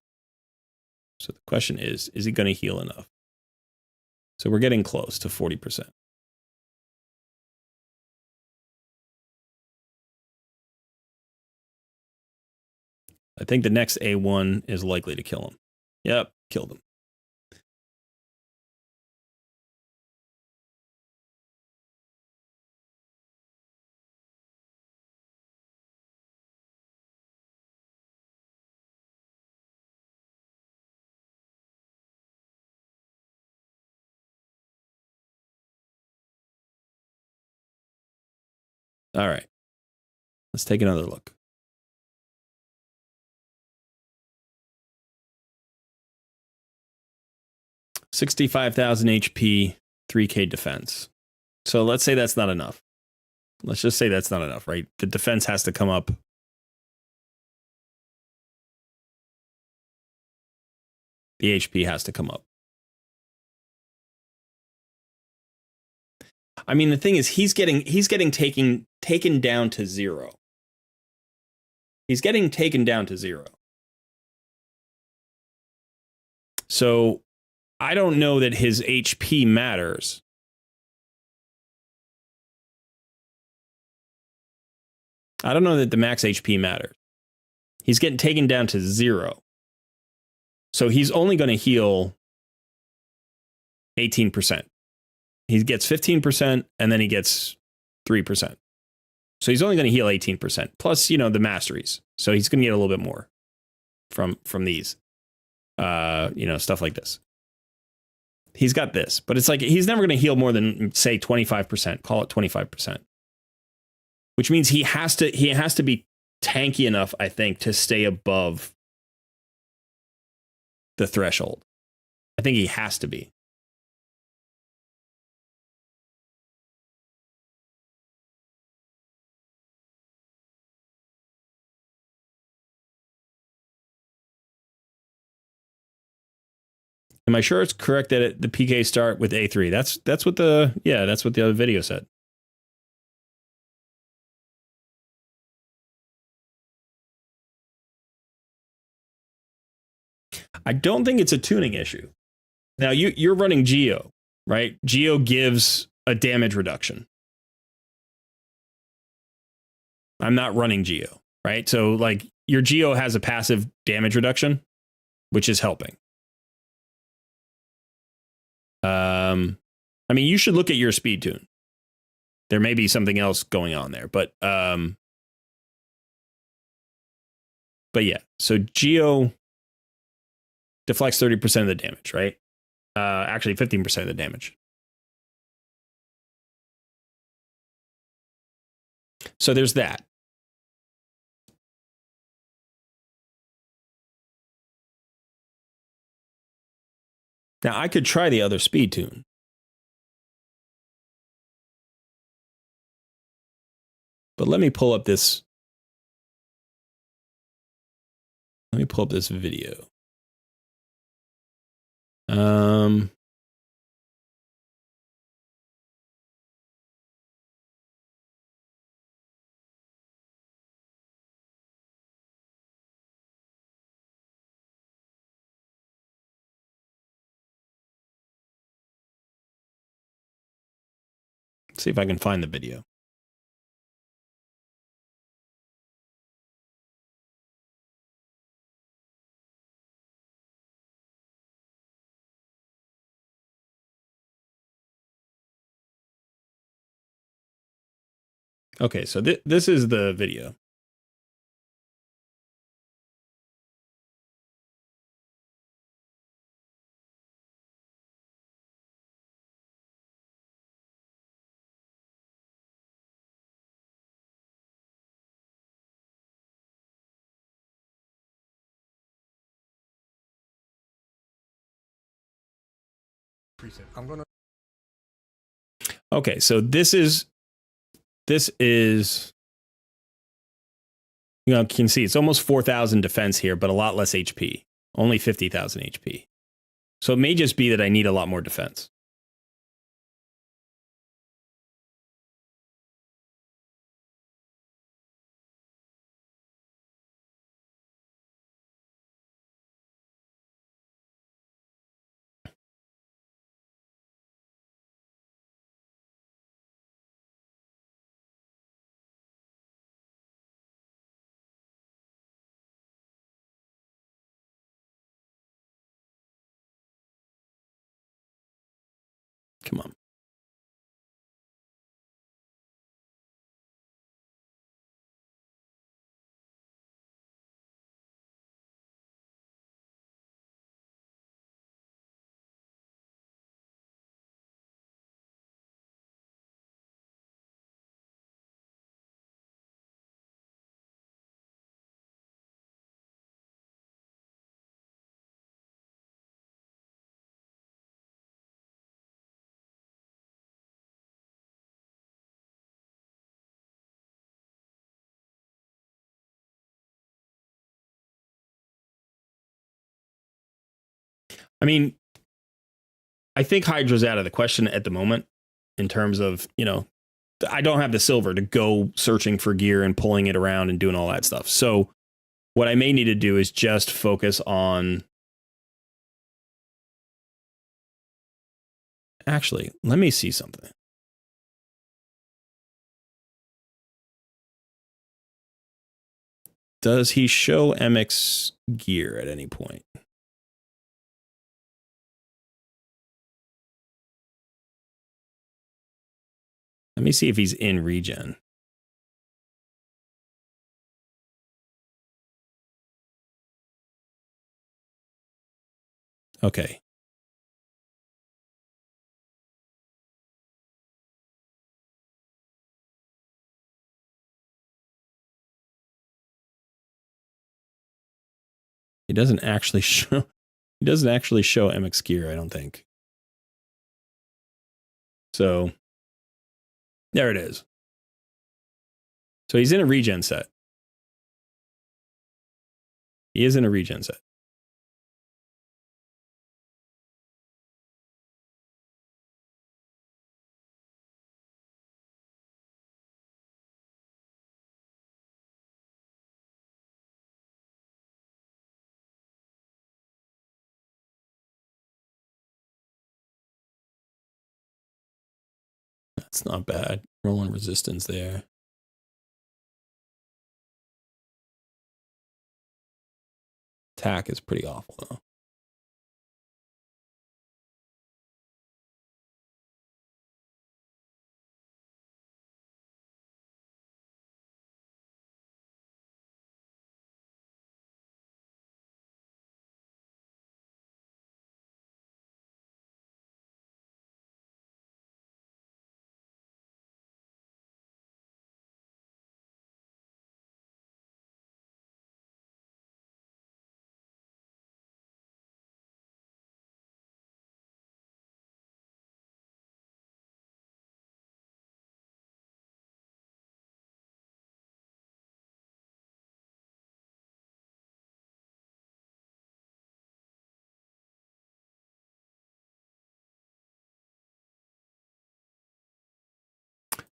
So the question is he going to heal enough? So we're getting close to 40%. I think the next A1 is likely to kill him. Yep, killed him. All right. Let's take another look. $65,000 HP, 3K defense. So let's say that's not enough. Let's just say that's not enough, right? The defense has to come up. The HP has to come up. I mean, the thing is, he's getting taken down to 0. He's getting taken down to 0. So I don't know that his HP matters. I don't know that the max HP matters. He's getting taken down to 0. So he's only going to heal 18%. He gets 15% and then he gets 3%. So he's only going to heal 18%. Plus, the masteries. So he's going to get a little bit more from these. Stuff like this. He's got this, but it's like he's never going to heal more than, say, 25%. Call it 25%. Which means he has to be tanky enough, I think, to stay above the threshold. I think he has to be. Am I sure it's correct that the PK start with A3? That's what the other video said. I don't think it's a tuning issue. Now you're running Geo, right? Geo gives a damage reduction. I'm not running Geo, right? So like your Geo has a passive damage reduction, which is helping. I mean, you should look at your speed tune. There may be something else going on there, but yeah. So Geo deflects 30% of the damage, right? Actually 15% of the damage. So there's that. Now I could try the other speed tune. But let me pull up this. Let me pull up this video. See if I can find the video. Okay, so this is the video. I'm gonna. Okay, so this is you know, you can see it's almost 4,000 defense here, but a lot less HP. Only 50,000 HP. So it may just be that I need a lot more defense. Come on. I mean, I think Hydra's out of the question at the moment in terms of, you know, I don't have the silver to go searching for gear and pulling it around and doing all that stuff. So what I may need to do is just focus on. Actually, let me see something. Does he show MX gear at any point? Let me see if he's in regen. Okay. He doesn't actually show MX gear, I don't think. So there it is. So he's in a regen set. He is in a regen set. That's not bad. Rolling resistance there. Attack is pretty awful though.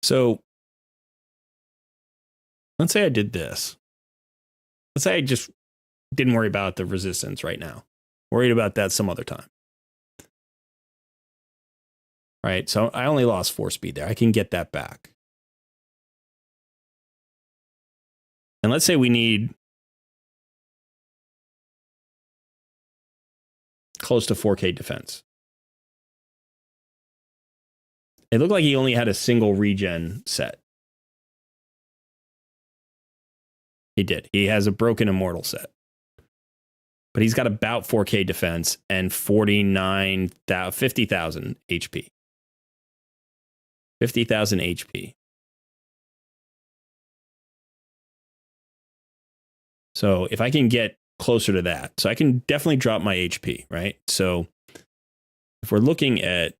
So let's say I did this. Let's say I just didn't worry about the resistance right now. Worried about that some other time. Right? So I only lost 4 speed there. I can get that back. And let's say we need close to 4K defense. It looked like he only had a single regen set. He did. He has a broken immortal set. But he's got about 4K defense and 50,000 HP. 50,000 HP. So if I can get closer to that, so I can definitely drop my HP, right? So if we're looking at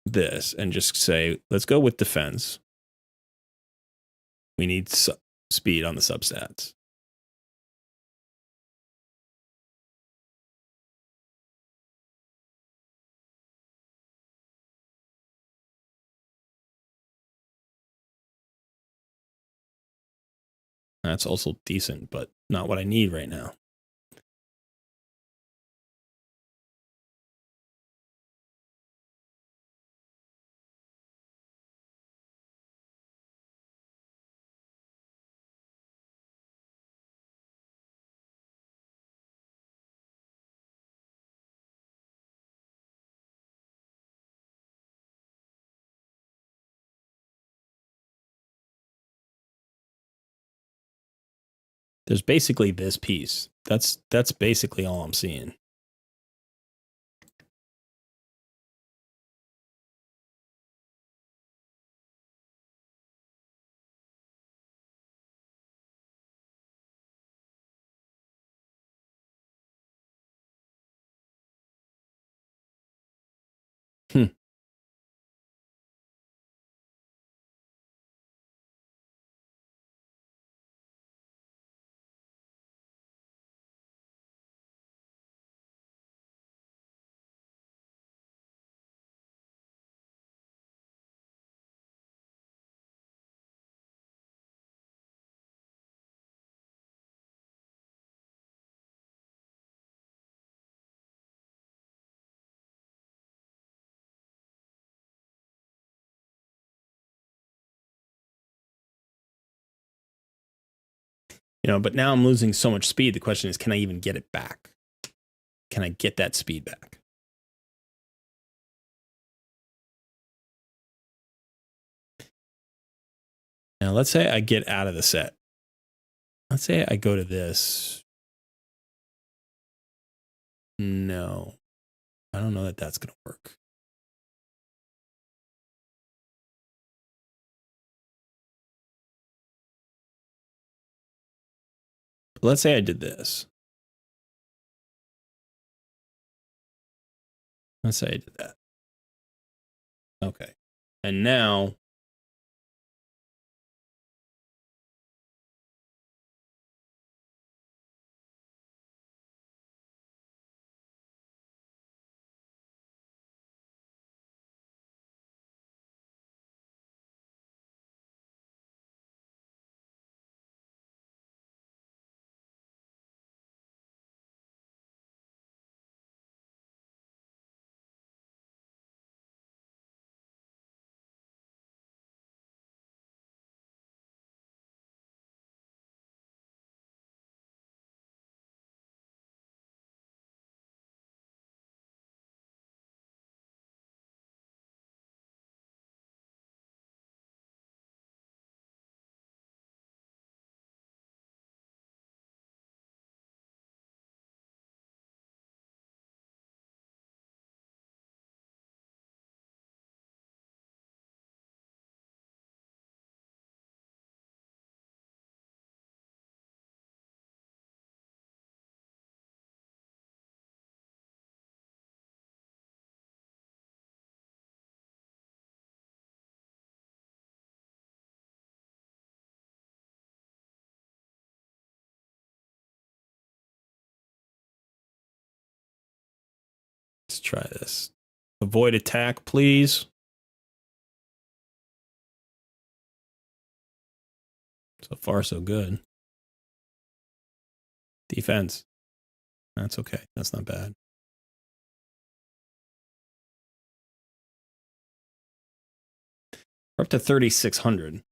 this and just say, let's go with defense. We need speed on the substats. That's also decent, but not what I need right now. There's basically this piece. That's basically all I'm seeing. But now I'm losing so much speed. The question is, can I even get it back? Can I get that speed back? Now, let's say I get out of the set. Let's say I go to this. No, I don't know that that's going to work. But let's say I did this. Let's say I did that. Okay. And now Let's try this. Avoid attack, please. So far, so good. Defense. That's okay. That's not bad. We're up to 3,600.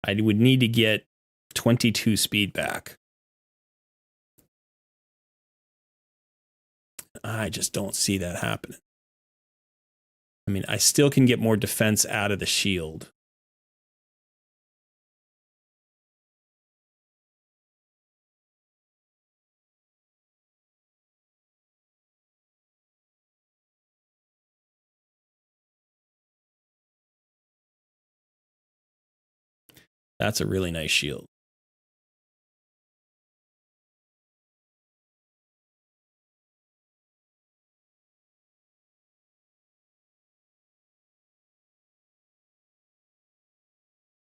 I would need to get 22 speed back. I just don't see that happening. I mean, I still can get more defense out of the shield. That's a really nice shield.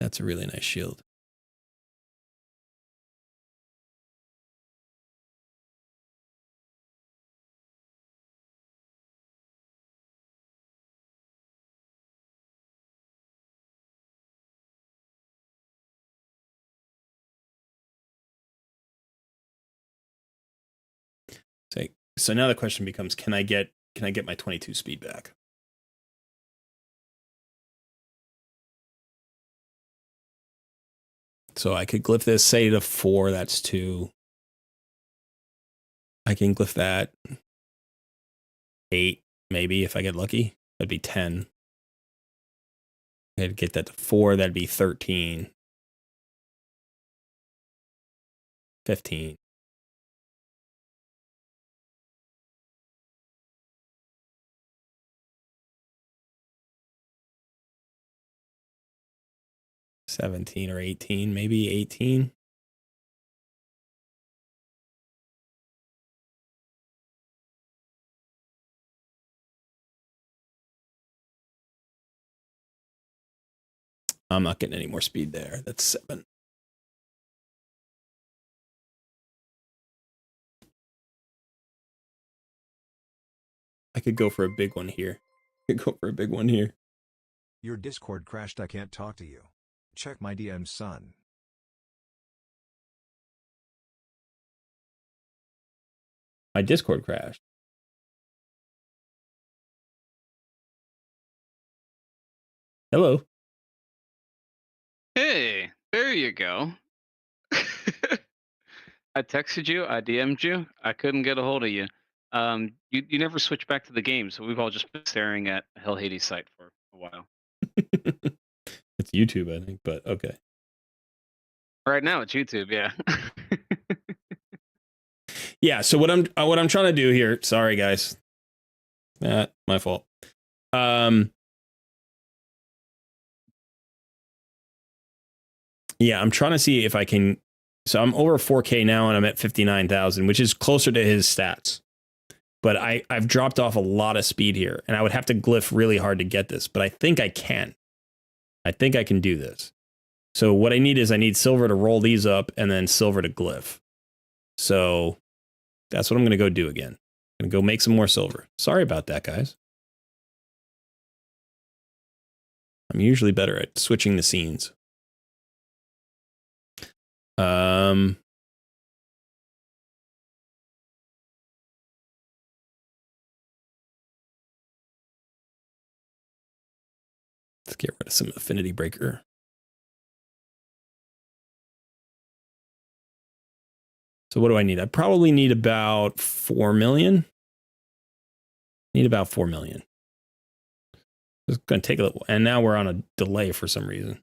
That's a really nice shield. So now the question becomes, can I get my 22 speed back? So I could glyph this, say to 4, that's 2. I can glyph that 8, maybe, if I get lucky. That'd be 10. I'd get that to 4, that'd be 13. 15. $17 or 18, maybe 18. I'm not getting any more speed there. That's 7. I could go for a big one here. Your Discord crashed. I can't talk to you. Check my DMs, son. My Discord crashed. Hello. Hey, there you go. I texted you, I DM'd you, I couldn't get a hold of you. You never switched back to the game, so we've all just been staring at Hell Hades site for a while. It's YouTube, I think, but okay. Right now it's YouTube, yeah. Yeah, so what I'm trying to do here, sorry guys. My fault. Yeah, I'm trying to see if I can. So I'm over 4K now and I'm at 59,000, which is closer to his stats. But I've dropped off a lot of speed here, and I would have to glyph really hard to get this, but I think I can. I think I can do this. So what I need silver to roll these up and then silver to glyph. So that's what I'm going to go do again. I'm going to go make some more silver. Sorry about that, guys. I'm usually better at switching the scenes. Let's get rid of some affinity breaker. So what do I need? I probably need about 4 million. Need about 4 million. It's going to take a little, and now we're on a delay for some reason.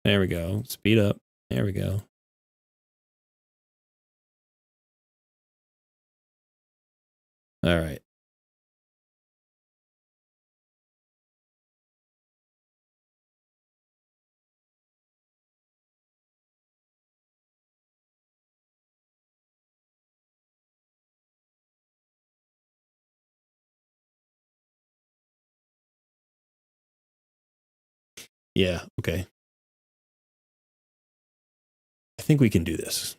There we go. Speed up. There we go. All right. Yeah, okay. I think we can do this.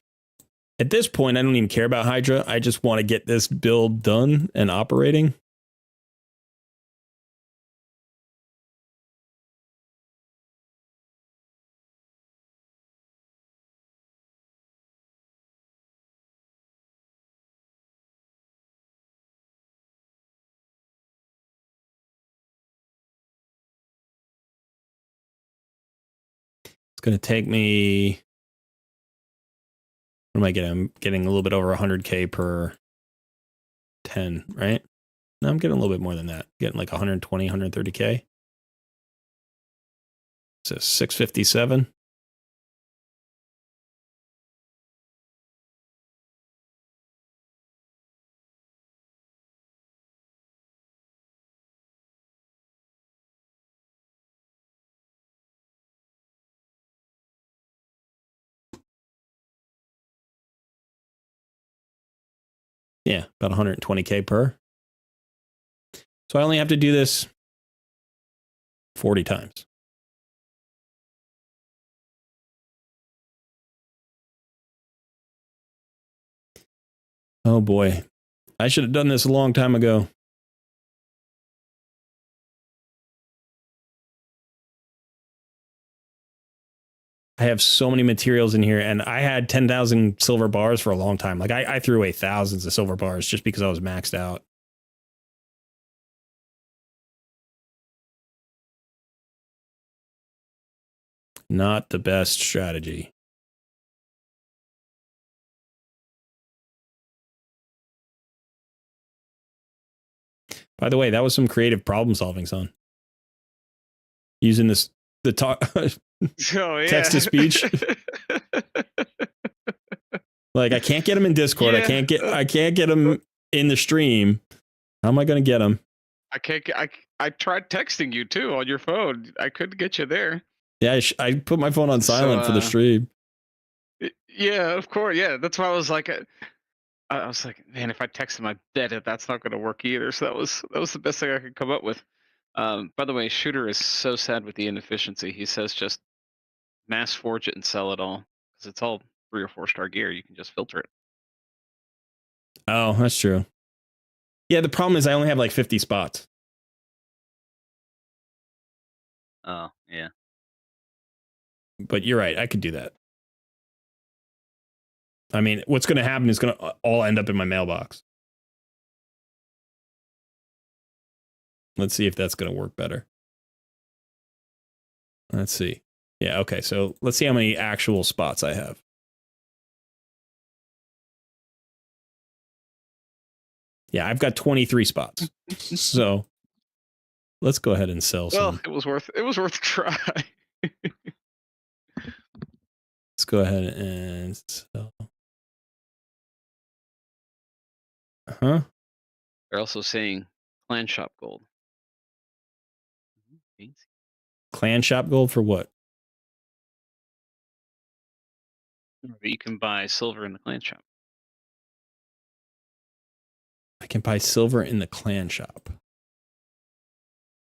At this point, I don't even care about Hydra. I just want to get this build done and operating. It's going to take me... What am I getting? I'm getting a little bit over 100K per 10, right? No, I'm getting a little bit more than that. Getting like 120, 130K. So 657. Yeah, about 120K per. So I only have to do this 40 times. Oh boy. I should have done this a long time ago. I have so many materials in here, and I had 10,000 silver bars for a long time. Like I threw away thousands of silver bars just because I was maxed out. Not the best strategy. By the way, that was some creative problem solving, son. Using this, the talk, text to speech. Like I can't get him in Discord. Yeah. I can't get him in the stream. How am I going to get him? I tried texting you too on your phone. I couldn't get you there. Yeah, I put my phone on silent for the stream. Yeah, of course. Yeah, that's why I was like, I was like, man, if I text him, I bet that's not going to work either. So that was the best thing I could come up with. By the way, Shooter is so sad with the inefficiency. He says just mass forge it and sell it all because it's all 3 or 4 star gear. You can just filter it. Oh, that's true. Yeah, the problem is I only have like 50 spots. Oh, yeah. But you're right. I could do that. I mean, what's going to happen is going to all end up in my mailbox. Let's see if that's going to work better. Let's see. Yeah, okay. So let's see how many actual spots I have. Yeah, I've got 23 spots. So let's go ahead and sell some. Well, it was worth a try. Let's go ahead and sell. Huh? They're also saying clan shop gold. Fancy. Clan shop gold for what? You can buy silver in the clan shop. I can buy silver in the clan shop.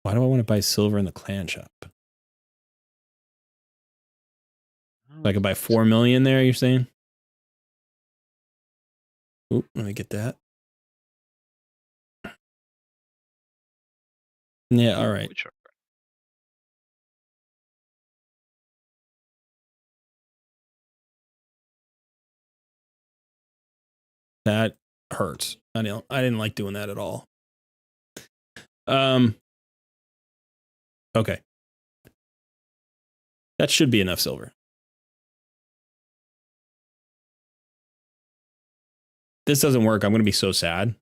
Why do I want to buy silver in the clan shop? I could buy 4 million there, you're saying? Oop, let me get that. Yeah, all right. That hurts. I didn't like doing that at all. Okay. That should be enough silver. This doesn't work. I'm going to be so sad.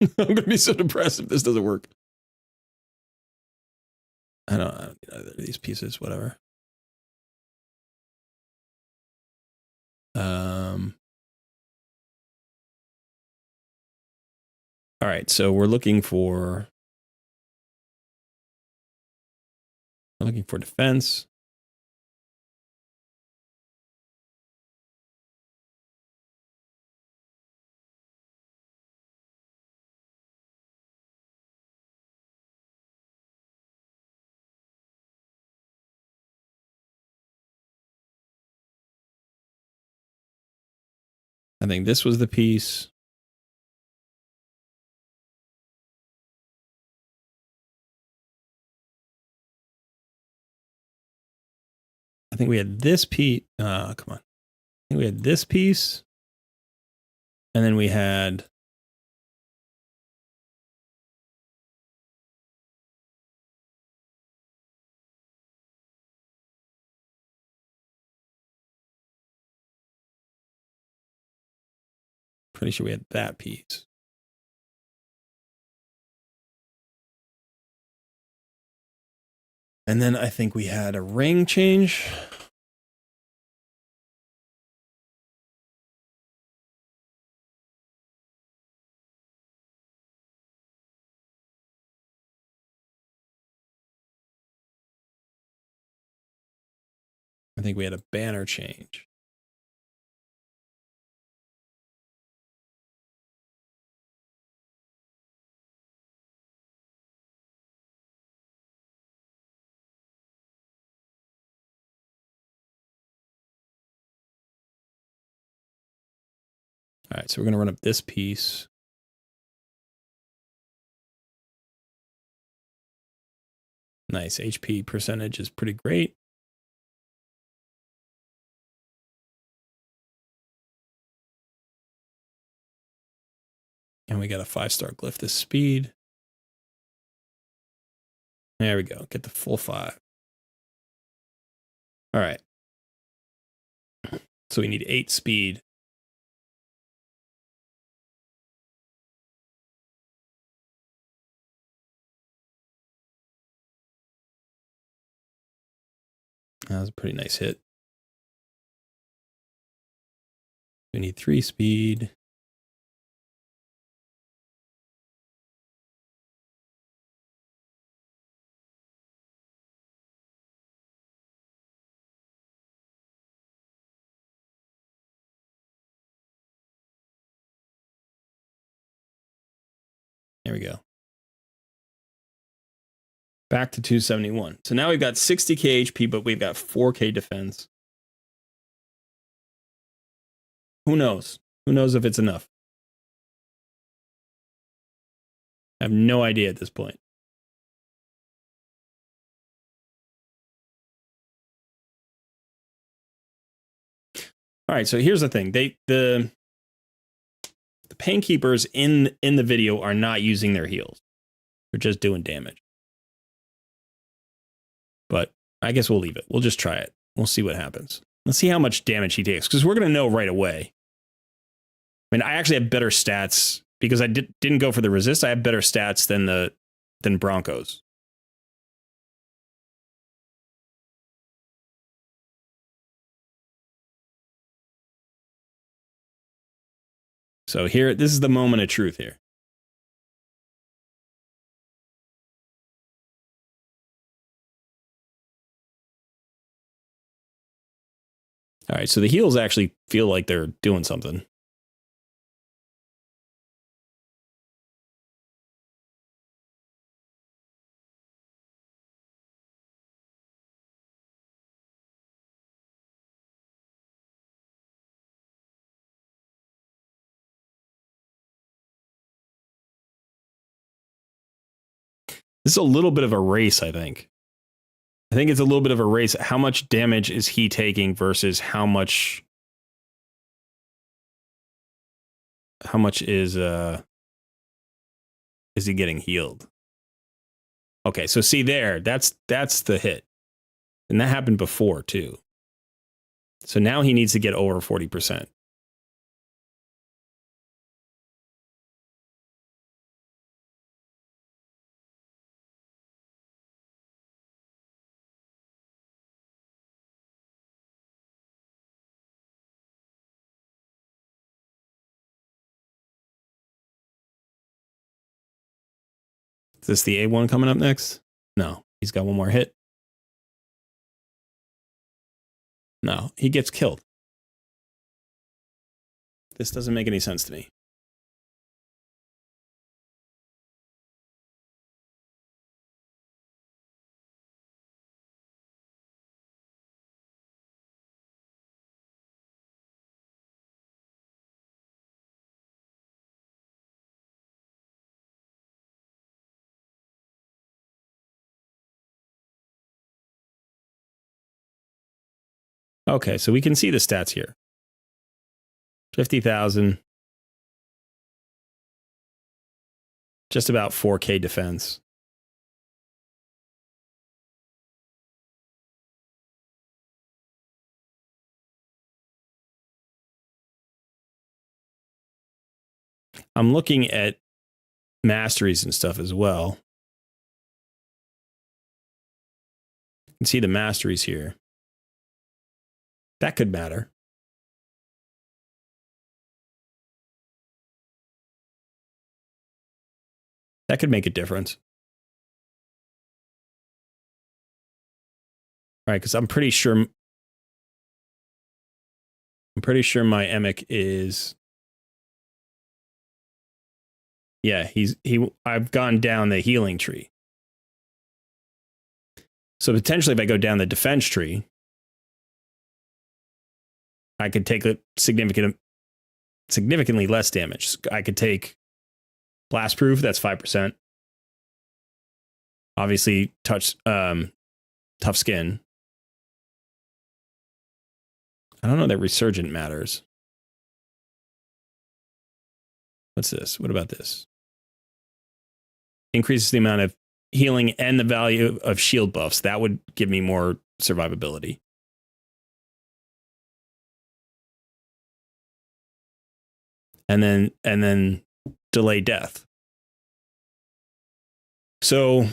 I'm going to be so depressed if this doesn't work. I don't need either of these pieces, whatever. All right, so we're looking for defense. I think this was the piece. I think we had this piece. Come on. I think we had this piece. And then we had pretty sure we had that piece. And then I think we had a ring change. I think we had a banner change. All right, so we're going to run up this piece. Nice. HP percentage is pretty great. And we got a 5-star glyph this speed. There we go. Get the full 5. All right. So we need 8 speed. That was a pretty nice hit. We need 3 speed. There we go. Back to 271. So now we've got 60k HP, but we've got 4k defense. Who knows? Who knows if it's enough? I have no idea at this point. All right, so here's the thing. The pain keepers in the video are not using their heals. They're just doing damage. But I guess we'll leave it. We'll just try it. We'll see what happens. Let's see how much damage he takes, because we're going to know right away. I mean, I actually have better stats because I didn't go for the resist. I have better stats than Broncos. So here, this is the moment of truth here. All right, so the heals actually feel like they're doing something. This is a little bit of a race, I think. I think it's a little bit of a race. How much damage is he taking versus how much is he getting healed? Okay, so see there, that's the hit. And that happened before too. So now he needs to get over 40%. Is this the A1 coming up next? No, he's got one more hit. No, he gets killed. This doesn't make any sense to me. Okay, so we can see the stats here. 50,000. Just about 4K defense. I'm looking at masteries and stuff as well. You can see the masteries here. That could matter. That could make a difference. All right, because I'm pretty sure my Emic is, yeah, I've gone down the healing tree. So potentially if I go down the defense tree, I could take a significantly less damage. I could take blast proof, that's 5%. Obviously tough skin. I don't know that resurgent matters. What's this? What about this? Increases the amount of healing and the value of shield buffs. That would give me more survivability. And then delay death. So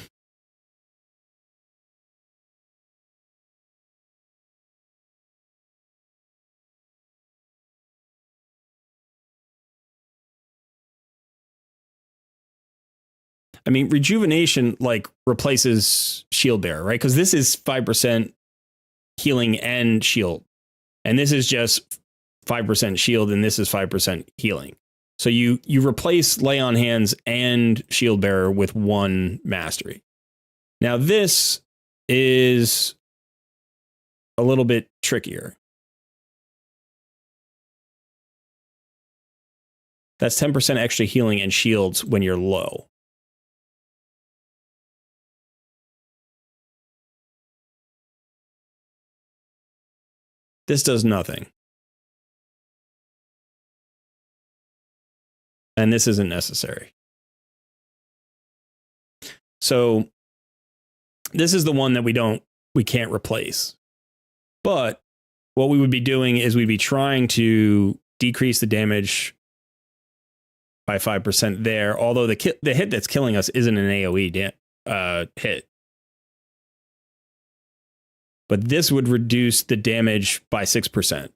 I mean, rejuvenation like replaces shield bearer, right? Because this is 5% healing and shield. And this is just 5% shield, and this is 5% healing. So you replace lay on hands and shield bearer with one mastery. Now this is a little bit trickier. That's 10% extra healing and shields when you're low. This does nothing. And this isn't necessary. So this is the one that we can't replace. But what we would be doing is we'd be trying to decrease the damage by 5% there, although the hit that's killing us isn't an AoE hit. But this would reduce the damage by 6%.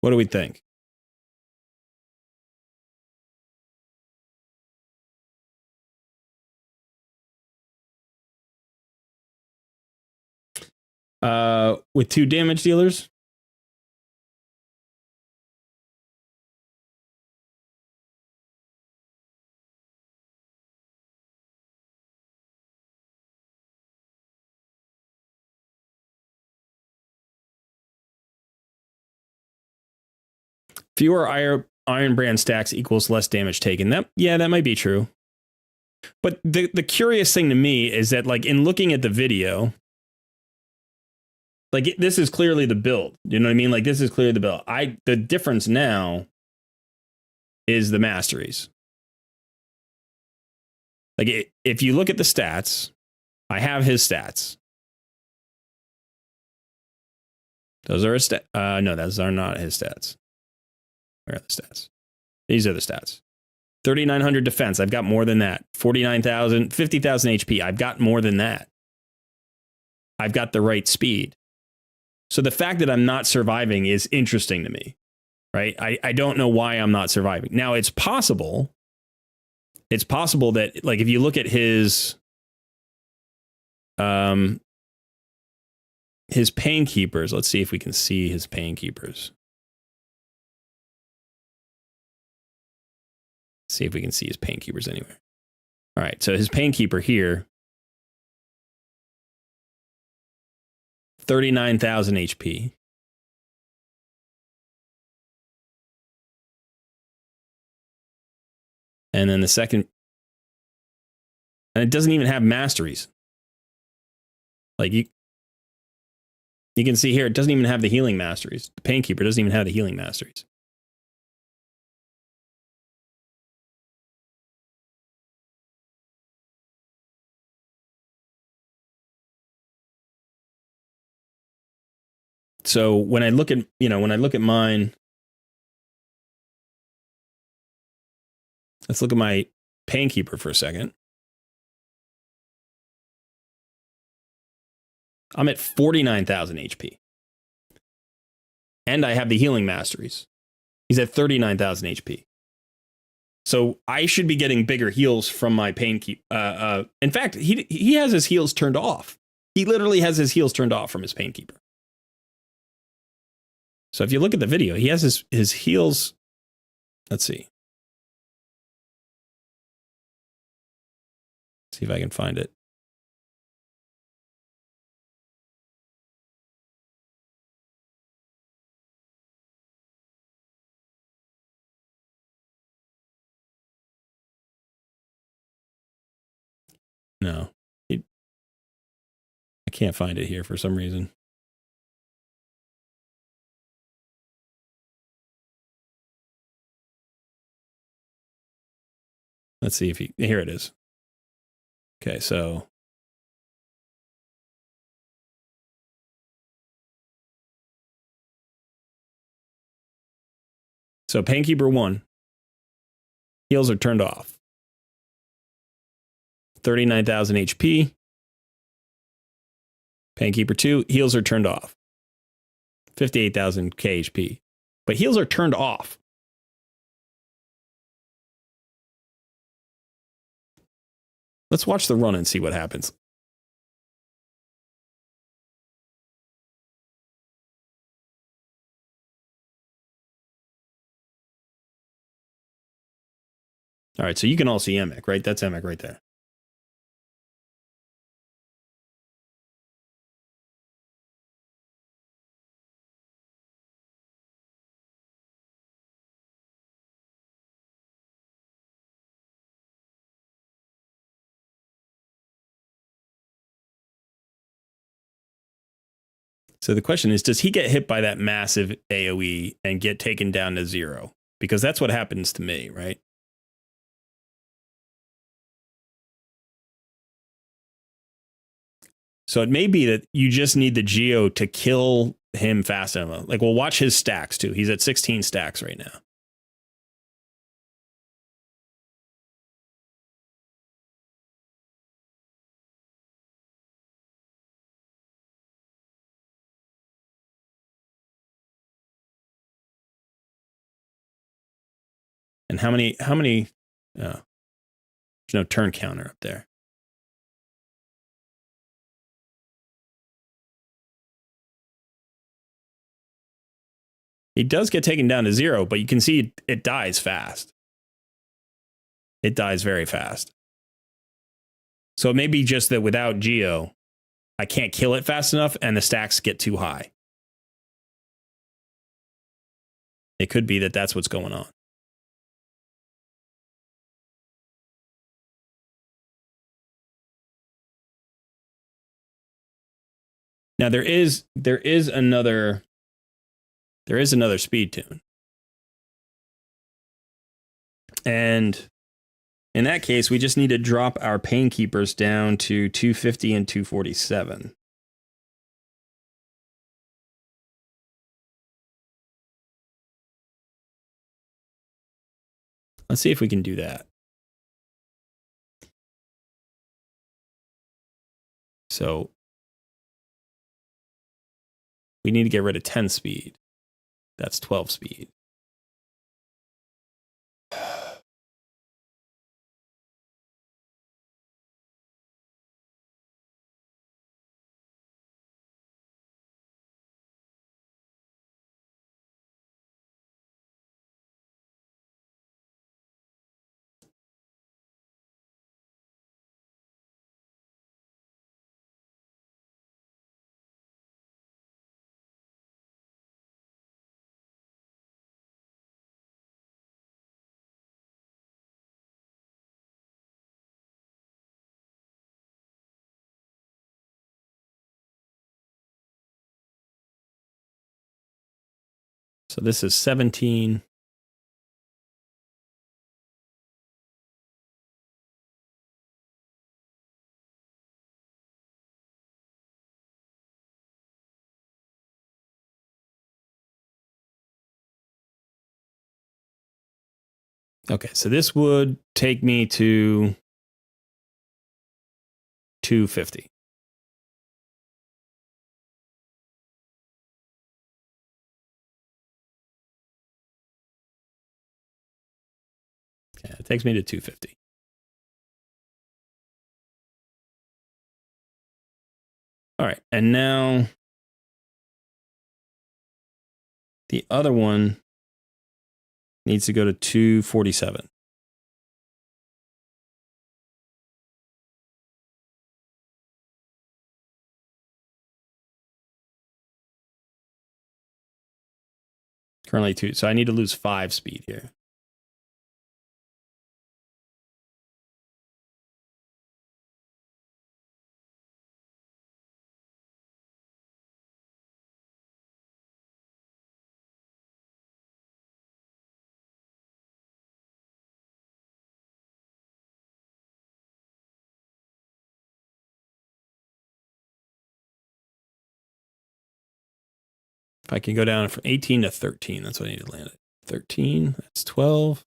What do we think? With 2 damage dealers? Fewer Iron Brand stacks equals less damage taken. That might be true. But the curious thing to me is that, like, in looking at the video, like, this is clearly the build. You know what I mean? Like, this is clearly the build. The difference now is the masteries. Like, if you look at the stats, I have his stats. Those are his stats. No, those are not his stats. Where are the stats? These are the stats. 3,900 defense. I've got more than that. 49,000, 50,000 HP. I've got more than that. I've got the right speed. So the fact that I'm not surviving is interesting to me, right? I don't know why I'm not surviving. Now, it's possible that, like, if you look at his pain keepers, let's see if we can see his pain keepers. See if we can see his pain keepers anywhere. All right, so his pain keeper here, 39,000 HP. And then the second, and it doesn't even have masteries. Like you can see here, it doesn't even have the healing masteries. The pain keeper doesn't even have the healing masteries. So when I look at, mine, let's look at my pain keeper for a second. I'm at 49,000 HP. And I have the healing masteries. He's at 39,000 HP. So I should be getting bigger heals from my pain keep. In fact, he has his heals turned off. He literally has his heals turned off from his pain keeper. So if you look at the video, he has his heals. Let's see. See if I can find it. No, I can't find it here for some reason. Let's see if here it is. Okay, so Painkeeper 1, heals are turned off. 39,000 HP. Painkeeper 2, heals are turned off. 58,000 KHP. But heals are turned off. Let's watch the run and see what happens. All right, so you can all see Emek, right? That's Emek right there. So the question is, does he get hit by that massive AoE and get taken down to 0? Because that's what happens to me, right? So it may be that you just need the Geo to kill him fast enough. Like, we'll watch his stacks too. He's at 16 stacks right now. And how many, there's no turn counter up there. He does get taken down to 0, but you can see it dies fast. It dies very fast. So it may be just that without Geo, I can't kill it fast enough and the stacks get too high. It could be that that's what's going on. Now there is another speed tune. And in that case, we just need to drop our pain keepers down to 250 and 247. Let's see if we can do that. So we need to get rid of 10 speed. That's 12 speed. So this is 17. Okay, so this would take me to 250. Okay, it takes me to 250. All right, and now the other one needs to go to 247. Currently 2, so I need to lose 5 speed here. If I can go down from 18 to 13, that's what I need to land at. 13, that's 12.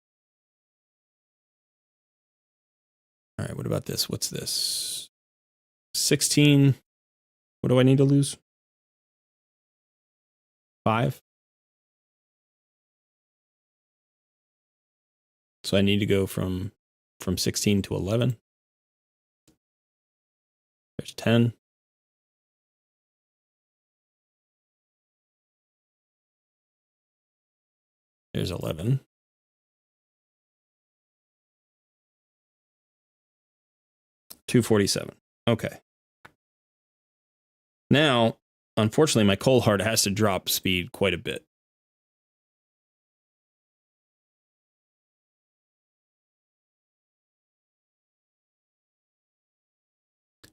All right, what about this? What's this? 16. What do I need to lose? 5. So I need to go from 16 to 11. There's 10. There's 11. $247. Okay. Now, unfortunately, my cold heart has to drop speed quite a bit.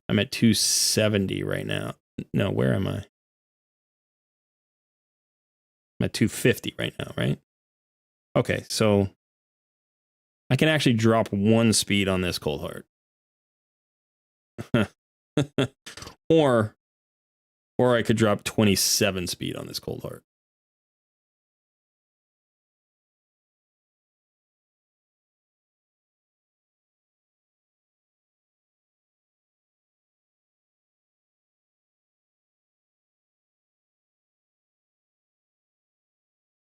I'm at 270 right now. No, where am I? I'm at 250 right now, right? Okay, so I can actually drop 1 speed on this cold heart. or I could drop 27 speed on this cold heart.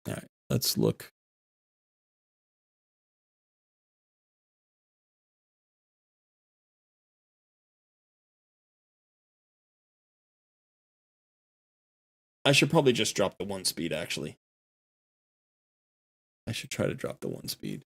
All right, let's look. I should probably just drop the 1 speed, actually. I should try to drop the 1 speed.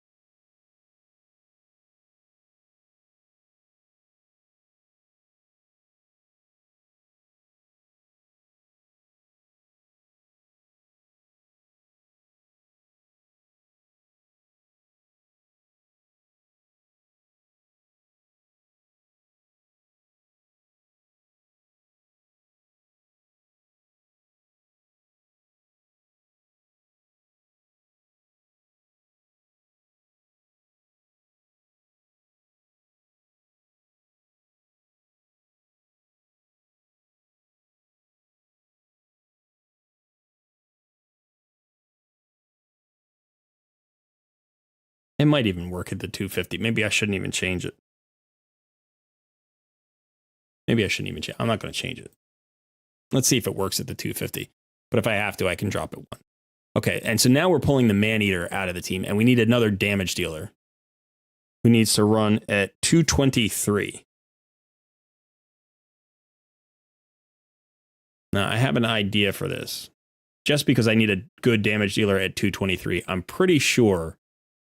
It might even work at the 250. Maybe I shouldn't even change it. Maybe I shouldn't even change. I'm not going to change it. Let's see if it works at the 250. But if I have to, I can drop it 1. Okay, and so now we're pulling the man-eater out of the team, and we need another damage dealer who needs to run at 223. Now, I have an idea for this. Just because I need a good damage dealer at 223, I'm pretty sure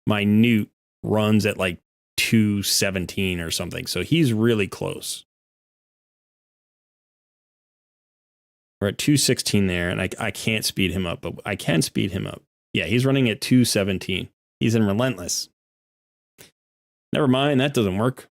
my Newt runs at like 217 or something. So he's really close. We're at 216 there, and I can't speed him up, but I can speed him up. Yeah, he's running at 217. He's in Relentless. Never mind, that doesn't work.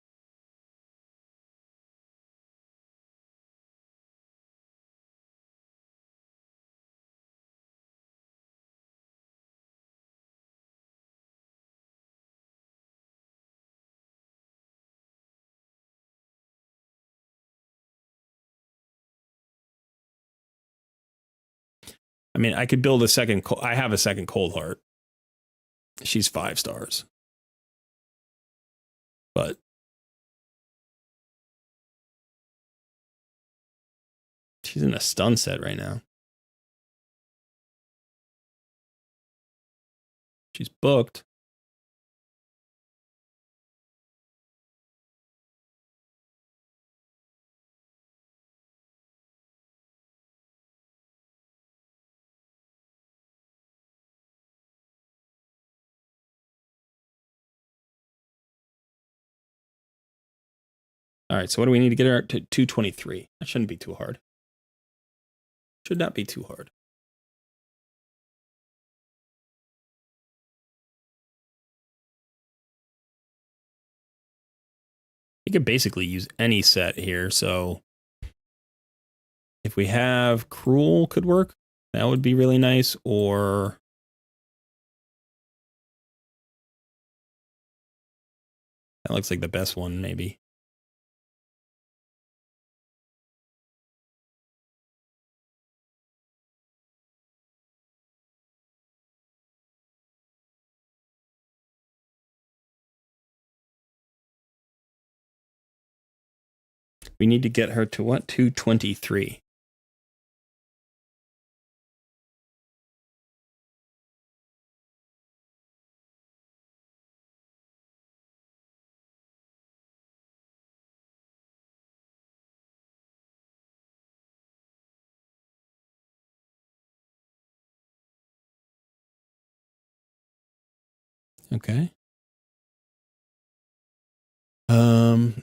I mean, I could build a second. I have a second Cold Heart. She's 5 stars. But she's in a stun set right now. She's booked. All right, so what do we need to get her to 223? That shouldn't be too hard. Should not be too hard. You could basically use any set here. So if we have Cruel could work, that would be really nice. Or that looks like the best one, maybe. We need to get her to what? 223. Okay.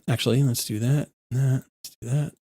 Actually, let's do that. Let's do that.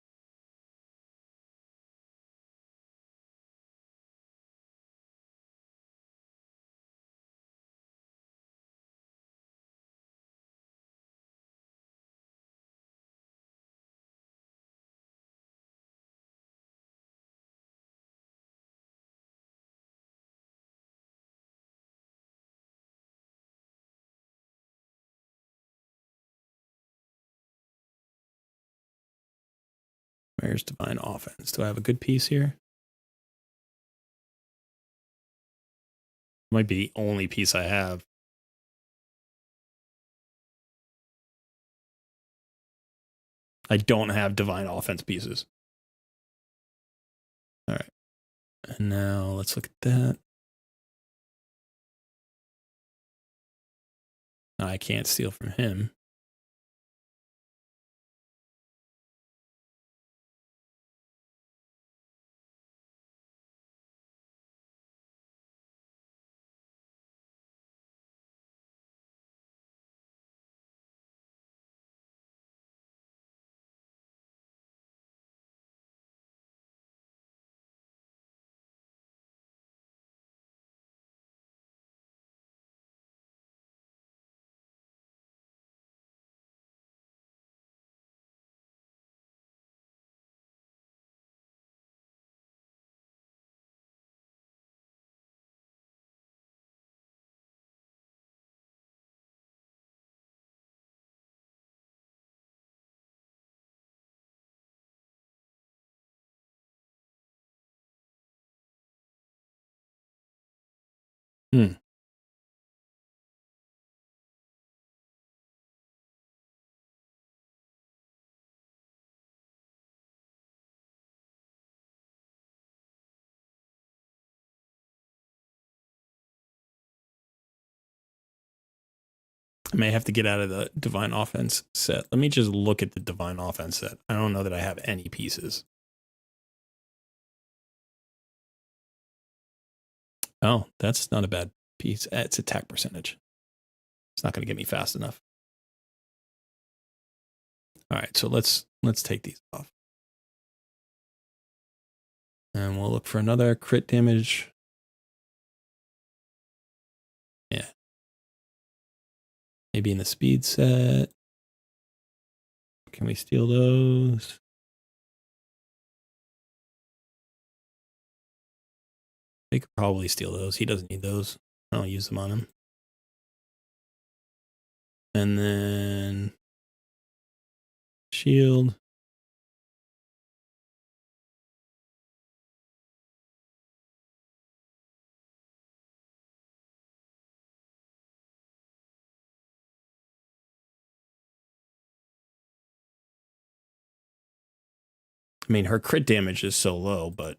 Where's Divine Offense? Do I have a good piece here? Might be the only piece I have. I don't have Divine Offense pieces. All right. And now let's look at that. I can't steal from him. Hmm. I may have to get out of the Divine Offense set. Let me just look at the Divine Offense set. I don't know that I have any pieces. Oh, that's not a bad piece. It's attack percentage. It's not going to get me fast enough. All right, so let's take these off. And we'll look for another crit damage. Yeah. Maybe in the speed set. Can we steal those? They could probably steal those. He doesn't need those. I'll use them on him. And then shield. I mean, her crit damage is so low, but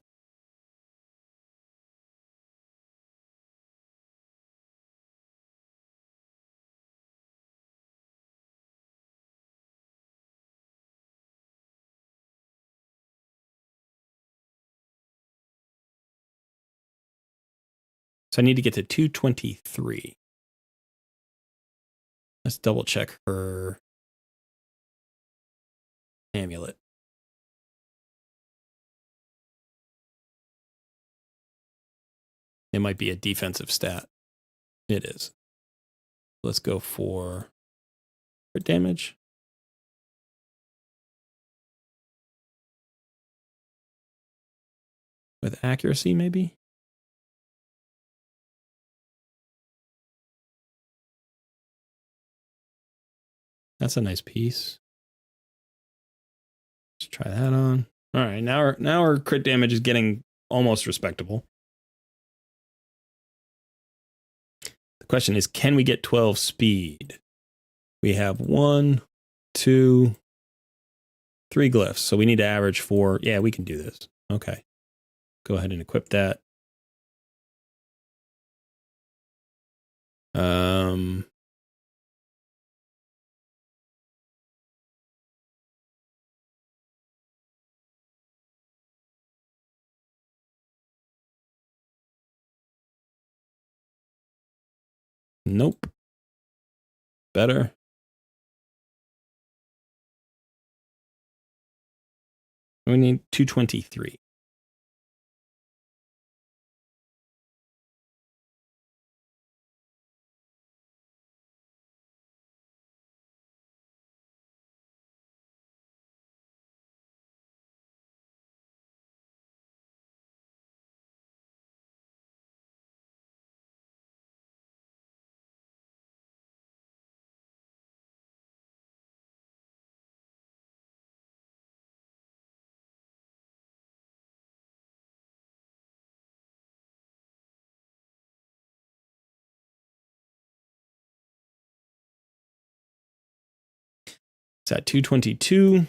so I need to get to 223. Let's double check her amulet. It might be a defensive stat. It is. Let's go for crit damage. With accuracy, maybe? That's a nice piece. Let's try that on. All right, now our crit damage is getting almost respectable. The question is, can we get 12 speed? We have 1, 2, 3 glyphs, so we need to average 4. Yeah, we can do this. Okay. Go ahead and equip that. Nope. Better. We need 223. It's at 222.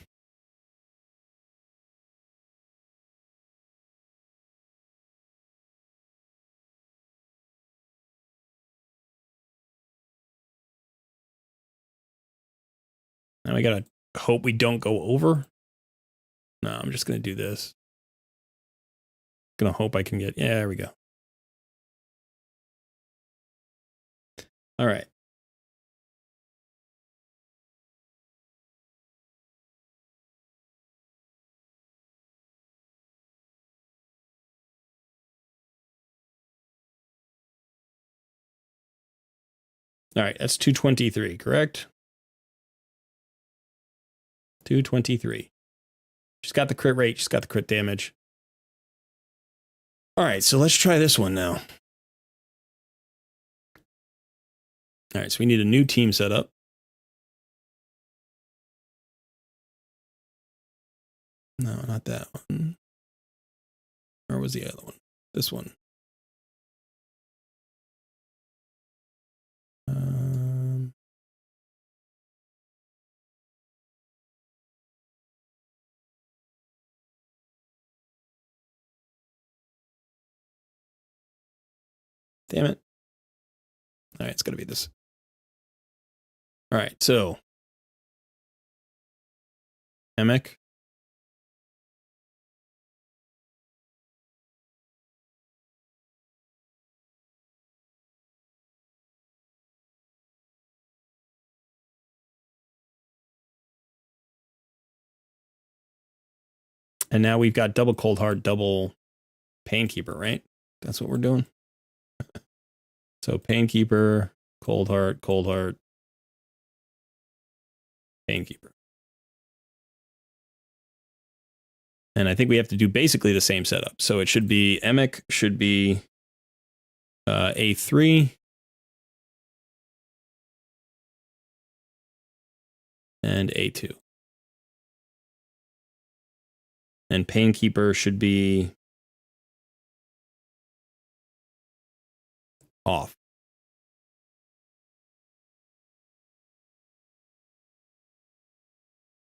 Now we gotta hope we don't go over. No, I'm just gonna do this. Gonna hope I can get, yeah, there we go. All right. All right, that's 223, correct? 223. She's got the crit rate, she's got the crit damage. All right, so let's try this one now. All right, so we need a new team setup. No, not that one. Or was the other one? This one. Damn it. All right, it's going to be this. All right, so Emek. And now we've got double cold heart, double painkeeper, right? That's what we're doing. So painkeeper, cold heart, painkeeper. And I think we have to do basically the same setup. So it should be Emek should be A3. And A2. And painkeeper should be off.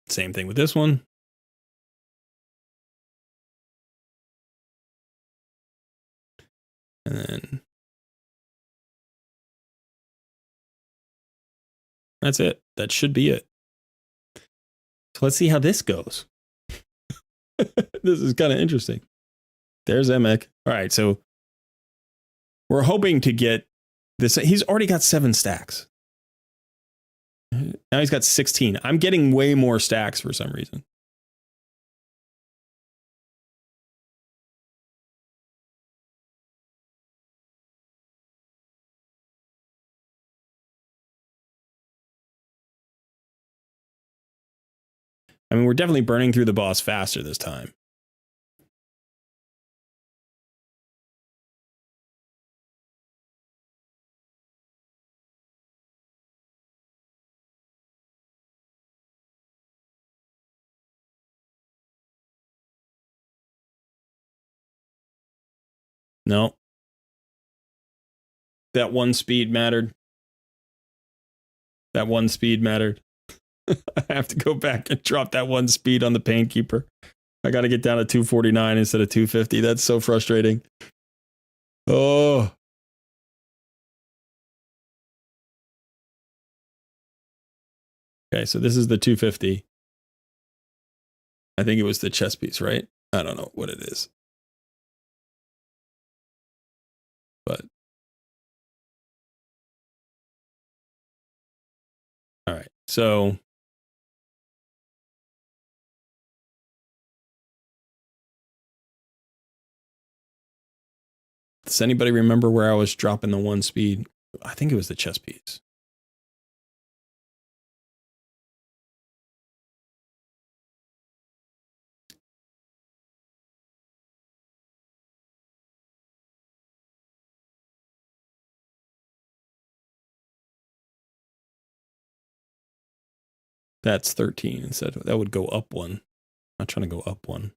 Same thing with this one. And then that's it. That should be it. So let's see how this goes. This is kind of interesting. There's Emek. All right, so we're hoping to get this. He's already got 7 stacks. Now he's got 16. I'm getting way more stacks for some reason. I mean, we're definitely burning through the boss faster this time. No. That one speed mattered. That one speed mattered. I have to go back and drop that one speed on the Painkeeper. I got to get down to 249 instead of 250. That's so frustrating. Oh. Okay, so this is the 250. I think it was the chess piece, right? I don't know what it is. But all right. So does anybody remember where I was dropping the one speed? I think it was the chess piece. That's 13 instead. That would go up one. I'm not trying to go up one.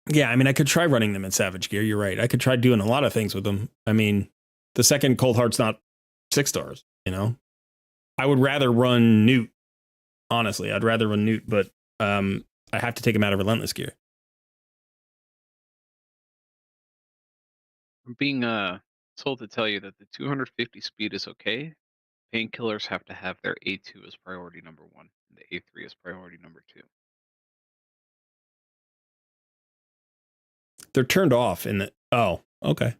Yeah, I mean, I could try running them in Savage Gear. You're right. I could try doing a lot of things with them. I mean, the second Cold Heart's not 6 stars, you know? I would rather run Newt. Honestly, I'd rather run Newt, but I have to take him out of Relentless Gear. I'm being told to tell you that the 250 speed is okay. Painkillers have to have their A2 as priority number 1, and the A3 as priority number 2. They're turned off in the... Oh, okay.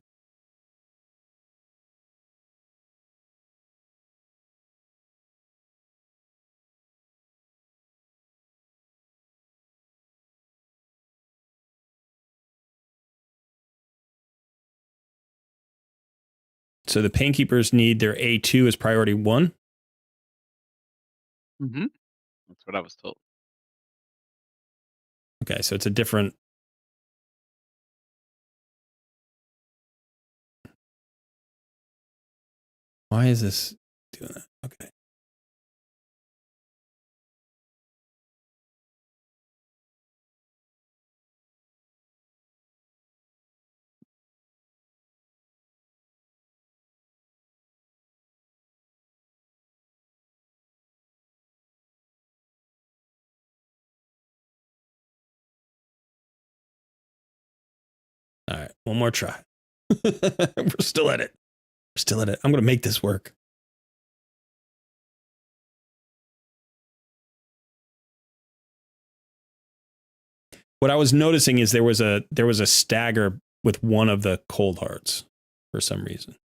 So the Painkeepers need their A2 as priority 1? Mm-hmm. That's what I was told. Okay, so it's a different... Why is this doing that? Okay. All right, one more try. We're still at it. We're still at it. I'm going to make this work. What I was noticing is there was a stagger with one of the Cold Hearts for some reason.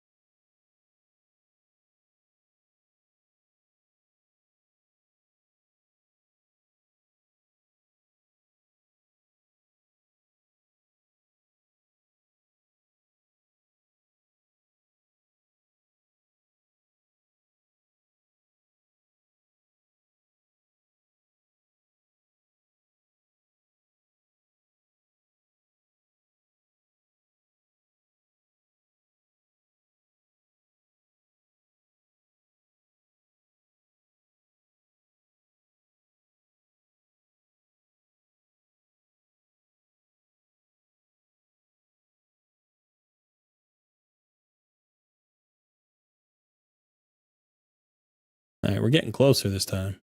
All right, we're getting closer this time.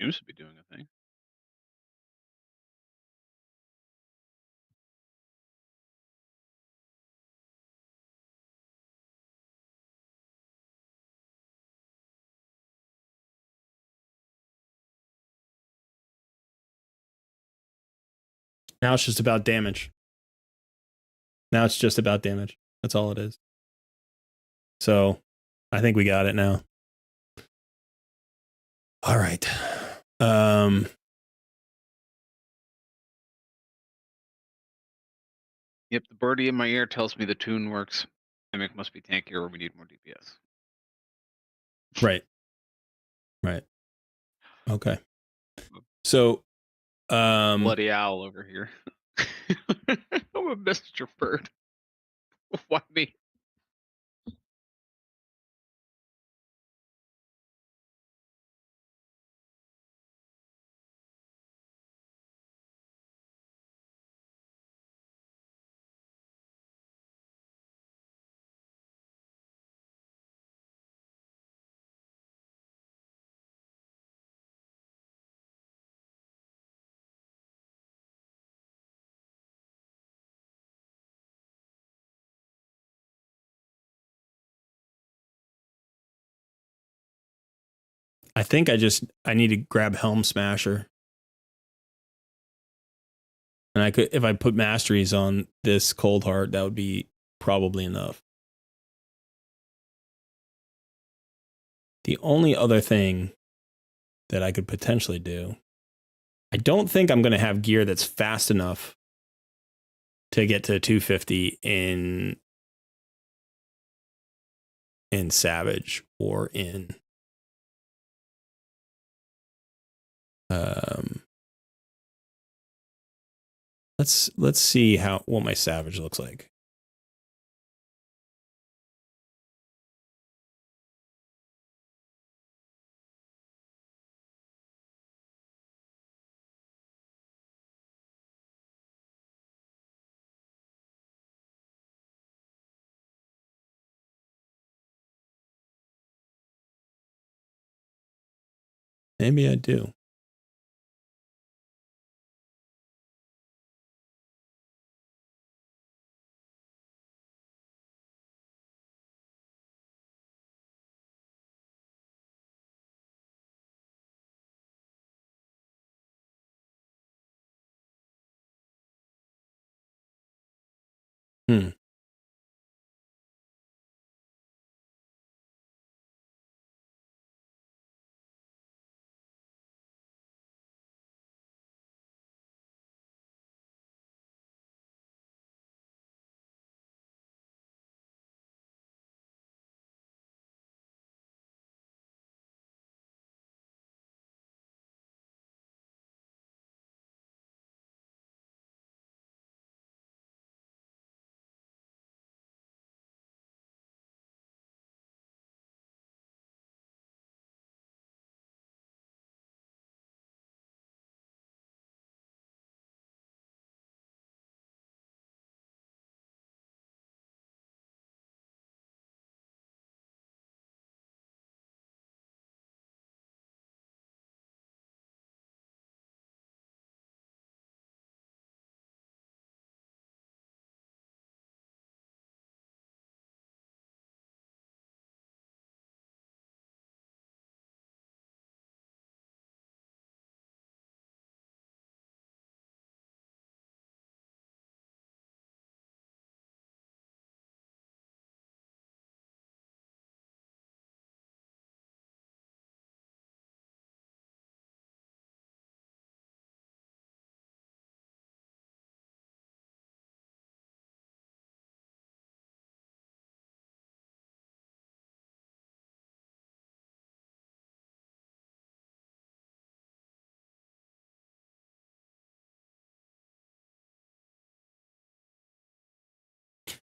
Seems to be doing a thing. Now it's just about damage. Now it's just about damage. That's all it is. So I think we got it now. All right. Yep, the birdie in my ear tells me the tune works. Mimic must be tankier or we need more DPS. Right. Right. Okay. So Bloody owl over here. I'm a messenger bird. Why me? I think I need to grab Helm Smasher. And I could, if I put masteries on this Cold Heart, that would be probably enough. The only other thing that I could potentially do, I don't think I'm going to have gear that's fast enough to get to 250 in Savage or in let's see what my Savage looks like. Maybe I do. Hmm.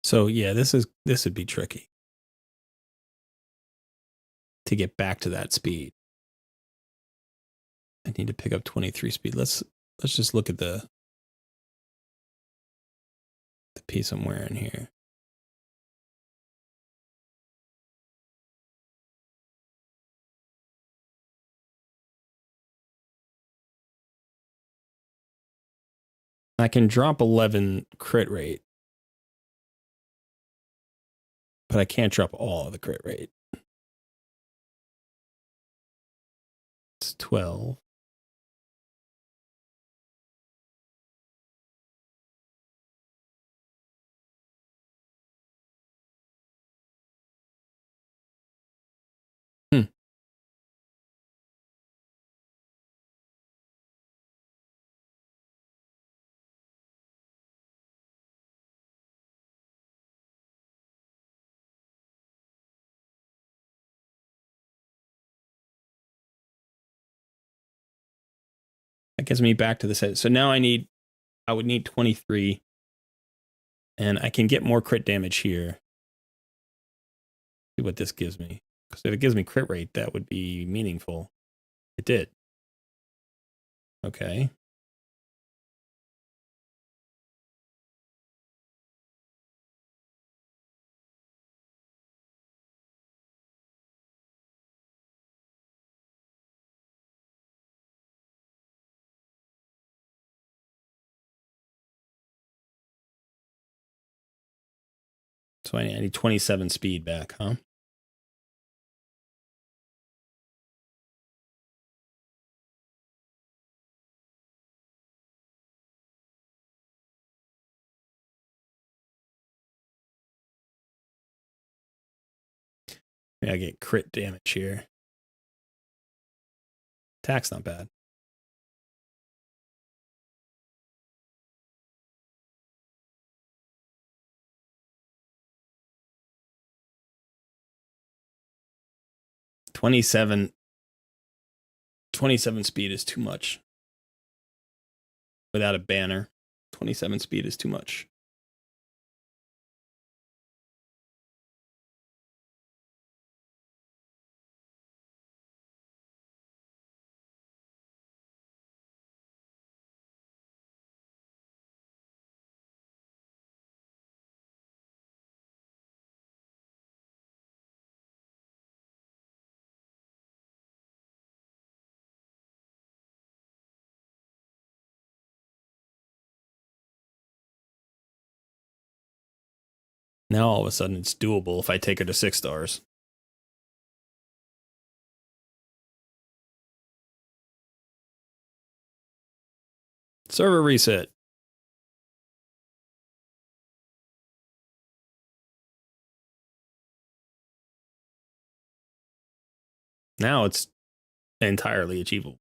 So yeah, this would be tricky to get back to that speed. I need to pick up 23 speed. Let's just look at the piece I'm wearing here. I can drop 11 crit rate, but I can't drop all of the crit rate. It's 12. That gets me back to the set. So now I would need 23. And I can get more crit damage here. See what this gives me. Because if it gives me crit rate, that would be meaningful. It did. Okay. So I need 27 speed back, huh? Yeah, I get crit damage here. Attack's not bad. $27 speed is too much. Without a banner, 27 speed is too much. Now all of a sudden it's doable if I take her to 6 stars. Server reset. Now it's entirely achievable.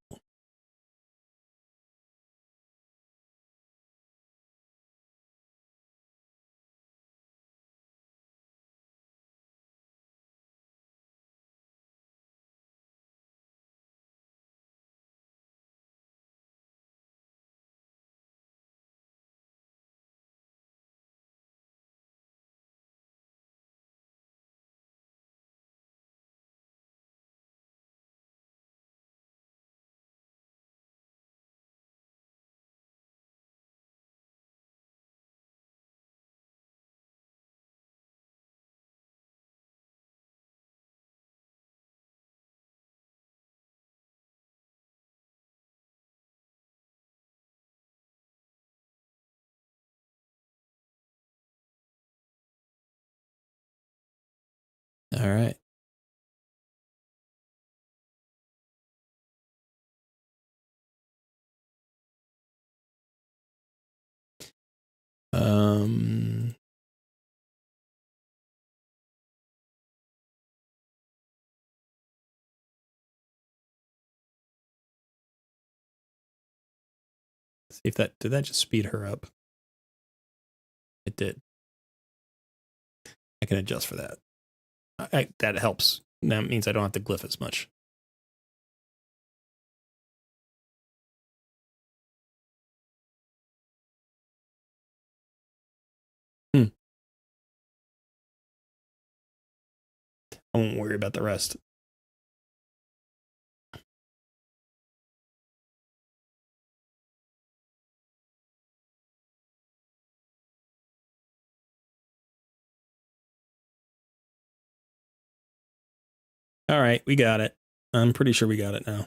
All right. See if did that just speed her up? It did. I can adjust for that. That helps. That means I don't have to glyph as much. I won't worry about the rest. All right, we got it. I'm pretty sure we got it now.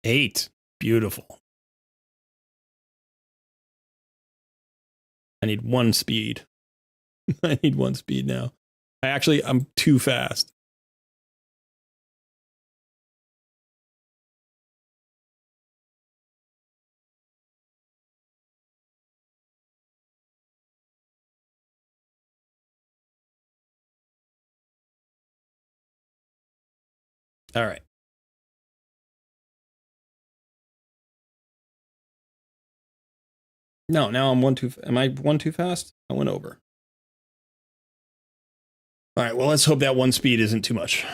8. Beautiful. I need 1 speed. I need 1 speed now. I'm too fast. All right. No, now I'm 1 too. Am I 1 too fast? I went over. All right. Well, let's hope that 1 speed isn't too much.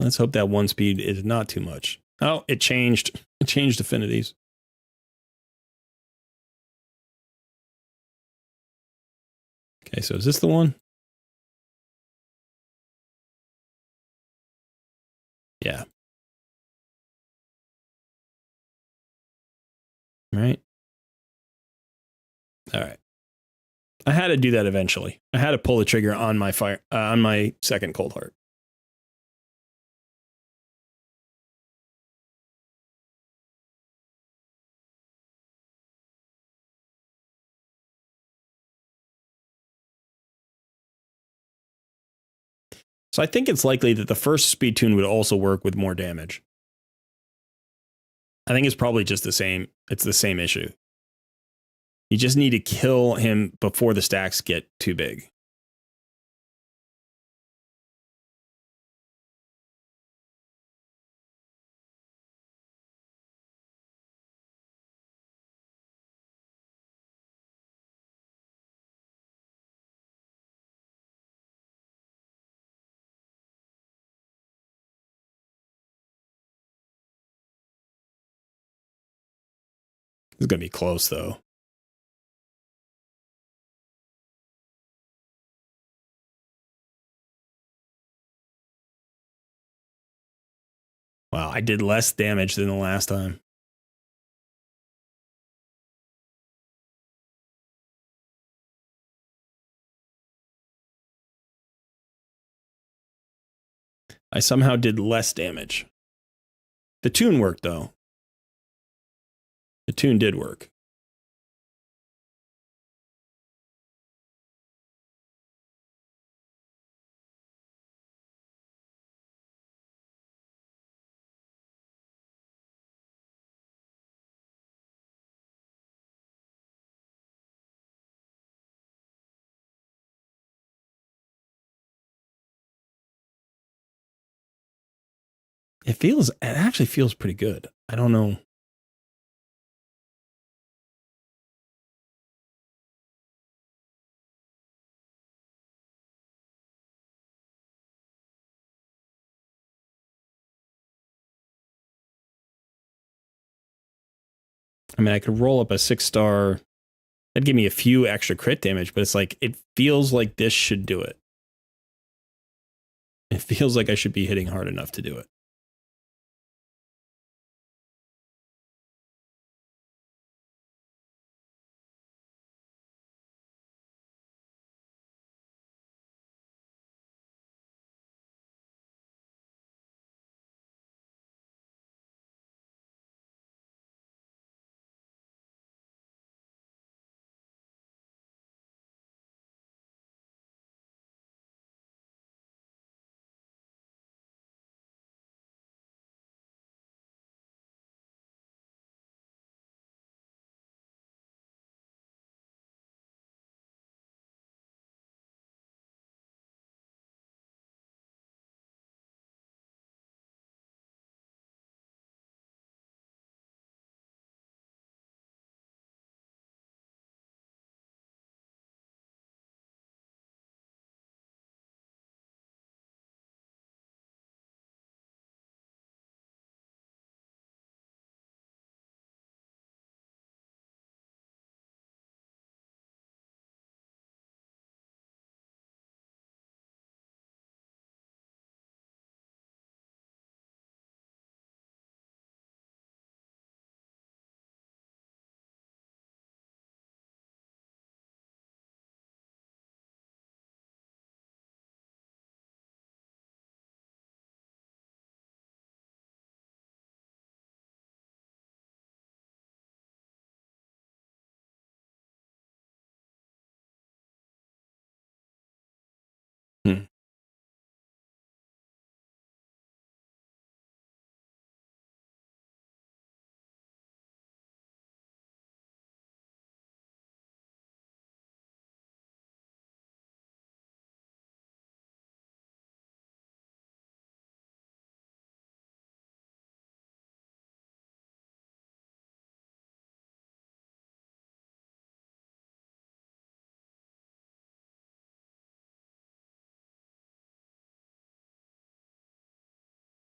Let's hope that 1 speed is not too much. Oh, it changed. It changed affinities. Okay, so is this the one? Yeah. Right. All right. I had to do that eventually. I had to pull the trigger on my on my second cold heart. So I think it's likely that the first speed tune would also work with more damage. I think it's probably just the same. It's the same issue. You just need to kill him before the stacks get too big. It's going to be close, though. Wow, I did less damage than the last time. I somehow did less damage. The tune worked, though. The tune did work. It actually feels pretty good. I don't know. I mean, I could roll up a 6-star. That'd give me a few extra crit damage, but it's like, it feels like this should do it. It feels like I should be hitting hard enough to do it.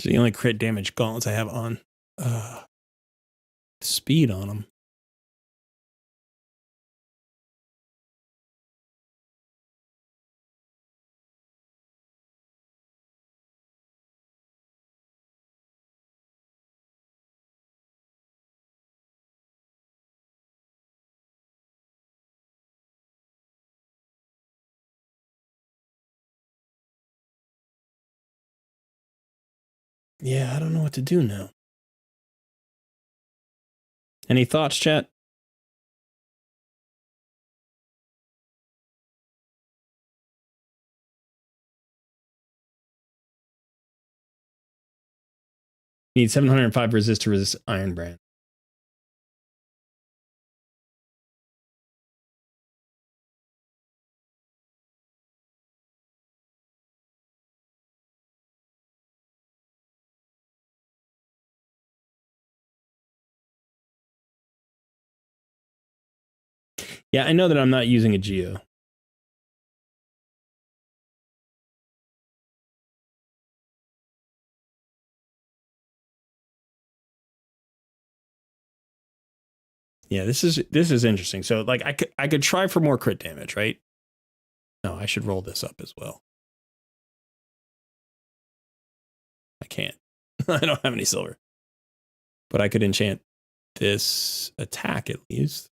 So the only crit damage gauntlets I have on speed on them. Yeah, I don't know what to do now. Any thoughts, chat? Need 705 resist to resist Iron Brand. Yeah, I know that I'm not using a Geo. Yeah, this is interesting. So like I could try for more crit damage, right? No, I should roll this up as well. I can't. I don't have any silver. But I could enchant this attack at least.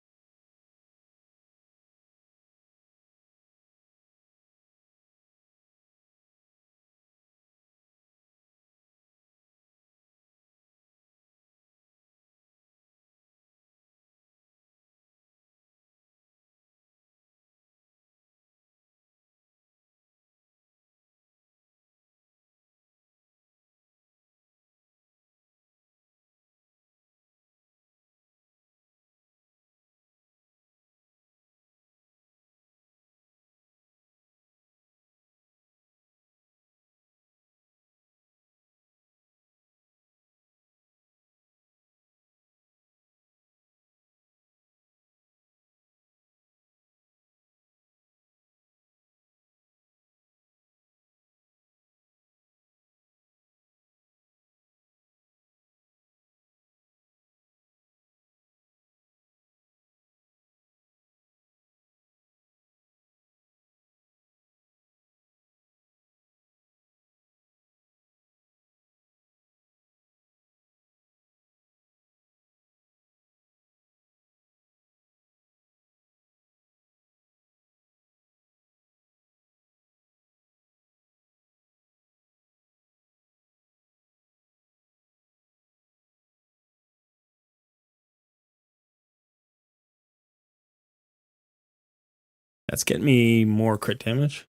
That's getting me more crit damage.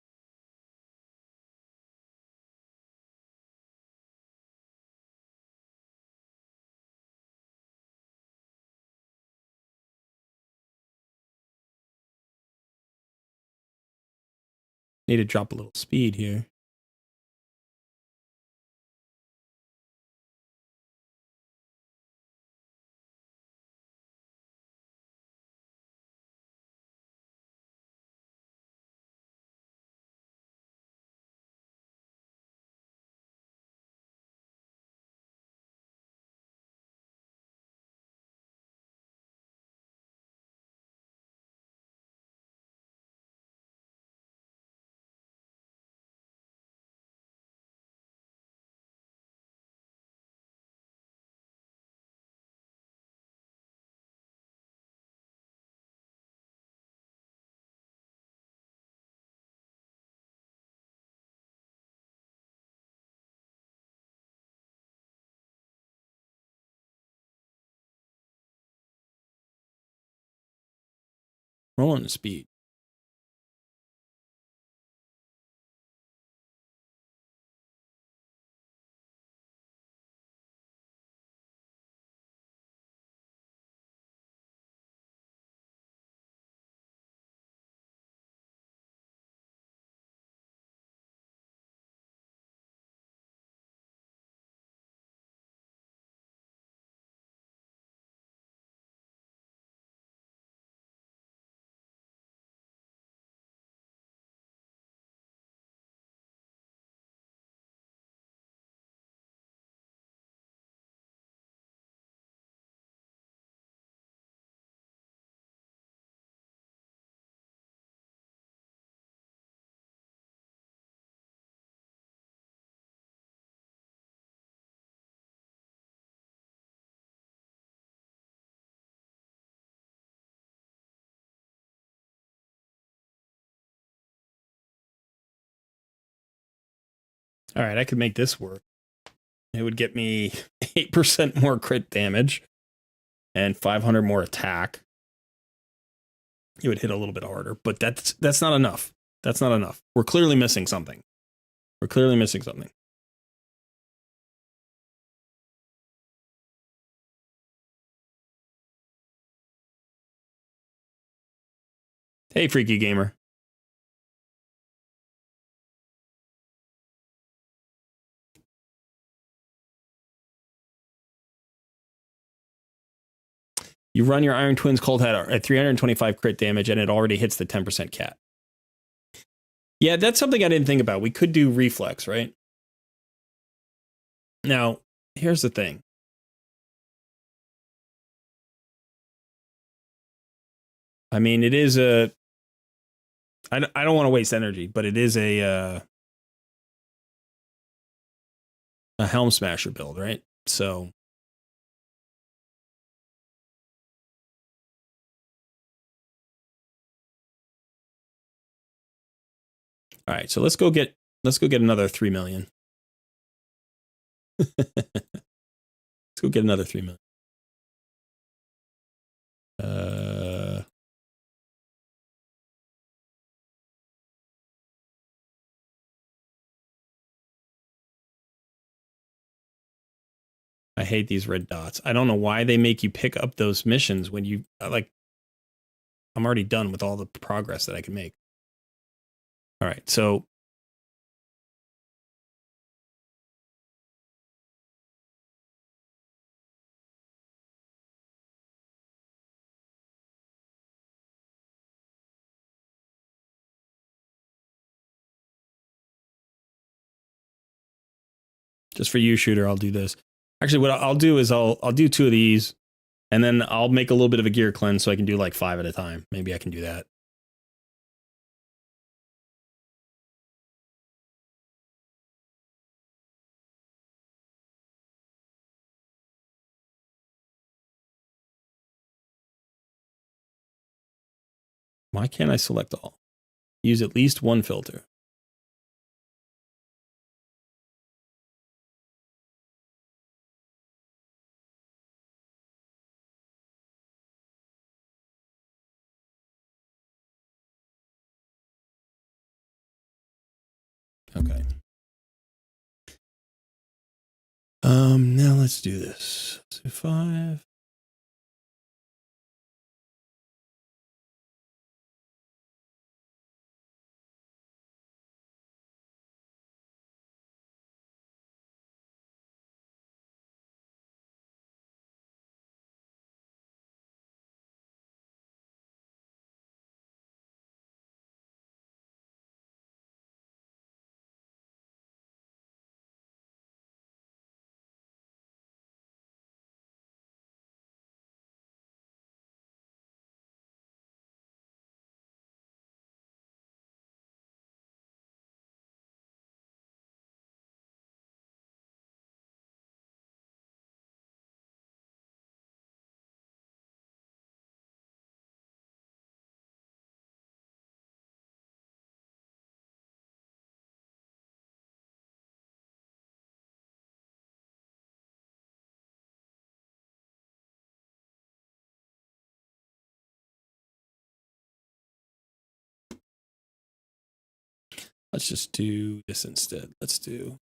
Need to drop a little speed here. Rolling the speed. All right, I could make this work. It would get me 8% more crit damage and 500 more attack. It would hit a little bit harder, but that's not enough. That's not enough. We're clearly missing something. We're clearly missing something. Hey, Freaky Gamer. You run your Iron Twins Cold Hat at 325 crit damage, and it already hits the 10% cap. Yeah, that's something I didn't think about. We could do reflex, right? Now, here's the thing. I mean, it is a... I don't want to waste energy, but it is a Helm Smasher build, right? So... All right, so let's go get another 3 million. Let's go get another 3 million. I hate these red dots. I don't know why they make you pick up those missions when you like. I'm already done with all the progress that I can make. All right, so just for you, Shooter, I'll do this. Actually, what I'll do is I'll do 2 of these, and then I'll make a little bit of a gear cleanse so I can do like 5 at a time. Maybe I can do that. Why can't I select all? Use at least one filter. Okay. Now let's do this. Let's do 5. Let's just do this instead. Let's do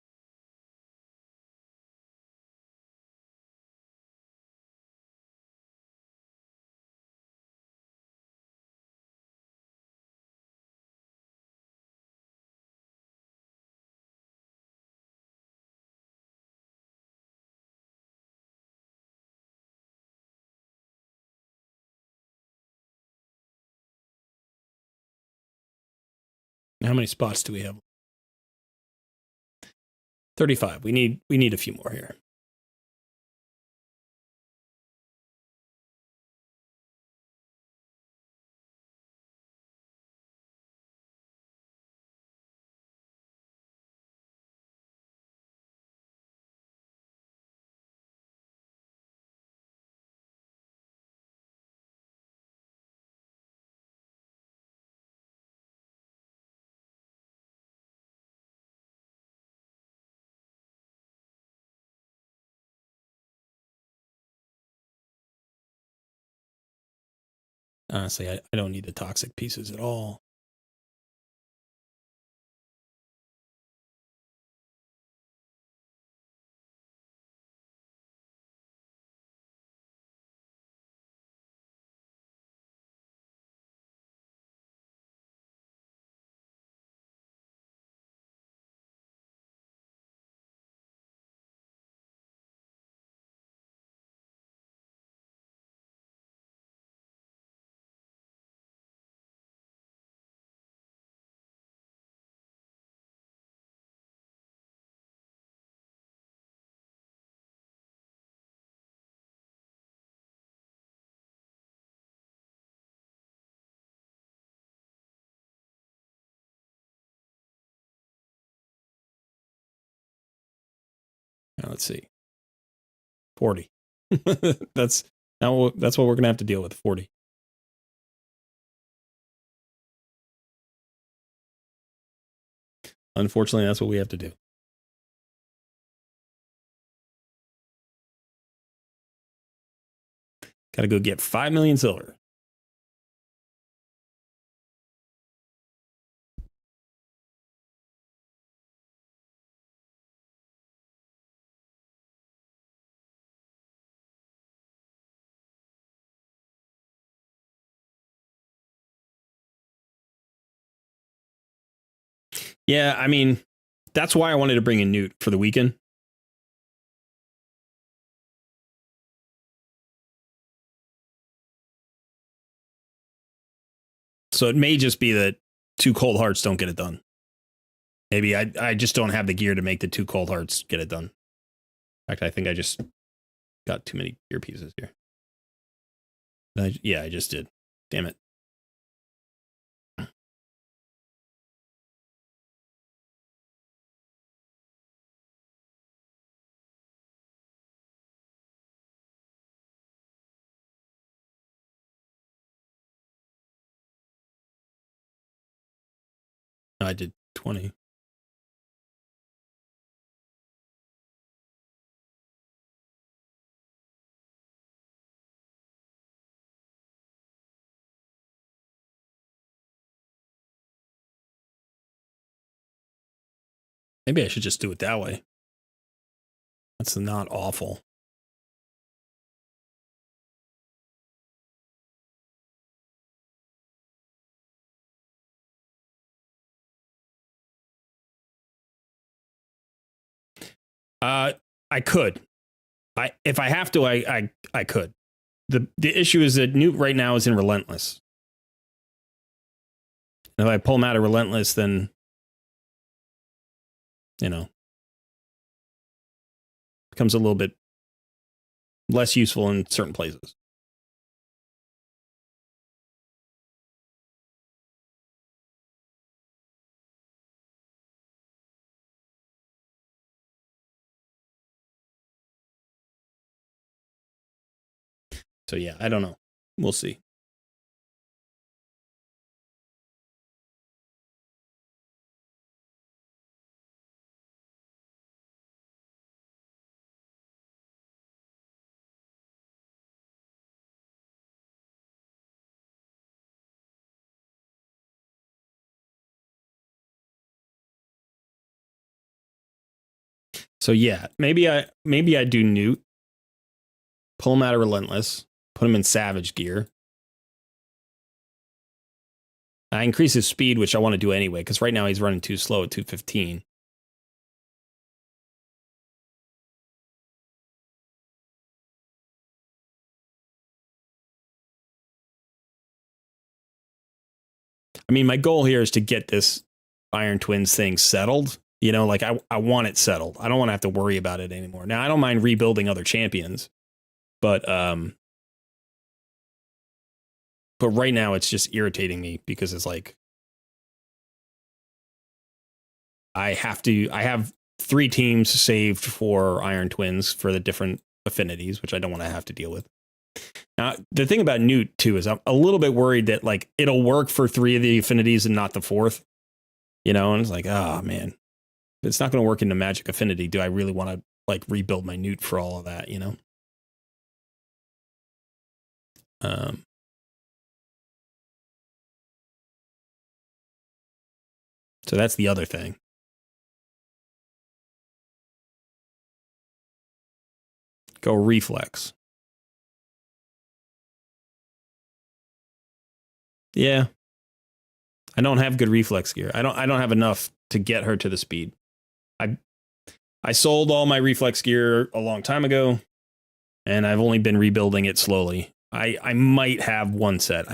how many spots do we have? 35. We need a few more here. Honestly, I don't need the toxic pieces at all. Now let's see. 40. That's what we're gonna have to deal with. 40. Unfortunately, that's what we have to do. Gotta go get 5 million silver. Yeah, I mean, that's why I wanted to bring in Newt for the weekend. So it may just be that 2 cold hearts don't get it done. Maybe I just don't have the gear to make the 2 cold hearts get it done. In fact, I think I just got too many gear pieces here. Yeah, I just did. Damn it. I did 20. Maybe I should just do it that way. That's not awful. I could. If I have to, I could. The issue is that Newt right now is in Relentless. And if I pull him out of Relentless, then becomes a little bit less useful in certain places. So yeah, I don't know. We'll see. So yeah, maybe I do Newt, pull him out of Relentless, put him in Savage gear. I increase his speed, which I want to do anyway, because right now he's running too slow at 215. I mean, my goal here is to get this Iron Twins thing settled. Like I want it settled. I don't want to have to worry about it anymore. Now, I don't mind rebuilding other champions, but right now it's just irritating me because it's like I have 3 teams saved for Iron Twins for the different affinities, which I don't want to have to deal with. Now, the thing about Newt too is I'm a little bit worried that like it'll work for 3 of the affinities and not the 4th. And it's like, oh man, if it's not going to work in the Magic Affinity, do I really want to like rebuild my Newt for all of that? So that's the other thing. Go reflex. Yeah. I don't have good reflex gear. I don't have enough to get her to the speed. I sold all my reflex gear a long time ago, and I've only been rebuilding it slowly. I might have one set.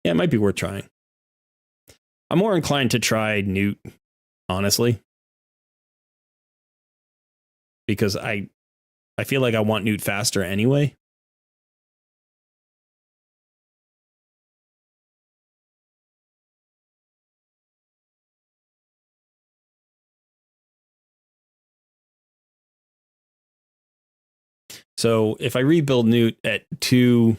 Yeah, it might be worth trying. I'm more inclined to try Newt, honestly, because I feel like I want Newt faster anyway. So if I rebuild Newt at 2,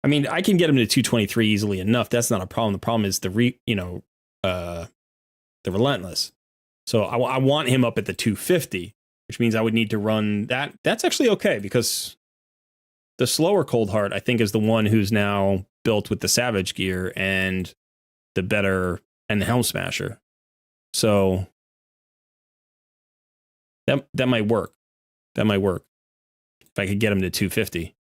I mean, I can get him to 223 easily enough. That's not a problem. The problem is the relentless. So I want him up at the 250, which means I would need to run that. That's actually okay, because the slower Cold Heart, I think, is the one who's now built with the Savage gear and the better and the Helm Smasher. So that might work. That might work if I could get him to 250.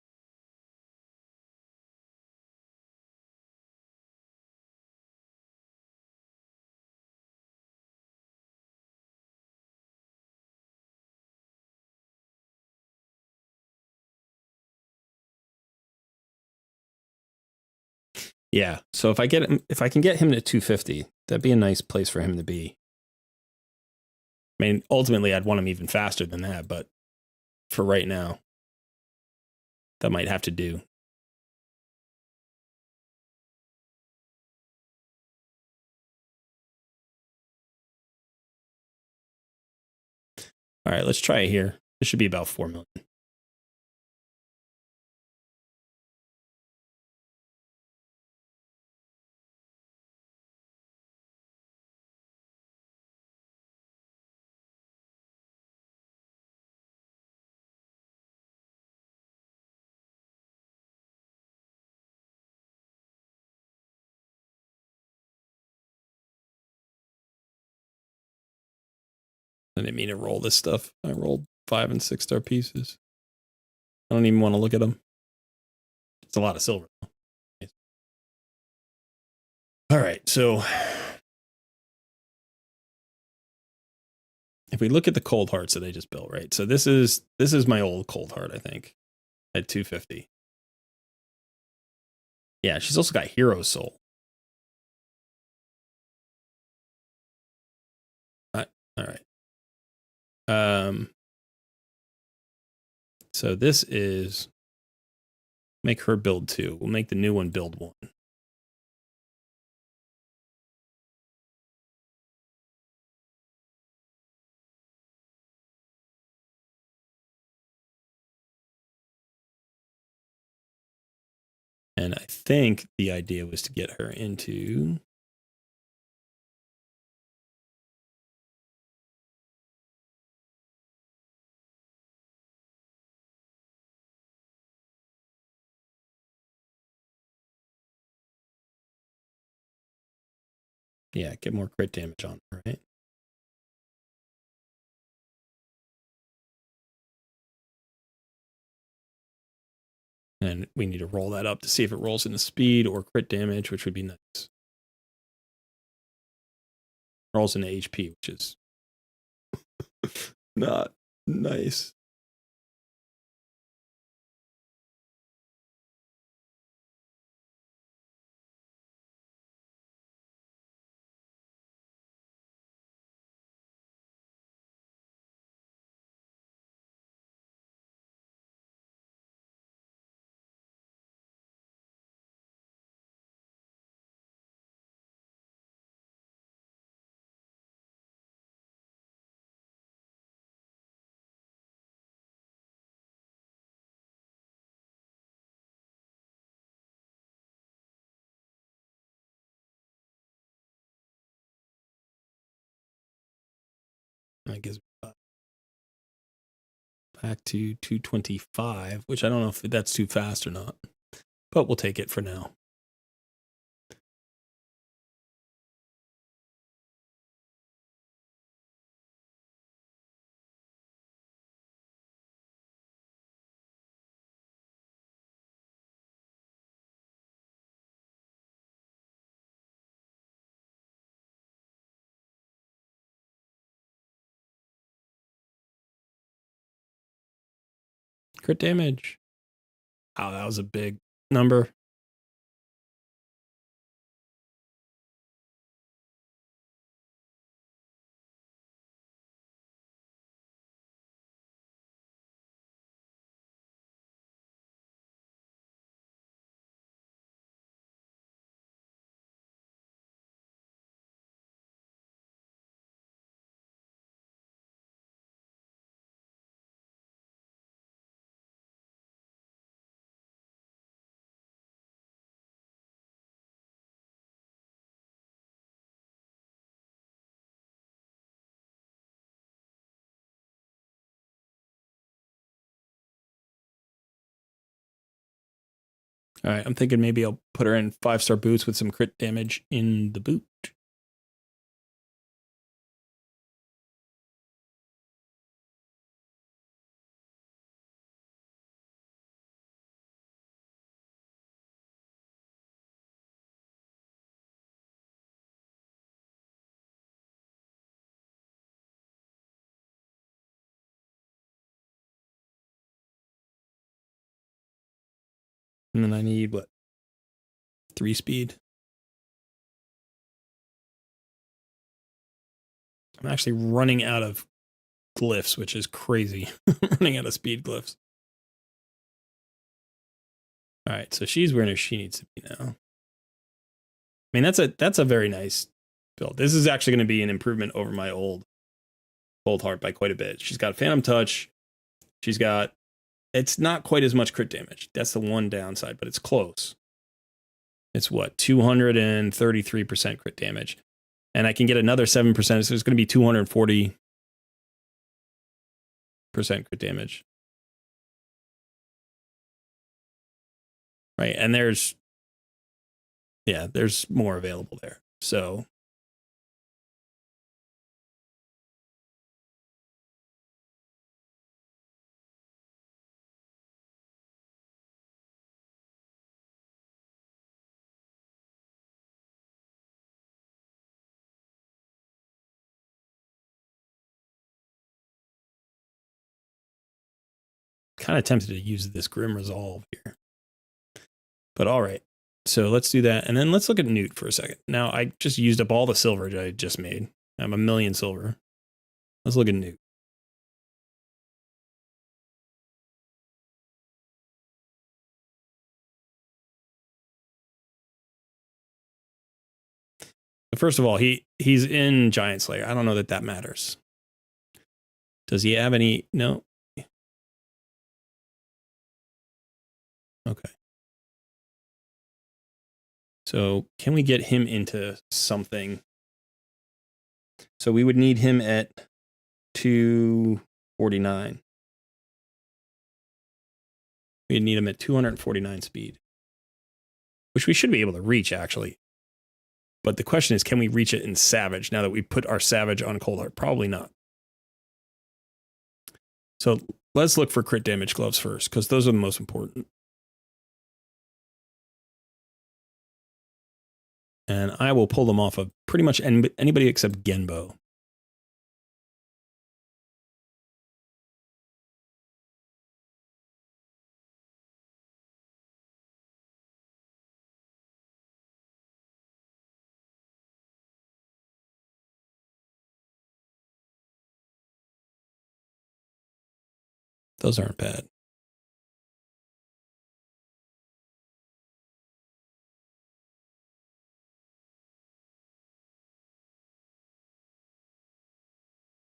Yeah. So if I can get him to 250, that'd be a nice place for him to be. I mean, ultimately, I'd want him even faster than that, but for right now, that might have to do. All right, let's try it here. This should be about 4 million. I didn't mean to roll this stuff. I rolled 5 and 6 star pieces. I don't even want to look at them. It's a lot of silver. All right, so if we look at the Cold Hearts that they just built, right? So this is my old Cold Heart, I think, at 250. Yeah, she's also got Hero Soul. All right. So this is make her build 2. We'll make the new one build 1. And I think the idea was to get her into get more crit damage on her, right? And we need to roll that up to see if it rolls into speed or crit damage, which would be nice. Rolls into HP, which is not nice. That gives me back to 225, which I don't know if that's too fast or not, but we'll take it for now. Crit damage. Oh, that was a big number. All right, I'm thinking maybe I'll put her in 5-star boots with some crit damage in the boot. And then I need, what, 3 speed? I'm actually running out of glyphs, which is crazy. Running out of speed glyphs. All right, so she's where she needs to be now. I mean, that's a very nice build. This is actually going to be an improvement over my old Cold Heart by quite a bit. She's got Phantom Touch. She's got, it's not quite as much crit damage. That's the one downside, but it's close. It's what, 233% crit damage. And I can get another 7%. So it's going to be 240% crit damage. Right. And there's more available there. So kind of tempted to use this Grim Resolve here. But all right. So let's do that. And then let's look at Newt for a second. Now, I just used up all the silver that I just made. I have 1 million silver. Let's look at Newt. First of all, he's in Giant Slayer. I don't know that matters. Does he have any? No. Okay. So can we get him into something? So we would need him at 249. We'd need him at 249 speed, which we should be able to reach, actually. But the question is, can we reach it in Savage now that we put our Savage on Cold Heart? Probably not. So let's look for crit damage gloves first, because those are the most important. And I will pull them off of pretty much anybody except Genbo. Those aren't bad.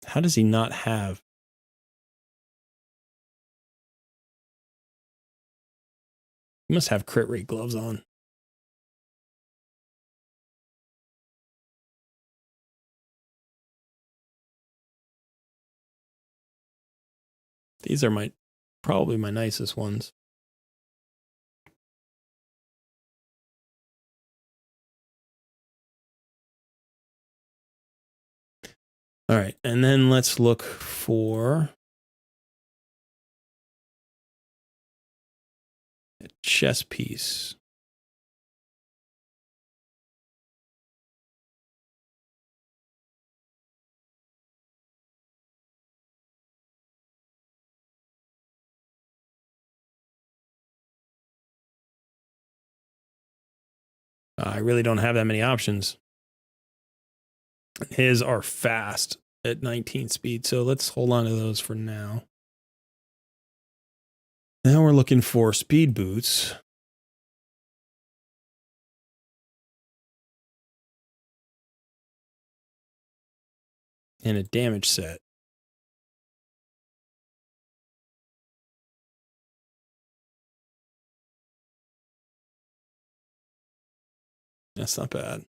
How does he not have? He must have crit rate gloves on. These are probably my nicest ones. All right, and then let's look for a chess piece. I really don't have that many options. His are fast at 19 speed, so let's hold on to those for now. Now we're looking for speed boots. And a damage set. That's not bad.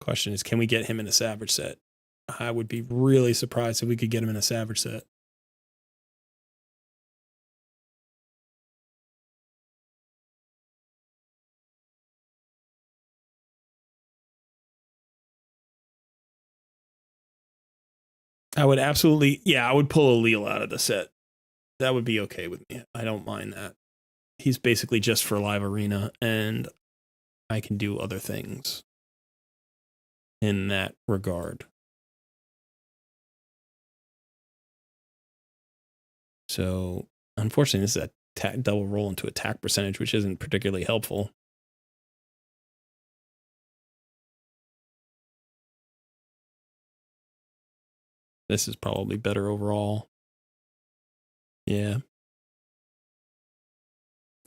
Question is, can we get him in a Savage set? I would be really surprised if we could get him in a Savage set. I would absolutely, I would pull a Leal out of the set. That would be okay with me. I don't mind that. He's basically just for live arena, and I can do other things in that regard. So, unfortunately, this is a double roll into attack percentage, which isn't particularly helpful. This is probably better overall. Yeah.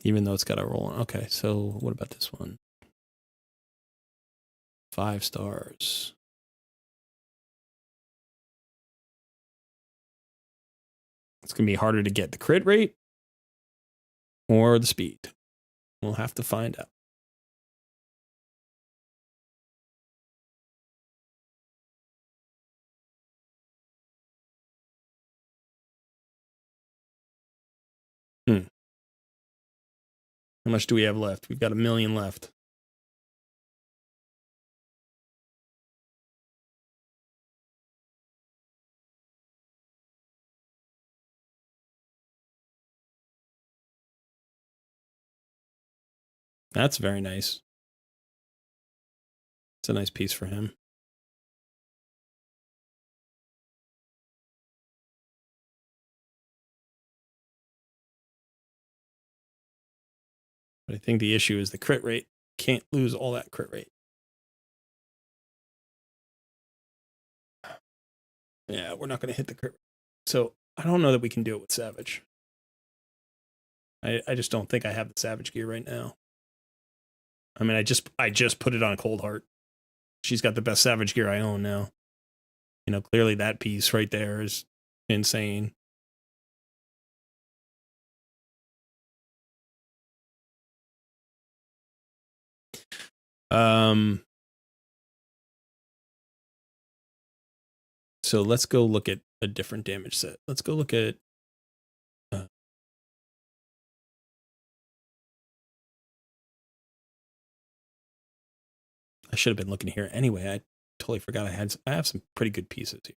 Even though it's got a roll on. Okay, so what about this one? 5 stars. It's going to be harder to get the crit rate or the speed. We'll have to find out. How much do we have left? We've got 1 million left. That's very nice. It's a nice piece for him. But I think the issue is the crit rate. Can't lose all that crit rate. Yeah, we're not going to hit the crit rate. So I don't know that we can do it with Savage. I just don't think I have the Savage gear right now. I mean, I just put it on a Cold Heart. She's got the best Savage gear I own now. You know, clearly that piece right there is insane. So let's go look at a different damage set. Let's go look at I should have been looking here anyway. I totally forgot I have some pretty good pieces here.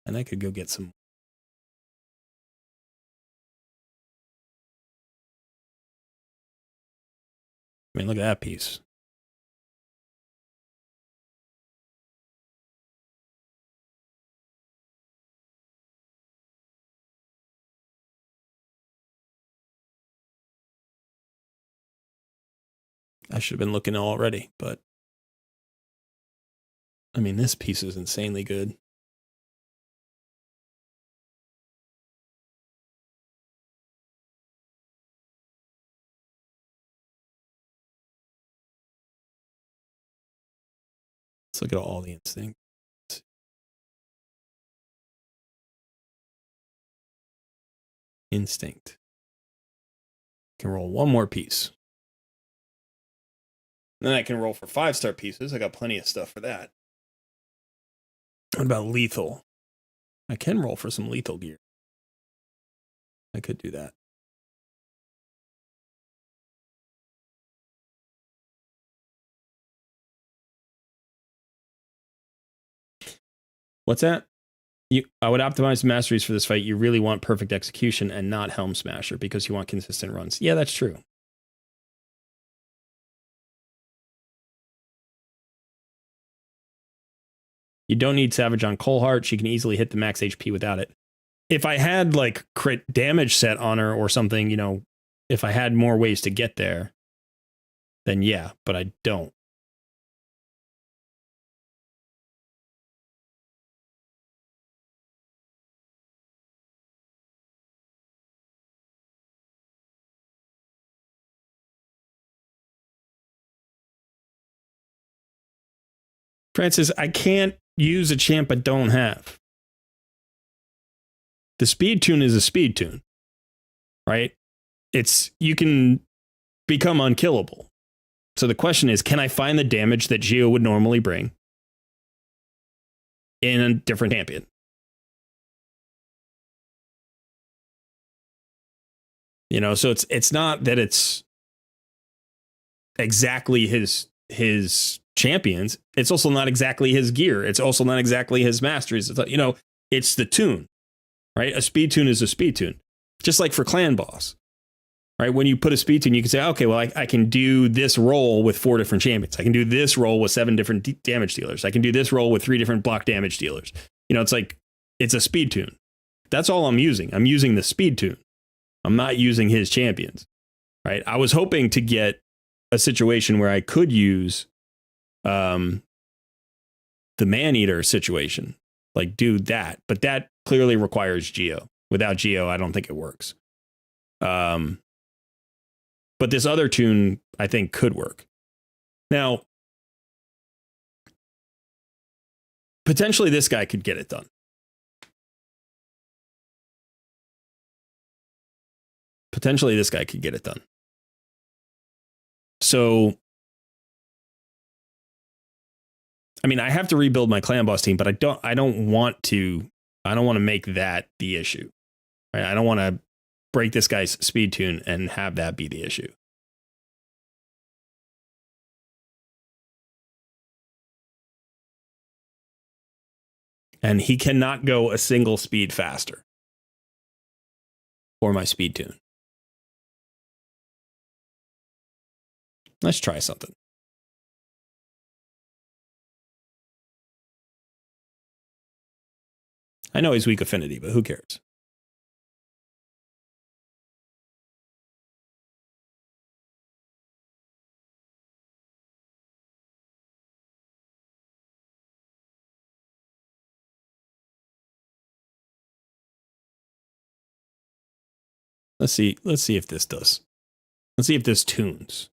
And I could go get some. I mean, look at that piece. I should have been looking already, but I mean, this piece is insanely good. Let's look at all the instinct. Instinct. Can roll one more piece. Then I can roll for 5-star pieces. I got plenty of stuff for that. What about lethal? I can roll for some lethal gear. I could do that. What's that? I would optimize masteries for this fight. You really want perfect execution and not Helm Smasher because you want consistent runs. Yeah, that's true. You don't need Savage on Coalheart. She can easily hit the max HP without it. If I had like crit damage set on her or something, you know, if I had more ways to get there, then yeah, but I don't. Francis, I can't use a champ I don't have. The speed tune is a speed tune, right? You can become unkillable. So the question is, can I find the damage that Geo would normally bring in a different champion? You know, so it's not that it's exactly his champions. It's also not exactly his gear. It's also not exactly his masteries. It's, you know, it's the tune, right? A speed tune is a speed tune. Just like for clan boss, right? When you put a speed tune, you can say, okay, well, I can do this role with 4 different champions. I can do this role with 7 different damage dealers. I can do this role with 3 different block damage dealers. You know, it's like, it's a speed tune. That's all I'm using. I'm using the speed tune. I'm not using his champions, right? I was hoping to get a situation where I could use the man-eater situation, like do that. But that clearly requires Geo. Without Geo, I don't think it works. But this other tune, I think, could work. Now, potentially this guy could get it done. Potentially this guy could get it done. So, I mean, I have to rebuild my clan boss team, but I don't want to make that the issue. Right? I don't want to break this guy's speed tune and have that be the issue. And he cannot go a single speed faster for my speed tune. Let's try something. I know he's weak affinity, but who cares? Let's see if this does. Let's see if this tunes.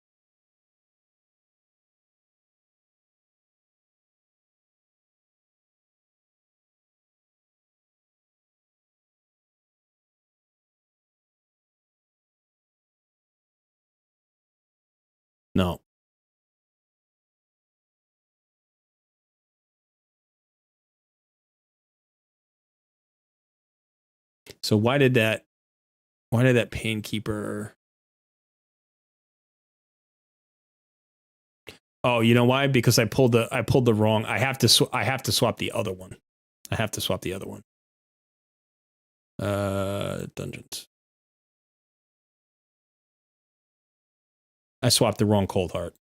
No. So why did that Painkeeper? Oh, you know why? Because I pulled the wrong. I have to swap the other one. Dungeons. I swapped the wrong Cold Heart.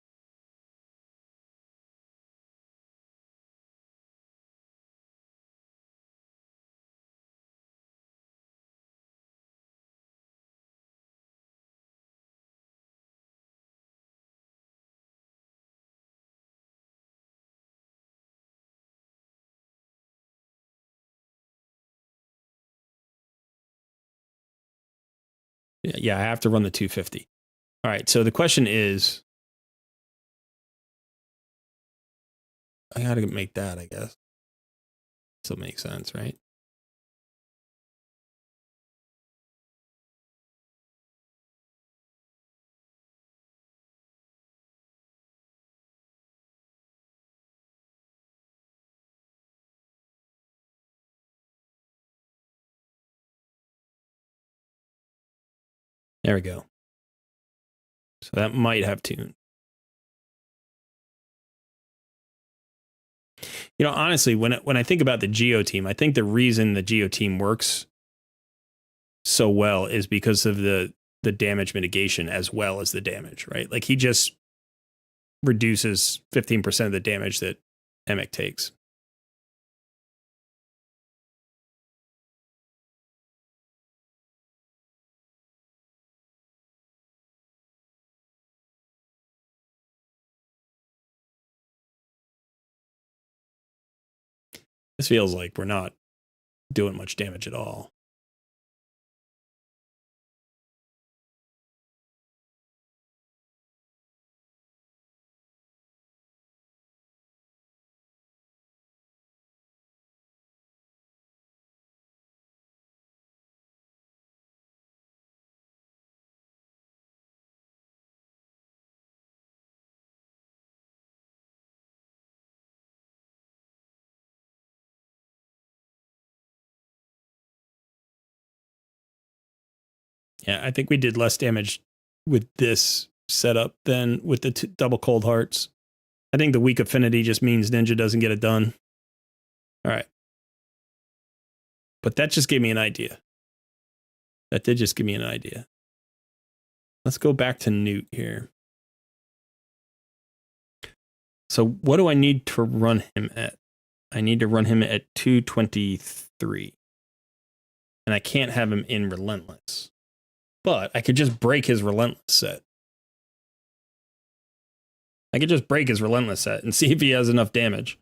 Yeah, I have to run the 250. All right, so the question is, I got to make that, I guess. Still makes sense, right? There we go. So that might have tuned. You know, honestly, when I think about the Geo team, I think the reason the Geo team works so well is because of the damage mitigation as well as the damage, right? Like he just reduces 15% of the damage that Emic takes. This feels like we're not doing much damage at all. Yeah, I think we did less damage with this setup than with the double cold hearts. I think the weak affinity just means Ninja doesn't get it done. All right. But that just gave me an idea. That did just give me an idea. Let's go back to Newt here. So what do I need to run him at? I need to run him at 223. And I can't have him in Relentless. But I could just break his Relentless set. I could just break his Relentless set and see if he has enough damage.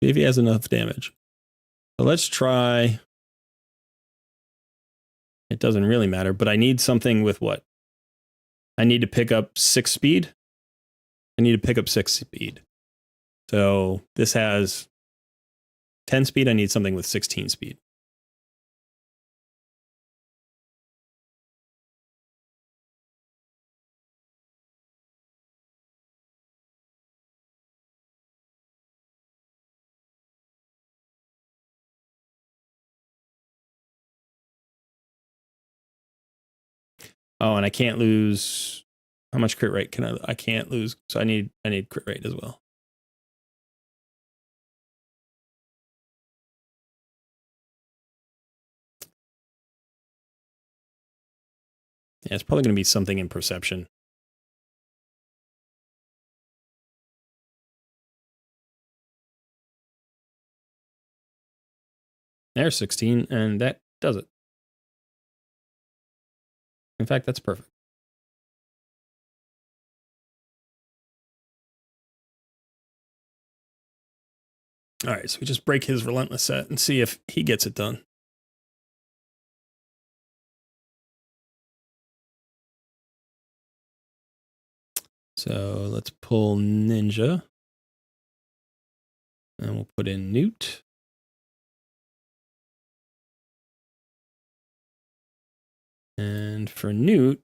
See if he has enough damage. So let's try. It doesn't really matter, but I need something with what? I need to pick up 6 speed. I need to pick up 6 speed. So this has 10 speed. I need something with 16 speed. Oh, and I can't lose. How much crit rate can I can't lose. So I need crit rate as well. Yeah, it's probably going to be something in perception. There's 16, and that does it. In fact, that's perfect. All right, so we just break his Relentless set and see if he gets it done. So let's pull Ninja. And we'll put in Newt. And for Newt,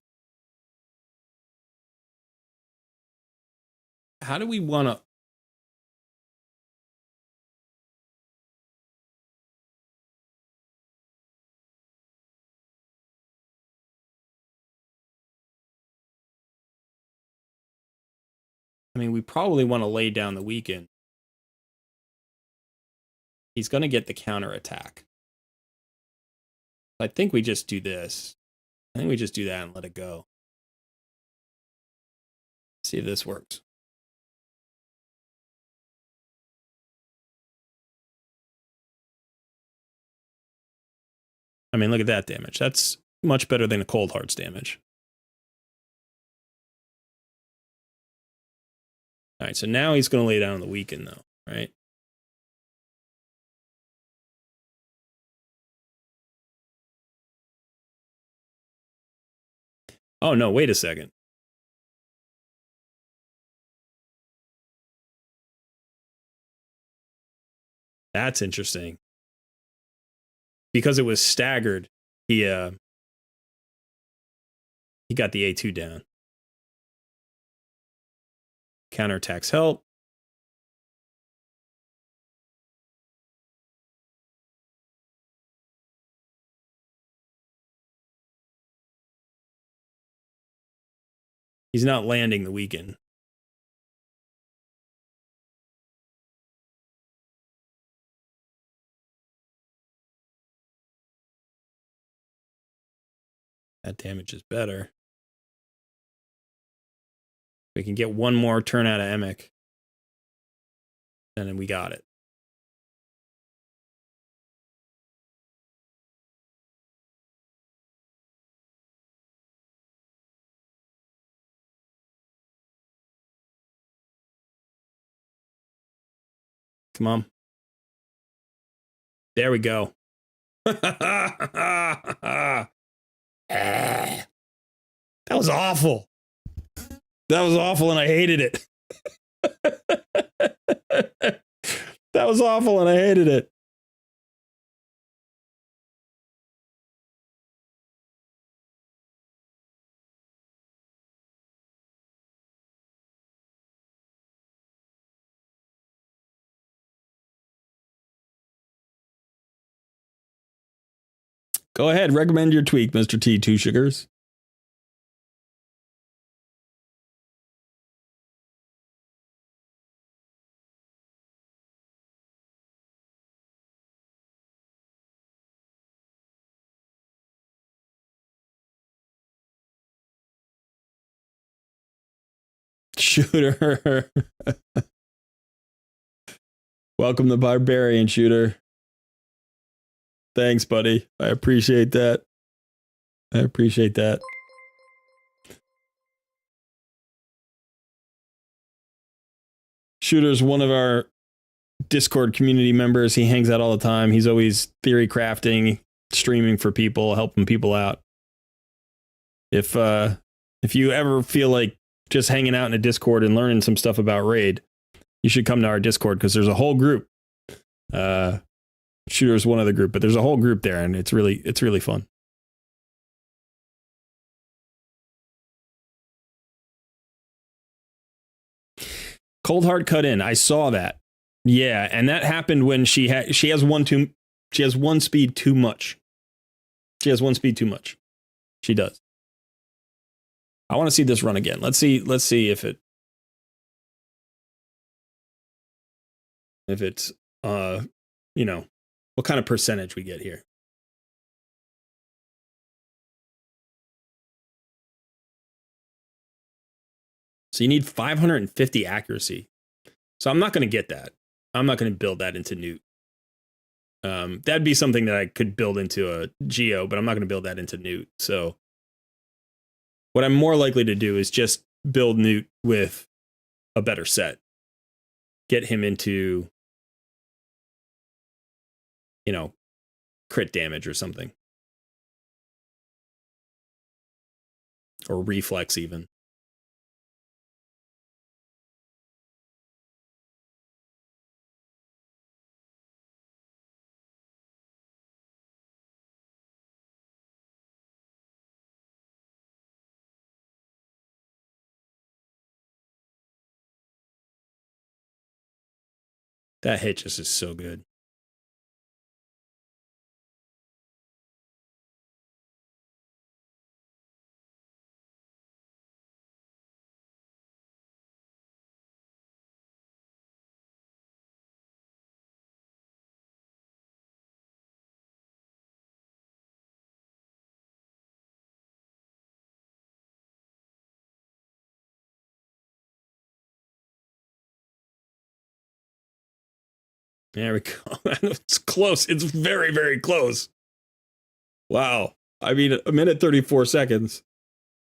how do we want to... I mean, we probably want to lay down the weekend. He's going to get the counter attack. I think we just do this. I think we just do that and let it go. See if this works. I mean, look at that damage. That's much better than a Cold Hearts damage. All right, so now he's going to lay down on the weekend, though, right? Oh, no, wait a second. That's interesting. Because it was staggered, he got the A2 down. Counterattacks help. He's not landing the weaken. That damage is better. We can get one more turn out of Emic. And then we got it. Come on. There we go. That was awful. That was awful and I hated it. That was awful and I hated it. Go ahead, recommend your tweak, Mr. T. Two Sugars. Shooter. Welcome the Barbarian, Shooter. Thanks, buddy. I appreciate that. I appreciate that. Shooter's one of our Discord community members. He hangs out all the time. He's always theory crafting, streaming for people, helping people out. If you ever feel like just hanging out in a Discord and learning some stuff about Raid, you should come to our Discord because there's a whole group. Shooter's one of the group, but there's a whole group there, and it's really fun. Cold hard cut in. I saw that. Yeah, and that happened when she has one speed too much. She has one speed too much. She does. I want to see this run again. Let's see if it's what kind of percentage we get here. So you need 550 accuracy. So I'm not going to get that. I'm not going to build that into Newt. That'd be something that I could build into a Geo, but I'm not going to build that into Newt. So what I'm more likely to do is just build Newt with a better set. Get him into, crit damage or something. Or reflex even. That hit just is so good. There we go. It's close. It's very, very close. Wow. I mean, a minute 34 seconds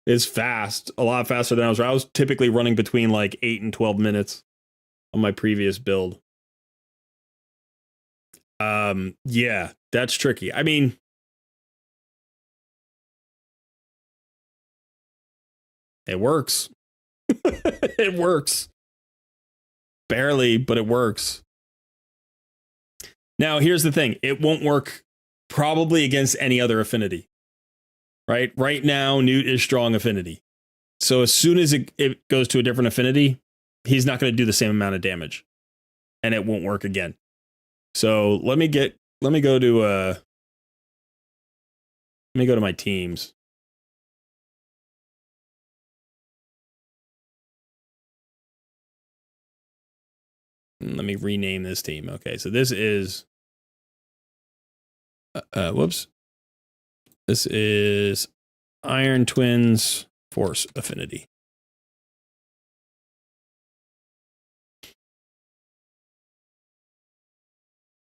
is fast. A lot faster than I was typically running between like 8 and 12 minutes on my previous build. Yeah, that's tricky. I mean, it works. It works. Barely, but it works. Now, here's the thing. It won't work probably against any other affinity, right? Right now, Newt is strong affinity. So as soon as it goes to a different affinity, he's not going to do the same amount of damage, and it won't work again. So let me go to my teams. let me rename this team. Okay, so this is whoops. This is Iron Twins Force Affinity.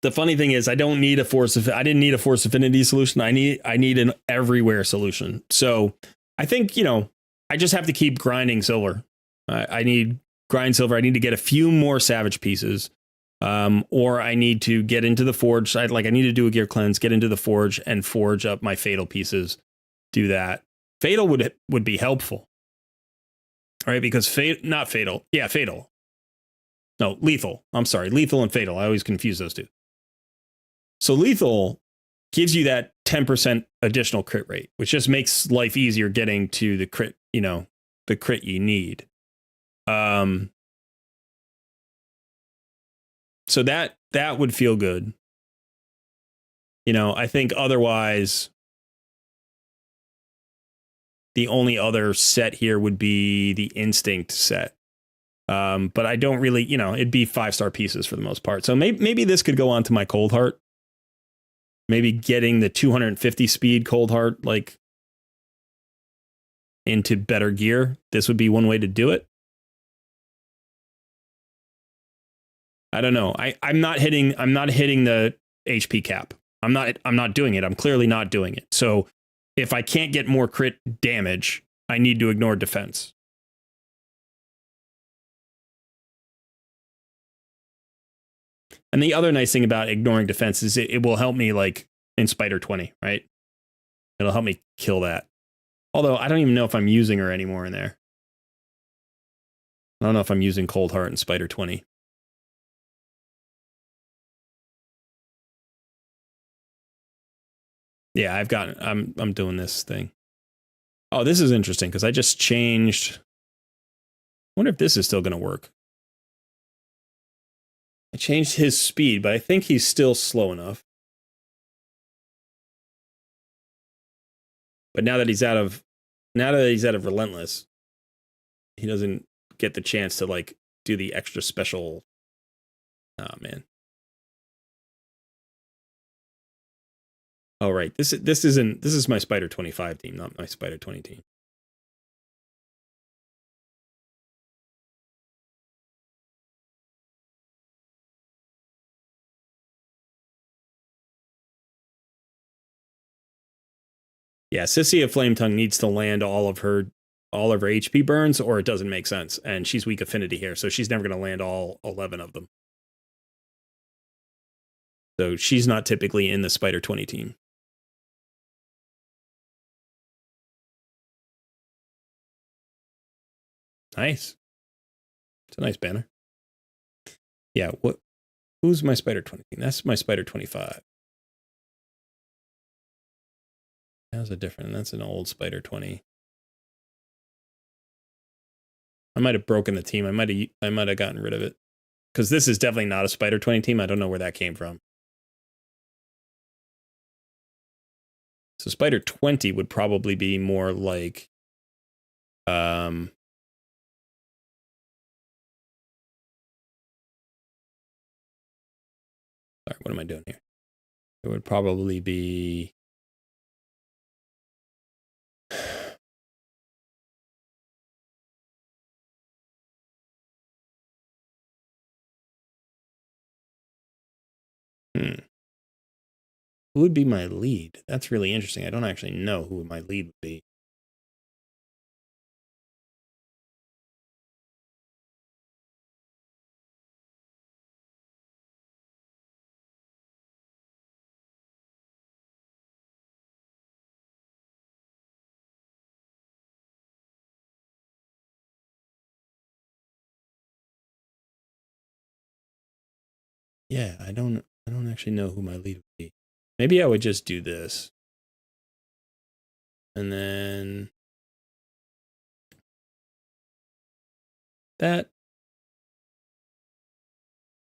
The funny thing is, I didn't need a force affinity solution. I need an everywhere solution. So I think, I just have to keep grinding silver. I need grind silver. I need to get a few more savage pieces. Or I need to get into the forge. I need to do a gear cleanse, get into the forge and forge up my fatal pieces. Do that. Fatal would be helpful. All right, because fatal. No, lethal. I'm sorry, lethal and fatal. I always confuse those two. So lethal gives you that 10% additional crit rate, which just makes life easier getting to the crit, the crit you need. So that would feel good. I think otherwise the only other set here would be the instinct set. But I don't really, it'd be 5-star pieces for the most part. So maybe this could go on to my cold heart. Maybe getting the 250 speed cold heart, into better gear. This would be one way to do it. I don't know. I'm not hitting the HP cap. I'm not doing it. I'm clearly not doing it. So if I can't get more crit damage, I need to ignore defense. And the other nice thing about ignoring defense is it will help me in Spider 20, right? It'll help me kill that. Although I don't even know if I'm using her anymore in there. I don't know if I'm using Cold Heart and Spider 20. Yeah, I'm doing this thing. Oh, this is interesting because I just changed. I wonder if this is still going to work. I changed his speed, but I think he's still slow enough. But now that he's out of Relentless, he doesn't get the chance to do the extra special. Oh man. Oh right. This is my Spider 25 team, not my Spider 20 team. Yeah, Sissy of Flame Tongue needs to land all of her HP burns, or it doesn't make sense. And she's weak affinity here, so she's never going to land all 11 of them. So she's not typically in the Spider 20 team. Nice. It's a nice banner. Yeah, who's my Spider 20 team? That's my Spider 25. How's it different? That's an old Spider 20. I might have broken the team. I might have gotten rid of it. Because this is definitely not a Spider 20 team. I don't know where that came from. So Spider 20 would probably be more like all right, what am I doing here? It would probably be Who would be my lead? That's really interesting. I don't actually know who my lead would be. Yeah, I don't actually know who my lead would be. Maybe I would just do this. And then that.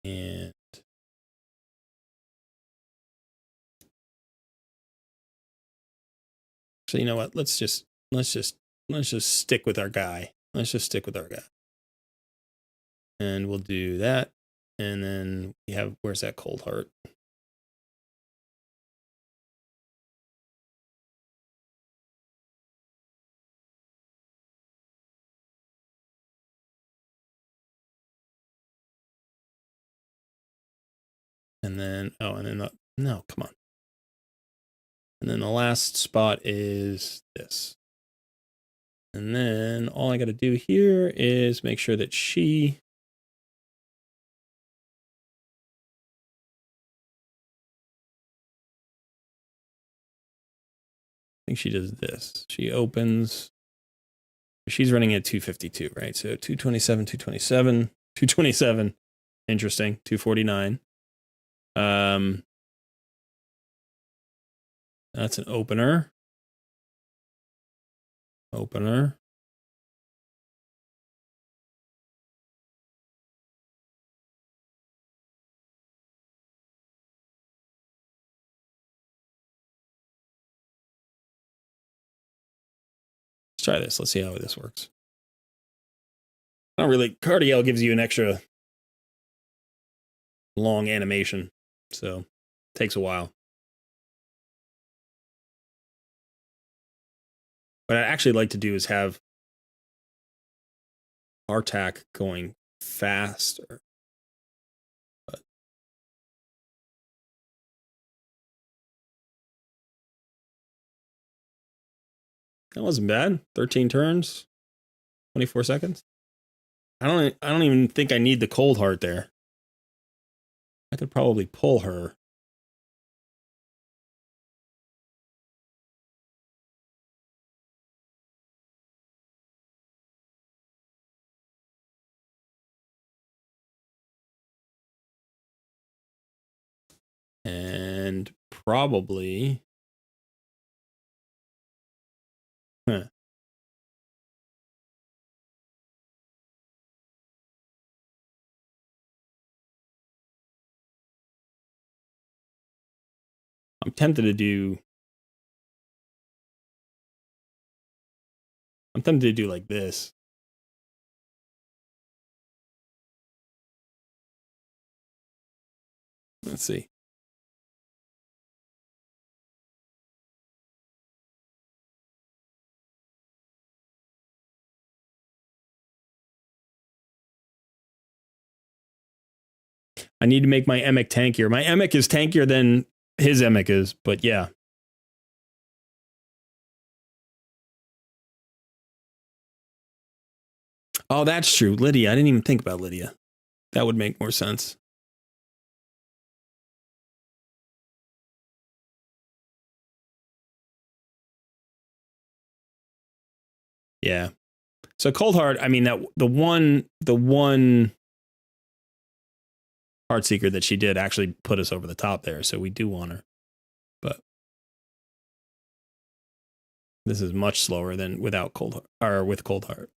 And so you know what? Let's just stick with our guy. Let's just stick with our guy. And we'll do that. And then we have, where's that cold heart? And then, oh, and then, no, come on. And then the last spot is this. And then all I got to do here is make sure that she I think she does this. She opens. She's running at 252, right? So 227, 227, 227. Interesting. 249. That's an opener. Opener. Let's try this. Let's see how this works. Not really. Cardiel gives you an extra long animation, so it takes a while. What I'd actually like to do is have RTAC going faster. But that wasn't bad. 13 turns, 24 seconds. I don't even think I need the cold heart there. I could probably pull her. And probably I'm tempted to do like this. Let's see. I need to make my Emic tankier. My Emic is tankier than his Emic is, but yeah. Oh, that's true. Lydia. I didn't even think about Lydia. That would make more sense. Yeah. So Cold Heart, I mean, that the one Heartseeker that she did actually put us over the top there, so we do want her. But this is much slower than without Cold Heart, or with Cold Heart.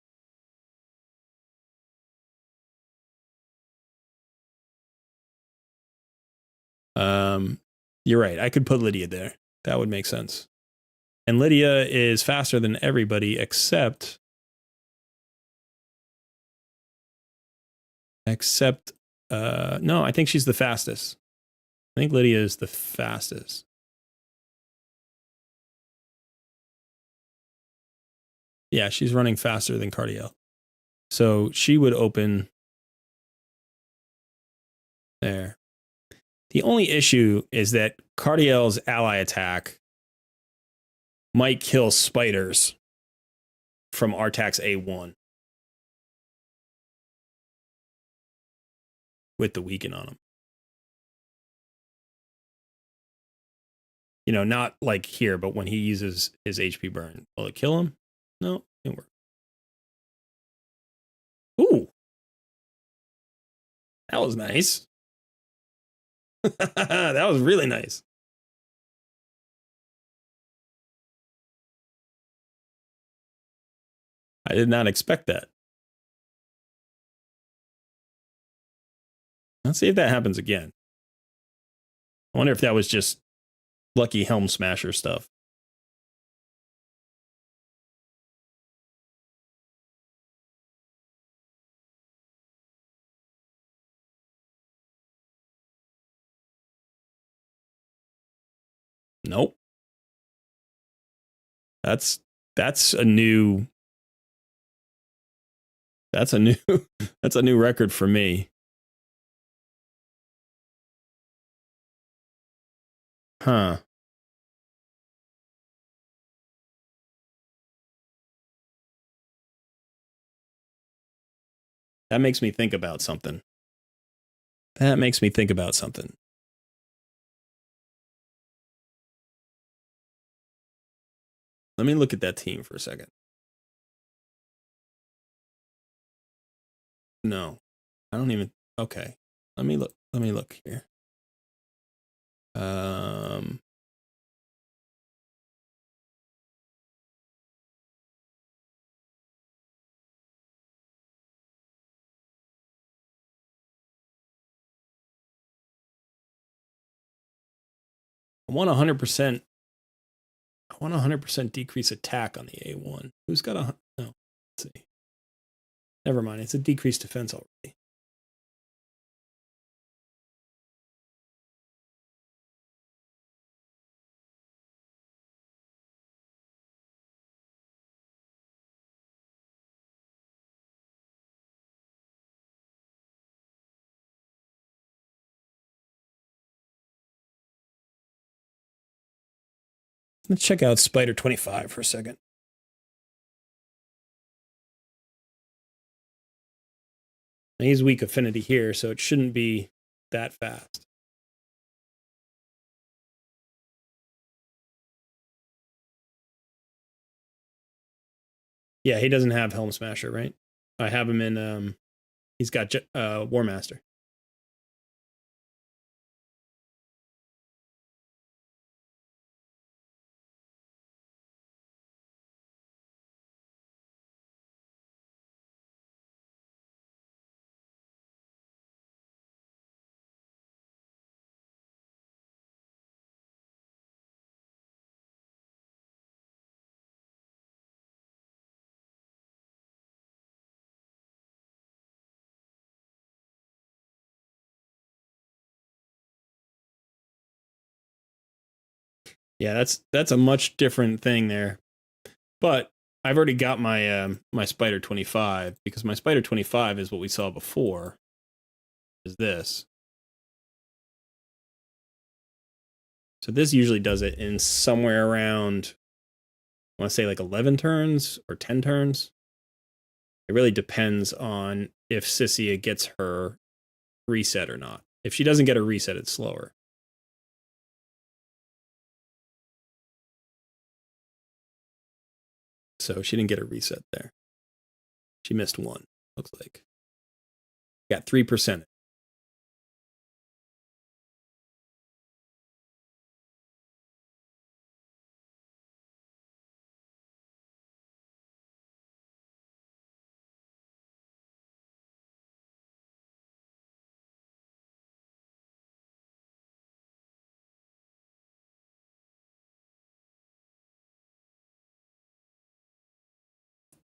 You're right. I could put Lydia there. That would make sense. And Lydia is faster than everybody except no, I think she's the fastest. I think Lydia is the fastest. Yeah, she's running faster than Cardiel. So she would open there. The only issue is that Cardiel's ally attack might kill spiders from Artax A1 with the weaken on them. You know, not like here, but when he uses his HP burn. Will it kill him? No, it worked. Ooh. That was nice. That was really nice. I did not expect that. Let's see if that happens again. I wonder if that was just lucky Helm Smasher stuff. Nope. That's a new that's a new record for me. Huh. That makes me think about something. Let me look at that team for a second. No. I don't even. Okay. Let me look here. I want 100%. I want 100% decrease attack on the A1. Who's got a? No. Let's see. Never mind. It's a decreased defense already. Let's check out Spider 25 for a second. He's weak affinity here, so it shouldn't be that fast. Yeah, he doesn't have Helm Smasher, right? I have him in. He's got War Master. Yeah, that's a much different thing there. But I've already got my my Spider 25 because my Spider 25 is what we saw before. Is this. So this usually does it in somewhere around, I want to say like 11 turns or 10 turns. It really depends on if Sissia gets her reset or not. If she doesn't get a reset, it's slower. So she didn't get a reset there. She missed one, looks like. Got 3%.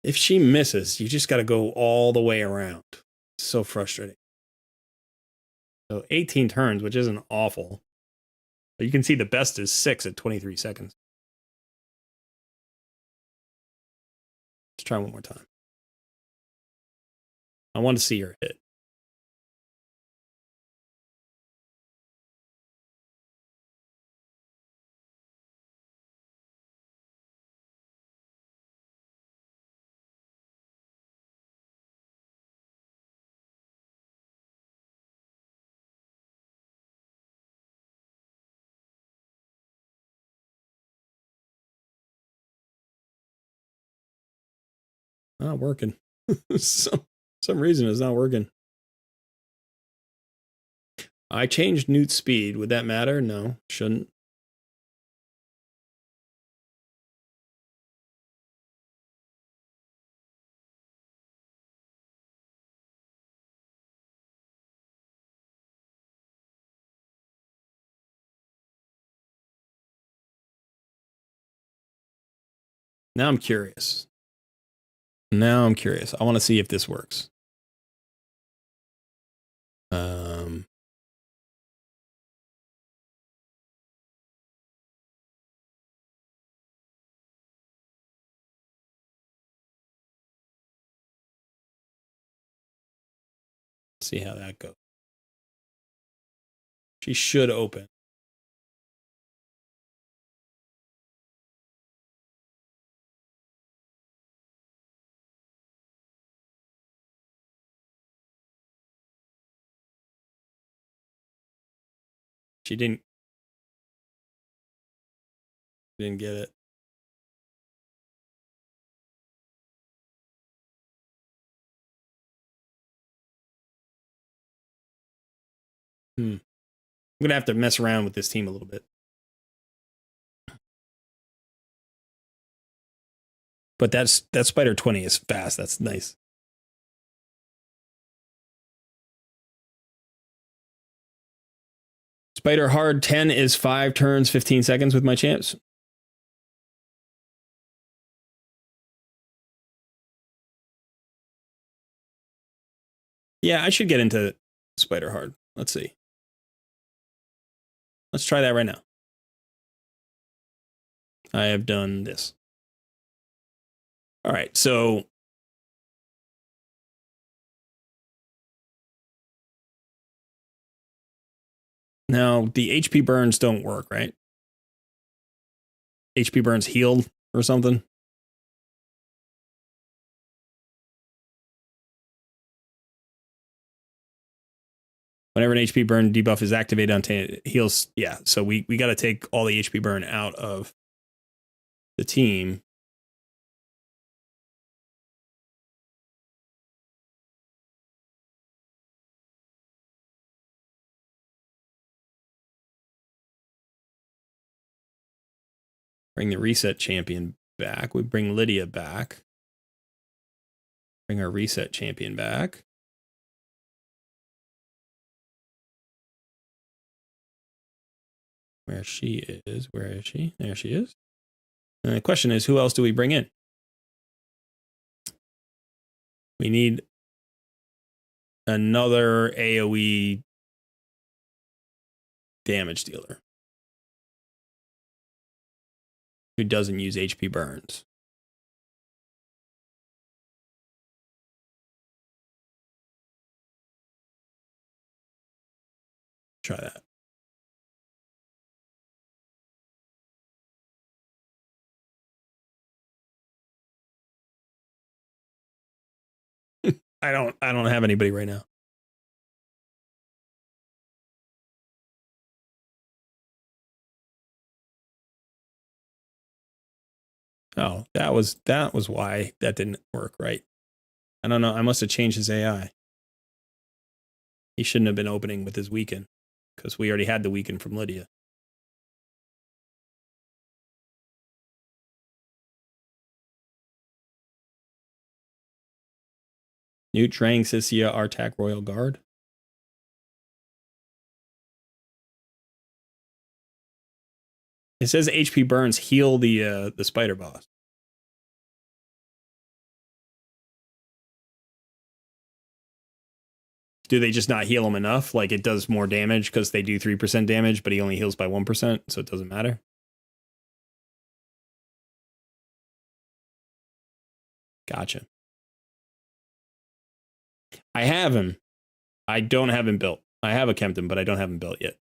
If she misses, you just got to go all the way around. It's so frustrating. So 18 turns, which isn't awful. But you can see the best is 6 at 23 seconds. Let's try one more time. I want to see her hit. Not working. Some reason it's not working. I changed Newt's speed. Would that matter? No, shouldn't. Now I'm curious. I want to see if this works. See how that goes. She should open. She didn't get it. I'm gonna have to mess around with this team a little bit. But that spider 20 is fast. That's nice. Spider hard 10 is 5 turns, 15 seconds with my champs. Yeah, I should get into spider hard. Let's see. Let's try that right now. I have done this. All right, so now the HP burns don't work, right? HP burns healed or something. Whenever an HP burn debuff is activated on heals, yeah. So we got to take all the HP burn out of the team. Bring the reset champion back. We bring Lydia back. Bring our reset champion back. Where she is. Where is she? There she is. And the question is, who else do we bring in? We need another AoE damage dealer who doesn't use HP burns. Try that. I don't have anybody right now. Oh, that was why that didn't work, right? I don't know. I must have changed his AI. He shouldn't have been opening with his weaken because we already had the weaken from Lydia. Newt, Drang, Sissia, Artak, Royal Guard. It says HP burns heal the spider boss. Do they just not heal him enough? Like it does more damage because they do 3% damage, but he only heals by 1%, so it doesn't matter. Gotcha. I have him. I don't have him built. I have a Kempton, but I don't have him built yet.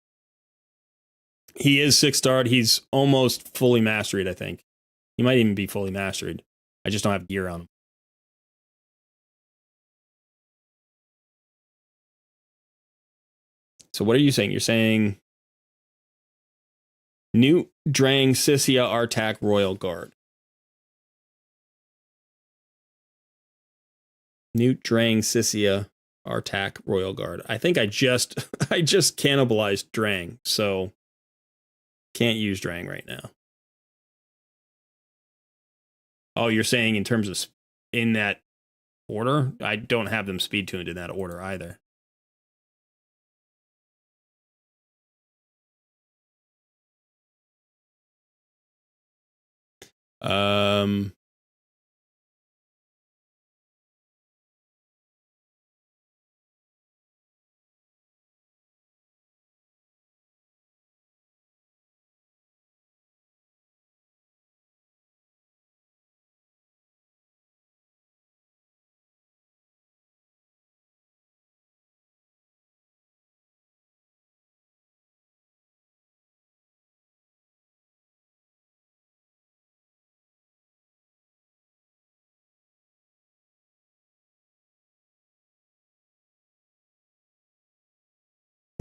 He is 6-starred. He's almost fully mastered, I think. He might even be fully mastered. I just don't have gear on him. So what are you saying? You're saying Newt, Drang, Sissia, Artak, Royal Guard. Newt, Drang, Sissia, Artak, Royal Guard. I think I just cannibalized Drang, so can't use Drang right now. Oh, you're saying in terms of in that order? I don't have them speed tuned in that order either.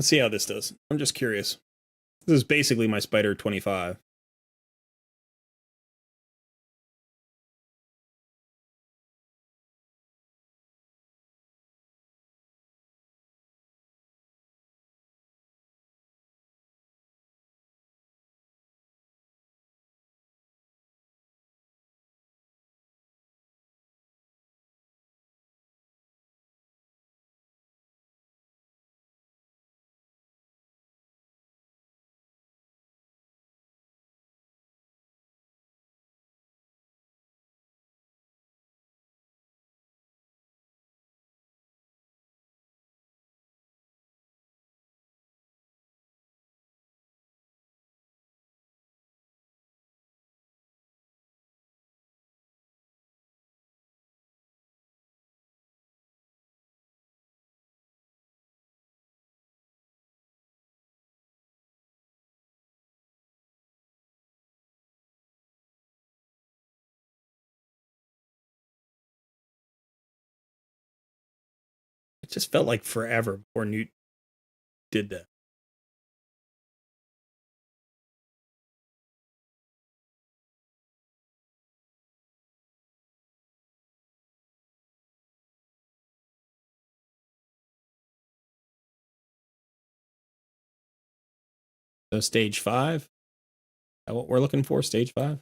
Let's see how this does. I'm just curious. This is basically my Spider 25. It just felt like forever before Newt did that. So stage 5? Is that what we're looking for? Stage 5?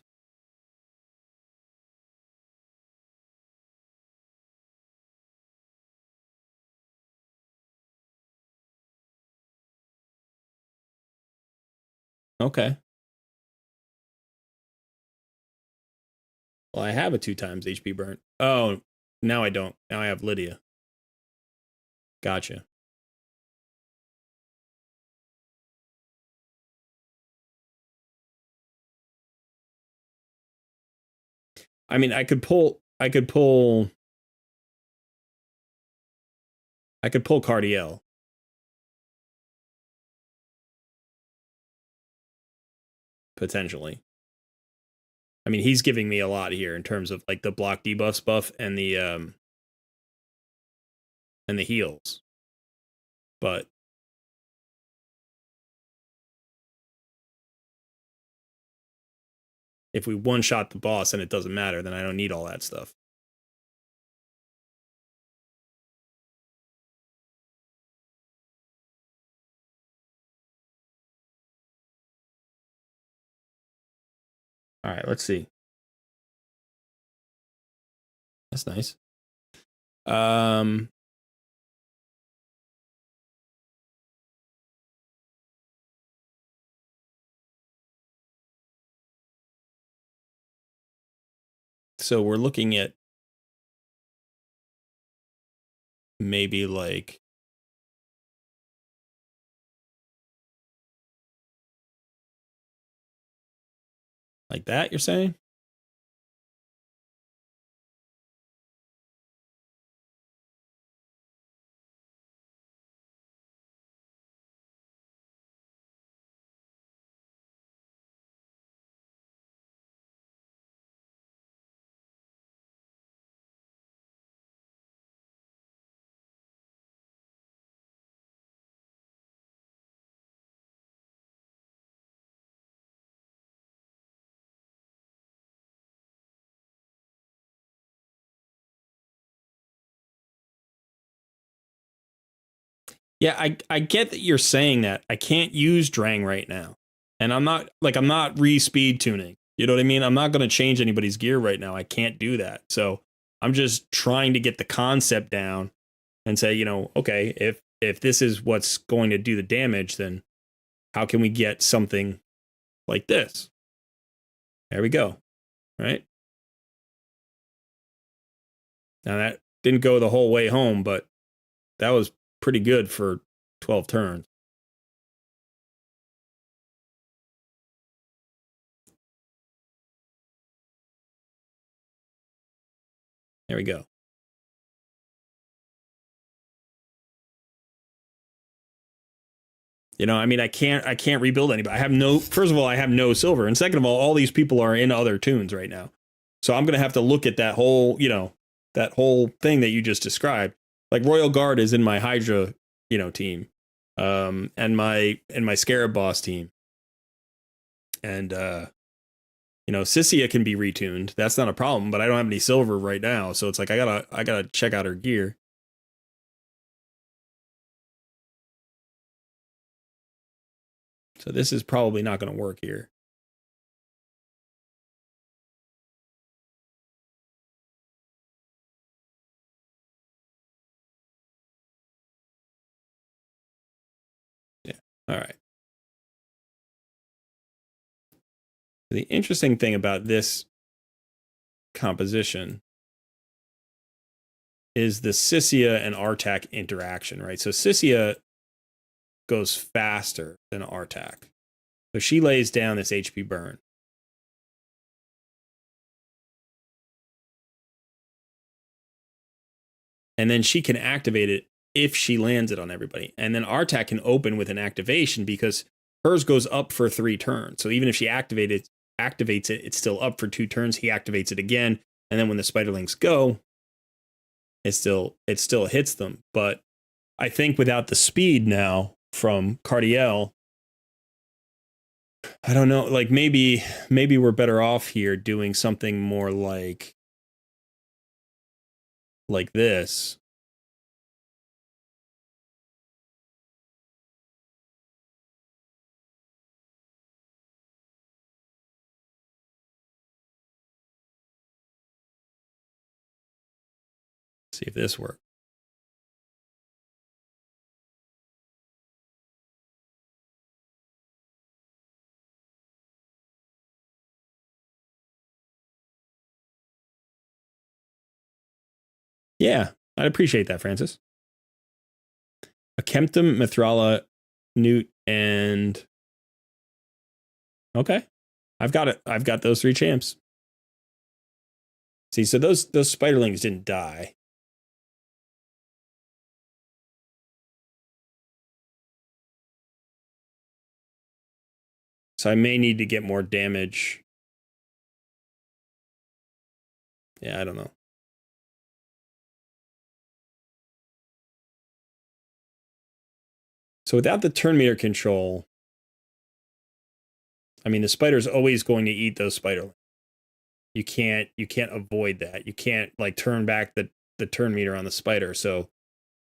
Okay. Well, I have a 2 times HP burnt. Oh, now I don't. Now I have Lydia. Gotcha. I mean, I could pull Cardiel. Potentially. I mean, he's giving me a lot here in terms of like the block debuffs buff and the heals. But if we one-shot the boss and it doesn't matter, then I don't need all that stuff. All right, let's see. That's nice. So we're looking at maybe like that, you're saying? Yeah, I get that you're saying that. I can't use Drang right now. And I'm not re-speed tuning. You know what I mean? I'm not going to change anybody's gear right now. I can't do that. So I'm just trying to get the concept down and say, you know, okay, if this is what's going to do the damage, then how can we get something like this? There we go. Right? Now that didn't go the whole way home, but that was pretty good for 12 turns. There we go. You know, I mean, I can't rebuild anybody. First of all, I have no silver. And second of all these people are in other tunes right now. So I'm going to have to look at that whole, you know, that whole thing that you just described. Like Royal Guard is in my Hydra, you know, team. and my Scarab boss team. And Sissia can be retuned. That's not a problem, but I don't have any silver right now, so it's like I gotta check out her gear. So this is probably not going to work here. Yeah. All right. The interesting thing about this composition is the Sissia and Artak interaction, right? So Sissia goes faster than Artak. So she lays down this HP burn. And then she can activate it if she lands it on everybody. And then Artak can open with an activation because hers goes up for 3 turns. So even if she activates it, it's still up for 2 turns. He activates it again. And then when the Spiderlings go, it still hits them. But I think without the speed now from Cardiel, I don't know, like maybe we're better off here doing something more like this. See if this works. Yeah, I'd appreciate that, Francis. Akemptum, Mithrala, Newt, and okay. I've got it. I've got those 3 champs. See, so those Spiderlings didn't die. So I may need to get more damage. Yeah, I don't know. So without the turn meter control, I mean, the spider's always going to eat those Spiderlings. You can't avoid that. You can't like turn back the turn meter on the spider. So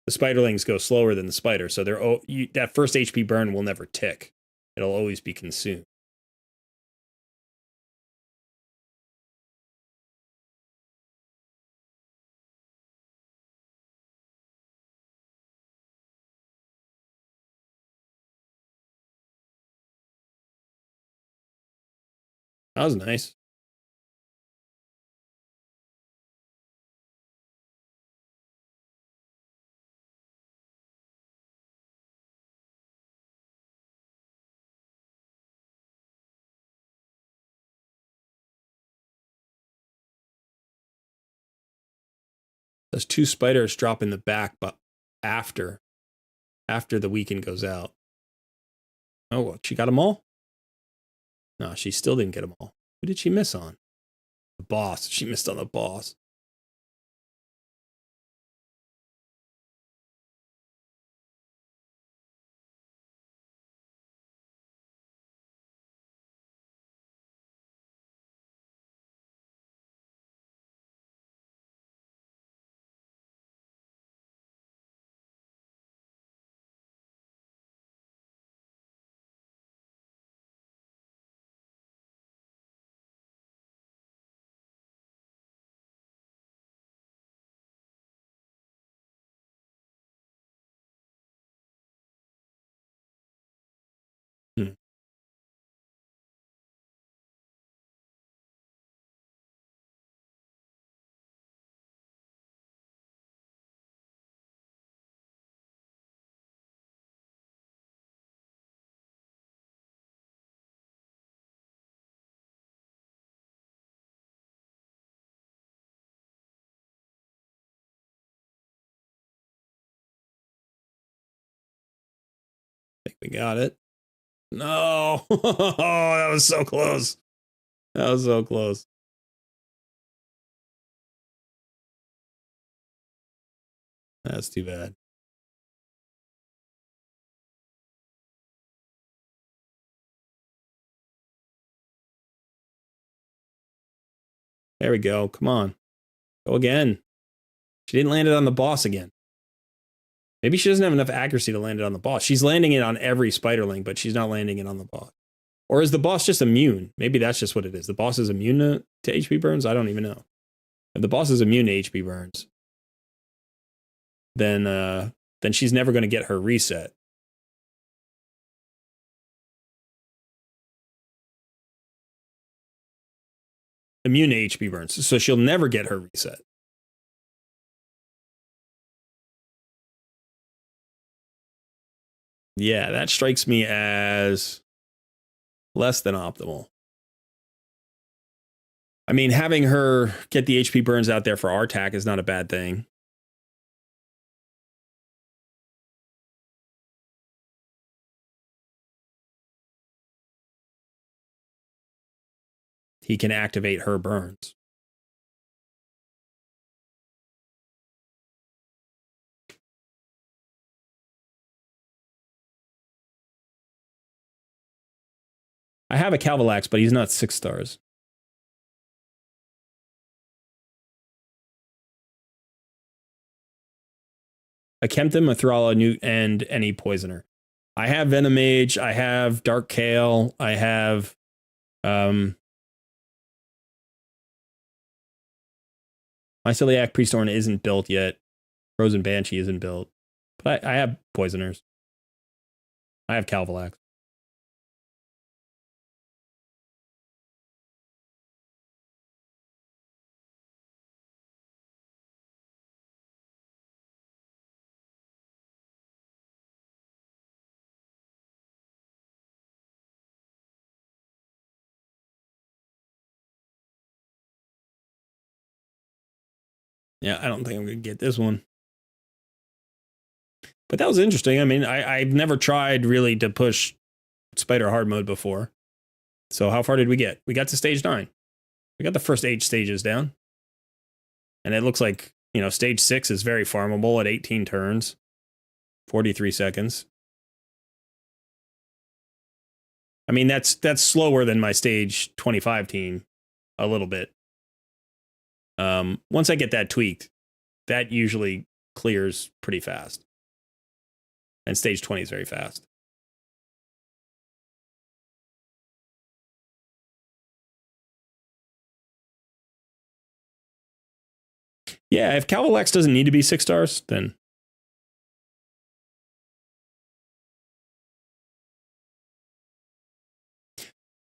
the Spiderlings go slower than the spider. So that first HP burn will never tick. It'll always be consumed. That was nice. Those 2 spiders drop in the back, but after the weekend goes out. Oh, well, she got them all? No, she still didn't get them all. Who did she miss on? The boss. She missed on the boss. Hmm. I think we got it. No. Oh, that was so close. That was so close. That's too bad. There we go. Come on. Go again. She didn't land it on the boss again. Maybe she doesn't have enough accuracy to land it on the boss. She's landing it on every spiderling, but she's not landing it on the boss. Or is the boss just immune? Maybe that's just what it is. The boss is immune to HP burns? I don't even know. If the boss is immune to HP burns, then she's never going to get her reset. Immune to HP burns, so she'll never get her reset. Yeah, that strikes me as less than optimal. I mean, having her get the HP burns out there for our attack is not a bad thing. He can activate her burns. I have a Calvalax, but he's not 6 stars. A Kempton, a Thrall, a Newt, and any Poisoner. I have Venomage, I have Dark Kale, I have Myceliac Priesthorn isn't built yet. Frozen Banshee isn't built. But I have Poisoners. I have Calvalax. Yeah, I don't think I'm going to get this one. But that was interesting. I mean, I've never tried really to push Spider hard mode before. So how far did we get? We got to stage 9. We got the first 8 stages down. And it looks like, you know, stage 6 is very farmable at 18 turns. 43 seconds. I mean, that's slower than my stage 25 team a little bit. Once I get that tweaked, that usually clears pretty fast. And stage 20 is very fast. Yeah, if Calvalax doesn't need to be 6 stars, then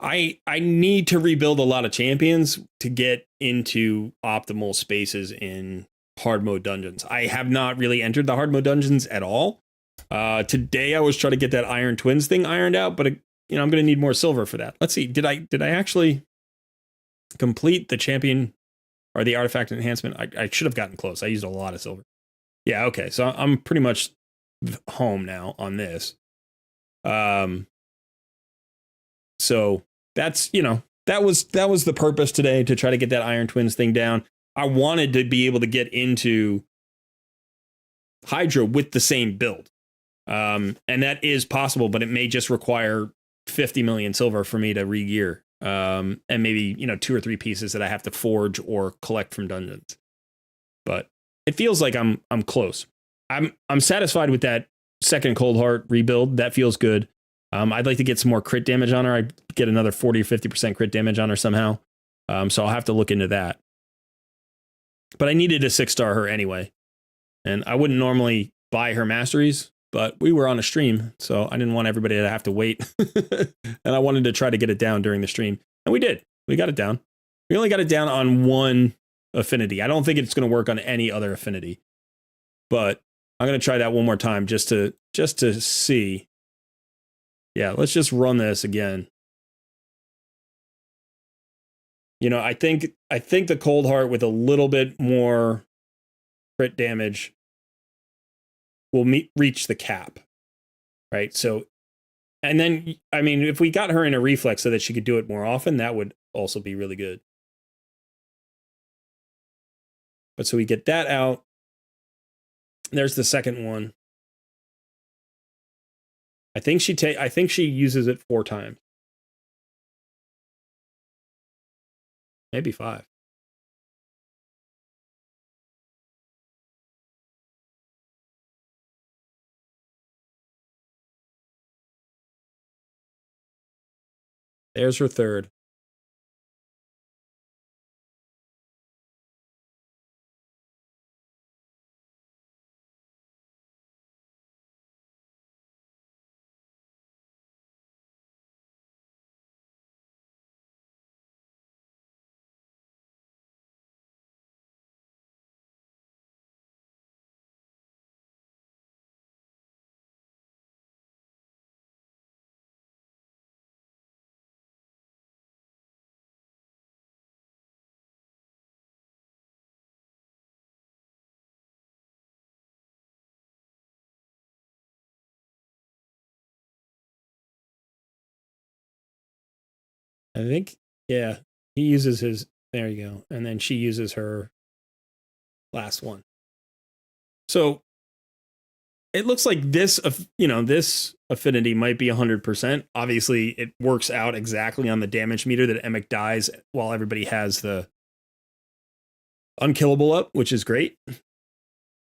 I need to rebuild a lot of champions to get into optimal spaces in hard mode dungeons. I have not really entered the hard mode dungeons at all. Today I was trying to get that Iron Twins thing ironed out, but you know, I'm going to need more silver for that. Let's see. Did I actually complete the champion or the artifact enhancement? I should have gotten close. I used a lot of silver. Yeah, okay. So I'm pretty much home now on this. So that's, you know, that was the purpose today, to try to get that Iron Twins thing down. I wanted to be able to get into Hydra with the same build. And that is possible, but it may just require 50 million silver for me to re-gear. And maybe, you know, 2 or 3 pieces that I have to forge or collect from dungeons. But it feels like I'm close. I'm satisfied with that second Cold Heart rebuild. That feels good. I'd like to get some more crit damage on her. I'd get another 40 or 50% crit damage on her somehow. So I'll have to look into that. But I needed a 6-star her anyway. And I wouldn't normally buy her masteries, but we were on a stream, so I didn't want everybody to have to wait. And I wanted to try to get it down during the stream. And we did. We got it down. We only got it down on one affinity. I don't think it's going to work on any other affinity. But I'm going to try that one more time just to see. Yeah, let's just run this again. You know, I think the Cold Heart with a little bit more crit damage will reach the cap, right? So, and then, I mean, if we got her in a reflex so that she could do it more often, that would also be really good. But so we get that out. There's the second one. I think she uses it 4 times. Maybe 5. There's her third. I think, yeah, he uses his, there you go. And then she uses her last one. So it looks like this, this affinity might be 100%. Obviously, it works out exactly on the damage meter that Emic dies while everybody has the unkillable up, which is great.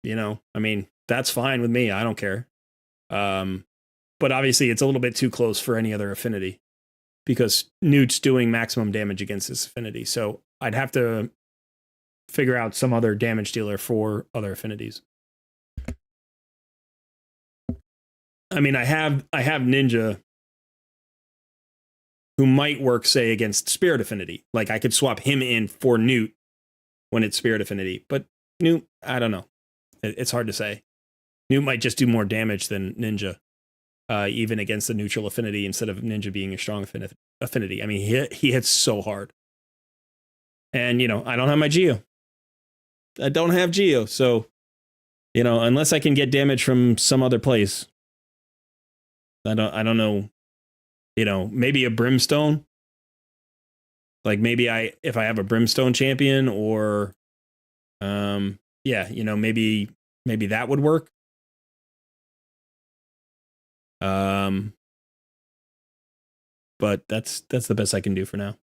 I mean, that's fine with me. I don't care. But obviously, it's a little bit too close for any other affinity because Newt's doing maximum damage against this affinity. So I'd have to figure out some other damage dealer for other affinities. I mean, I have Ninja who might work, say, against Spirit Affinity. Like I could swap him in for Newt when it's Spirit Affinity. But Newt, I don't know. It's hard to say. Newt might just do more damage than Ninja, even against the neutral affinity instead of Ninja being a strong affinity. I mean, he hits so hard. And, I don't have my Geo. I don't have Geo. So, unless I can get damage from some other place, I don't know, maybe a Brimstone. Like maybe if I have a Brimstone champion or, maybe that would work. But that's the best I can do for now.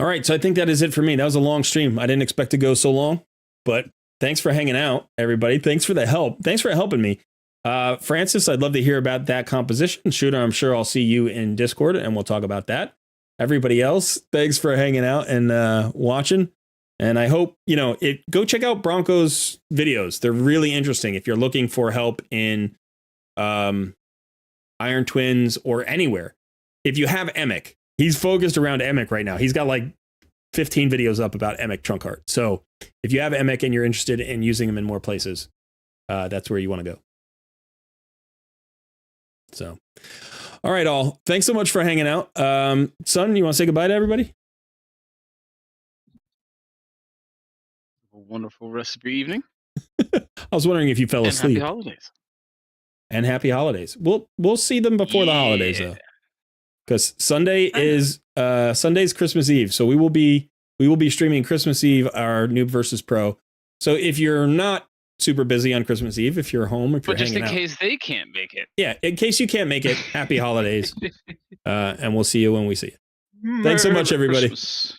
All right, so I think that is it for me. That was a long stream. I didn't expect to go so long, but thanks for hanging out, everybody. Thanks for the help. Thanks for helping me. Francis, I'd love to hear about that composition. Shooter, I'm sure I'll see you in Discord and we'll talk about that. Everybody else, thanks for hanging out and watching. And I hope, go check out Bronko's videos. They're really interesting if you're looking for help in Iron Twins or anywhere. If you have Emic, he's focused around Emic right now. He's got like 15 videos up about Emic Trunkheart. So if you have Emic and you're interested in using him in more places, that's where you want to go. So, all right, all. Thanks so much for hanging out. Son, you want to say goodbye to everybody? A wonderful rest of your evening. I was wondering if you fell asleep. Happy holidays. And happy holidays. We'll see them before the holidays though, because Sunday is Sunday's Christmas Eve, so we will be streaming Christmas Eve our Noob versus Pro. So if you're not super busy on Christmas Eve, if you're home, if you're hanging out, just in case they can't make it. Yeah, in case you can't make it, happy holidays, and we'll see you when we see you. Thanks so much, everybody. Christmas.